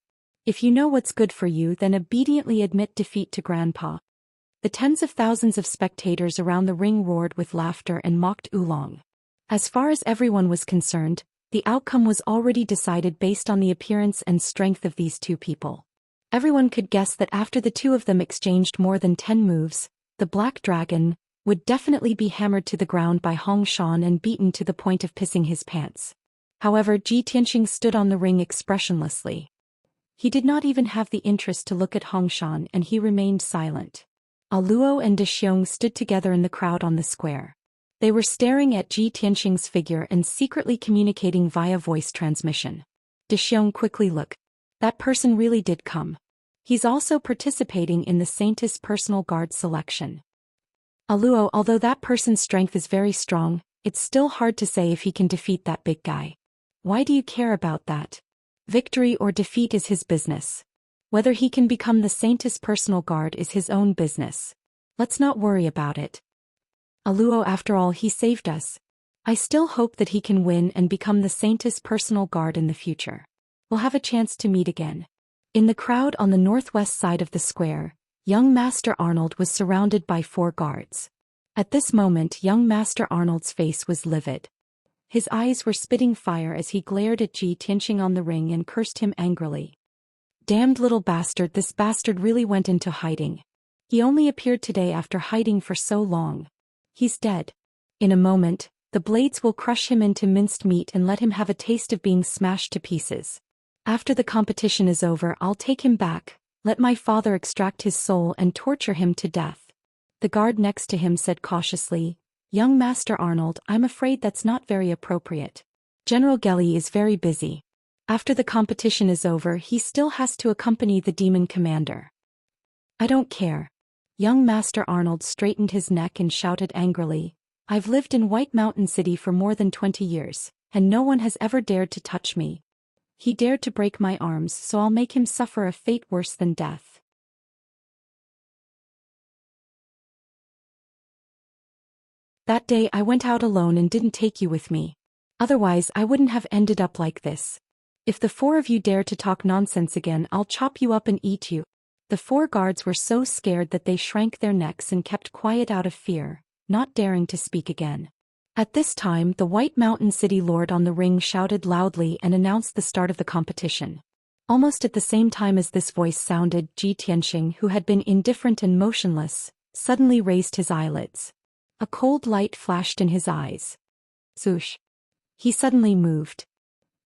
If you know what's good for you, then obediently admit defeat to Grandpa. The tens of thousands of spectators around the ring roared with laughter and mocked Oolong. As far as everyone was concerned, the outcome was already decided based on the appearance and strength of these 2 people. Everyone could guess that after the 2 of them exchanged more than 10 moves, the Black Dragon would definitely be hammered to the ground by Zhou Xian and beaten to the point of pissing his pants. However, Ji Tianxing stood on the ring expressionlessly. He did not even have the interest to look at Zhou Xian, and he remained silent. Luo and Daoist stood together in the crowd on the square. They were staring at Ji Tianxing's figure and secretly communicating via voice transmission. Daoist quickly look. That person really did come. He's also participating in the Saintess personal guard selection. Luo, although that person's strength is very strong, it's still hard to say if he can defeat that big guy. Why do you care about that? Victory or defeat is his business. Whether he can become the Saintess personal guard is his own business. Let's not worry about it. Luo, after all, he saved us. I still hope that he can win and become the Saintess personal guard in the future. We'll have a chance to meet again. In the crowd on the northwest side of the square, young Master Arnold was surrounded by 4 guards. At this moment, young Master Arnold's face was livid. His eyes were spitting fire as he glared at Ji Tianxing on the ring and cursed him angrily. Damned little bastard, this bastard really went into hiding. He only appeared today after hiding for so long. He's dead. In a moment, the blades will crush him into minced meat and let him have a taste of being smashed to pieces. After the competition is over, I'll take him back, let my father extract his soul and torture him to death. The guard next to him said cautiously, Young Master Arnold, I'm afraid that's not very appropriate. General Gelly is very busy. After the competition is over, he still has to accompany the demon commander. I don't care. Young Master Arnold straightened his neck and shouted angrily, I've lived in White Mountain City for more than 20 years, and no one has ever dared to touch me. He dared to break my arms, so I'll make him suffer a fate worse than death. That day I went out alone and didn't take you with me. Otherwise I wouldn't have ended up like this. If the 4 of you dare to talk nonsense again, I'll chop you up and eat you. The 4 guards were so scared that they shrank their necks and kept quiet out of fear, not daring to speak again. At this time, the White Mountain City Lord on the ring shouted loudly and announced the start of the competition. Almost at the same time as this voice sounded, Ji Tianxing, who had been indifferent and motionless, suddenly raised his eyelids. A cold light flashed in his eyes. Swoosh! He suddenly moved.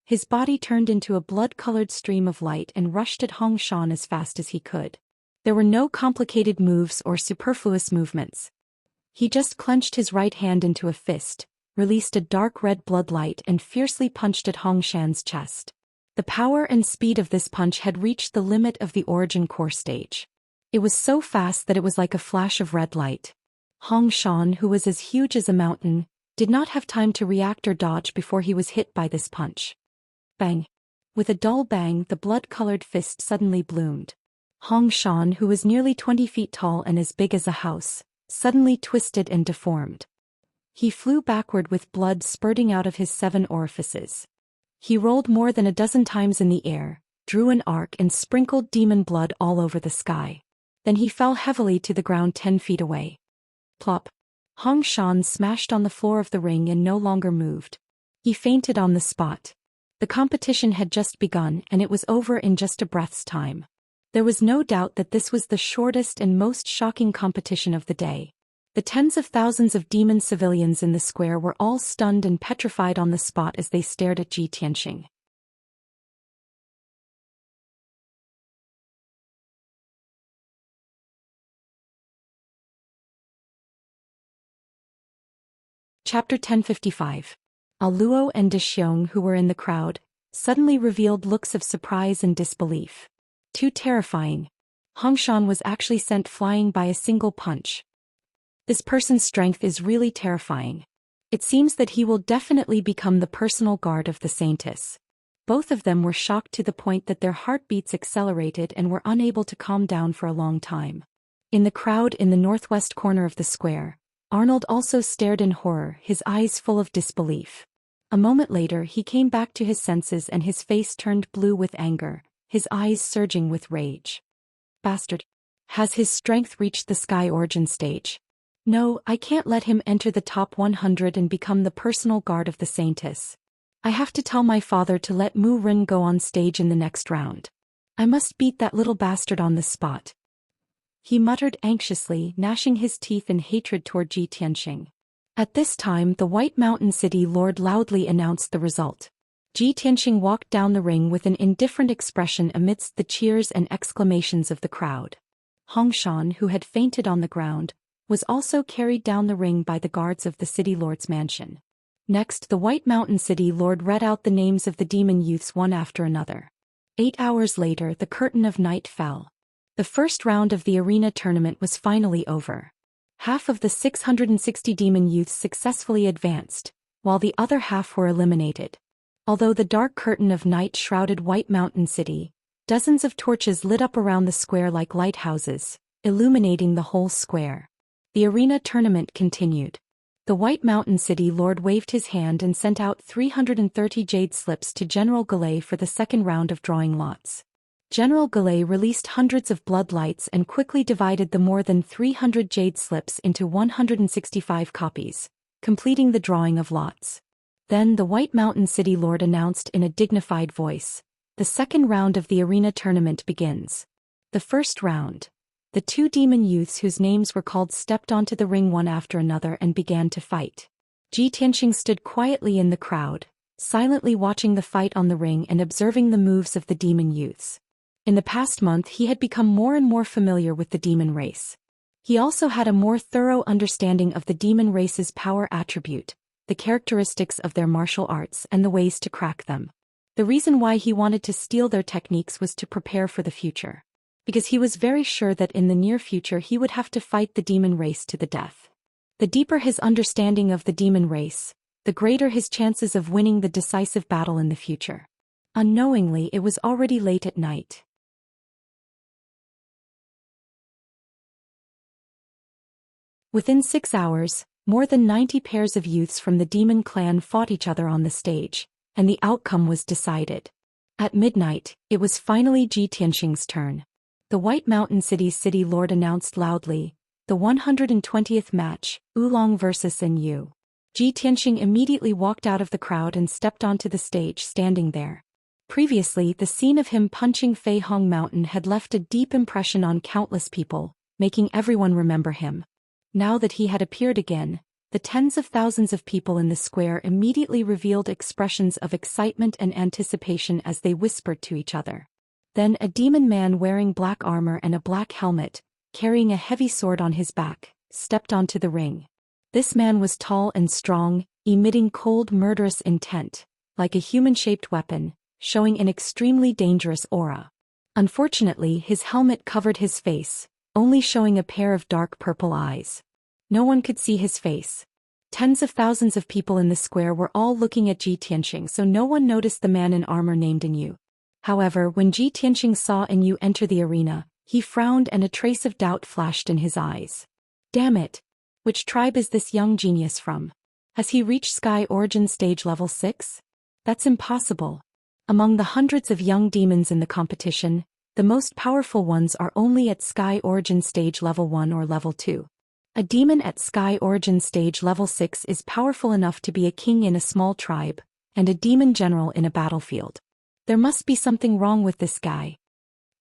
His body turned into a blood-colored stream of light and rushed at Zhou Xian as fast as he could. There were no complicated moves or superfluous movements. He just clenched his right hand into a fist, released a dark red bloodlight and fiercely punched at Zhou Xian's chest. The power and speed of this punch had reached the limit of the origin core stage. It was so fast that it was like a flash of red light. Zhou Xian, who was as huge as a mountain, did not have time to react or dodge before he was hit by this punch. Bang! With a dull bang, the blood-colored fist suddenly bloomed. Zhou Xian, who was nearly 20 feet tall and as big as a house, suddenly twisted and deformed. He flew backward with blood spurting out of his 7 orifices. He rolled more than a dozen times in the air, drew an arc and sprinkled demon blood all over the sky. Then he fell heavily to the ground 10 feet away. Plop! Zhou Xian smashed on the floor of the ring and no longer moved. He fainted on the spot. The competition had just begun and it was over in just a breath's time. There was no doubt that this was the shortest and most shocking competition of the day. The tens of thousands of demon civilians in the square were all stunned and petrified on the spot as they stared at Ji Tianxing. Chapter 1055. Luo and De Xiong, who were in the crowd, suddenly revealed looks of surprise and disbelief. Too terrifying. Hongshan was actually sent flying by a single punch. This person's strength is really terrifying. It seems that he will definitely become the personal guard of the Saintess. Both of them were shocked to the point that their heartbeats accelerated and were unable to calm down for a long time. In the crowd in the northwest corner of the square, Arnold also stared in horror, his eyes full of disbelief. A moment later he came back to his senses and his face turned blue with anger, his eyes surging with rage. Bastard! Has his strength reached the Sky Origin stage? No, I can't let him enter the top 100 and become the personal guard of the Saintess. I have to tell my father to let Mu Ren go on stage in the next round. I must beat that little bastard on the spot. He muttered anxiously, gnashing his teeth in hatred toward Ji Tianxing. At this time the White Mountain City Lord loudly announced the result. Ji Tianxing walked down the ring with an indifferent expression amidst the cheers and exclamations of the crowd. Hongshan, who had fainted on the ground, was also carried down the ring by the guards of the City Lord's mansion. Next, the White Mountain City Lord read out the names of the demon youths one after another. 8 hours later the curtain of night fell. The first round of the arena tournament was finally over. Half of the 660 demon youths successfully advanced, while the other half were eliminated. Although the dark curtain of night shrouded White Mountain City, dozens of torches lit up around the square like lighthouses, illuminating the whole square. The arena tournament continued. The White Mountain City Lord waved his hand and sent out 330 jade slips to General Galay for the second round of drawing lots. General Galay released hundreds of blood lights and quickly divided the more than 300 jade slips into 165 copies, completing the drawing of lots. Then the White Mountain City Lord announced in a dignified voice, "The second round of the arena tournament begins." The first round. The two demon youths whose names were called stepped onto the ring one after another and began to fight. Ji Tianxing stood quietly in the crowd, silently watching the fight on the ring and observing the moves of the demon youths. In the past month he had become more and more familiar with the demon race. He also had a more thorough understanding of the demon race's power attribute, the characteristics of their martial arts and the ways to crack them. The reason why he wanted to steal their techniques was to prepare for the future. Because he was very sure that in the near future he would have to fight the demon race to the death. The deeper his understanding of the demon race, the greater his chances of winning the decisive battle in the future. Unknowingly, it was already late at night. Within 6 hours, more than 90 pairs of youths from the demon clan fought each other on the stage, and the outcome was decided. At midnight, it was finally Ji Tianxing's turn. The White Mountain City's City Lord announced loudly, "The 120th match, Oolong vs. Yu." Ji Tianxing immediately walked out of the crowd and stepped onto the stage, standing there. Previously, the scene of him punching Fei Hong Mountain had left a deep impression on countless people, making everyone remember him. Now that he had appeared again, the tens of thousands of people in the square immediately revealed expressions of excitement and anticipation as they whispered to each other. Then a demon man wearing black armor and a black helmet, carrying a heavy sword on his back, stepped onto the ring. This man was tall and strong, emitting cold, murderous intent, like a human-shaped weapon, showing an extremely dangerous aura. Unfortunately, his helmet covered his face, only showing a pair of dark purple eyes. No one could see his face. Tens of thousands of people in the square were all looking at Ji Tianxing, so no one noticed the man in armor named Yu. However, when Ji Tianxing saw Yu enter the arena, he frowned and a trace of doubt flashed in his eyes. Damn it! Which tribe is this young genius from? Has he reached Sky Origin stage level 6? That's impossible. Among the hundreds of young demons in the competition, the most powerful ones are only at Sky Origin stage level 1 or level 2. A demon at Sky Origin stage level 6 is powerful enough to be a king in a small tribe, and a demon general in a battlefield. There must be something wrong with this guy.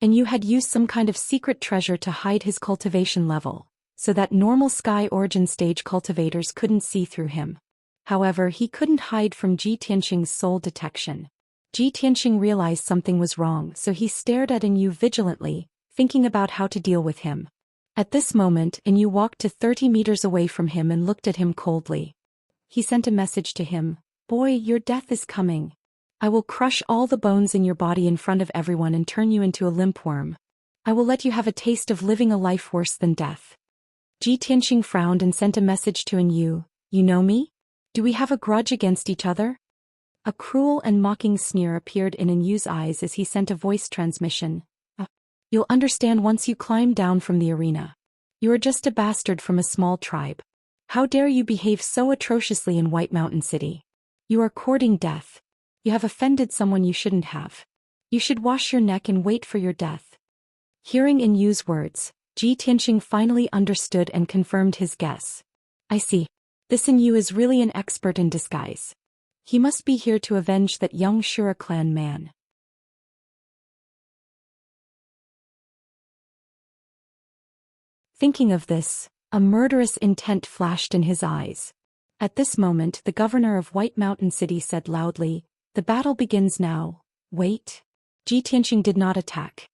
And you had used some kind of secret treasure to hide his cultivation level. so that normal Sky Origin stage cultivators couldn't see through him. However, he couldn't hide from Ji Tianxing's soul detection. Ji Tianxing realized something was wrong, so he stared at Yu vigilantly, thinking about how to deal with him. At this moment, Yu walked to 30 meters away from him and looked at him coldly. He sent a message to him. "Boy, your death is coming. I will crush all the bones in your body in front of everyone and turn you into a limp worm. I will let you have a taste of living a life worse than death." Ji Tianxing frowned and sent a message to Yu. "You know me? Do we have a grudge against each other?" A cruel and mocking sneer appeared in Yu's eyes as he sent a voice transmission. "You'll understand once you climb down from the arena. You are just a bastard from a small tribe. How dare you behave so atrociously in White Mountain City? You are courting death. You have offended someone you shouldn't have. You should wash your neck and wait for your death." Hearing Yu's words, Ji Tianxing finally understood and confirmed his guess. "I see. This Yu is really an expert in disguise. He must be here to avenge that young Shura clan man." Thinking of this, a murderous intent flashed in his eyes. At this moment, the governor of White Mountain City said loudly, "The battle begins now. Wait." Ji Tianxing did not attack.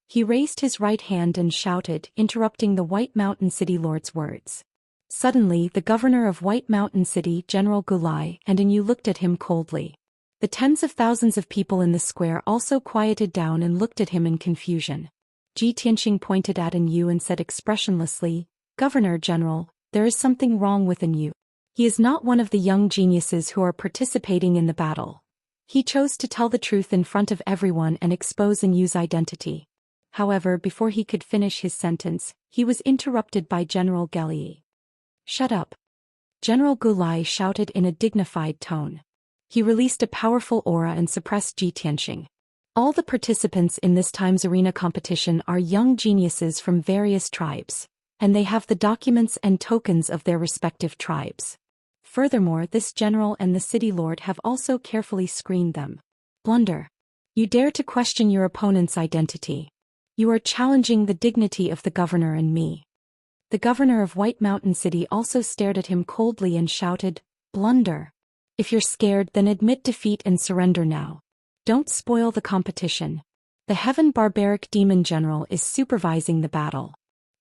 He raised his right hand and shouted, interrupting the White Mountain City lord's words. Suddenly, the governor of White Mountain City, General Gulai, and Yu looked at him coldly. The tens of thousands of people in the square also quieted down and looked at him in confusion. Ji Tianxing pointed at Yu and said expressionlessly, "Governor General, there is something wrong with Yu. He is not one of the young geniuses who are participating in the battle. He chose to tell the truth in front of everyone and expose Yu's identity." However, before he could finish his sentence, he was interrupted by General Gelii. "Shut up!" General Gulai shouted in a dignified tone. He released a powerful aura and suppressed Ji Tianxing. All the participants in this time's arena competition are young geniuses from various tribes, and they have the documents and tokens of their respective tribes. Furthermore, this general and the city lord have also carefully screened them. "Blunder. You dare to question your opponent's identity. You are challenging the dignity of the governor and me." The governor of White Mountain City also stared at him coldly and shouted, "Blunder. If you're scared, then admit defeat and surrender now. Don't spoil the competition. The Heaven Barbaric Demon General is supervising the battle.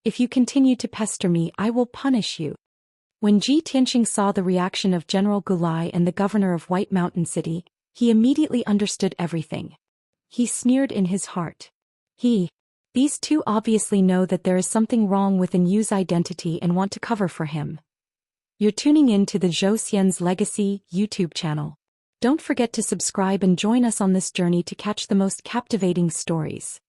If you continue to pester me, I will punish you." When Ji Tianxing saw the reaction of General Gulai and the governor of White Mountain City, he immediately understood everything. He sneered in his heart. These two obviously know that there is something wrong with Yu's identity and want to cover for him. You're tuning in to the Zhou Xian's Legacy YouTube channel. Don't forget to subscribe and join us on this journey to catch the most captivating stories.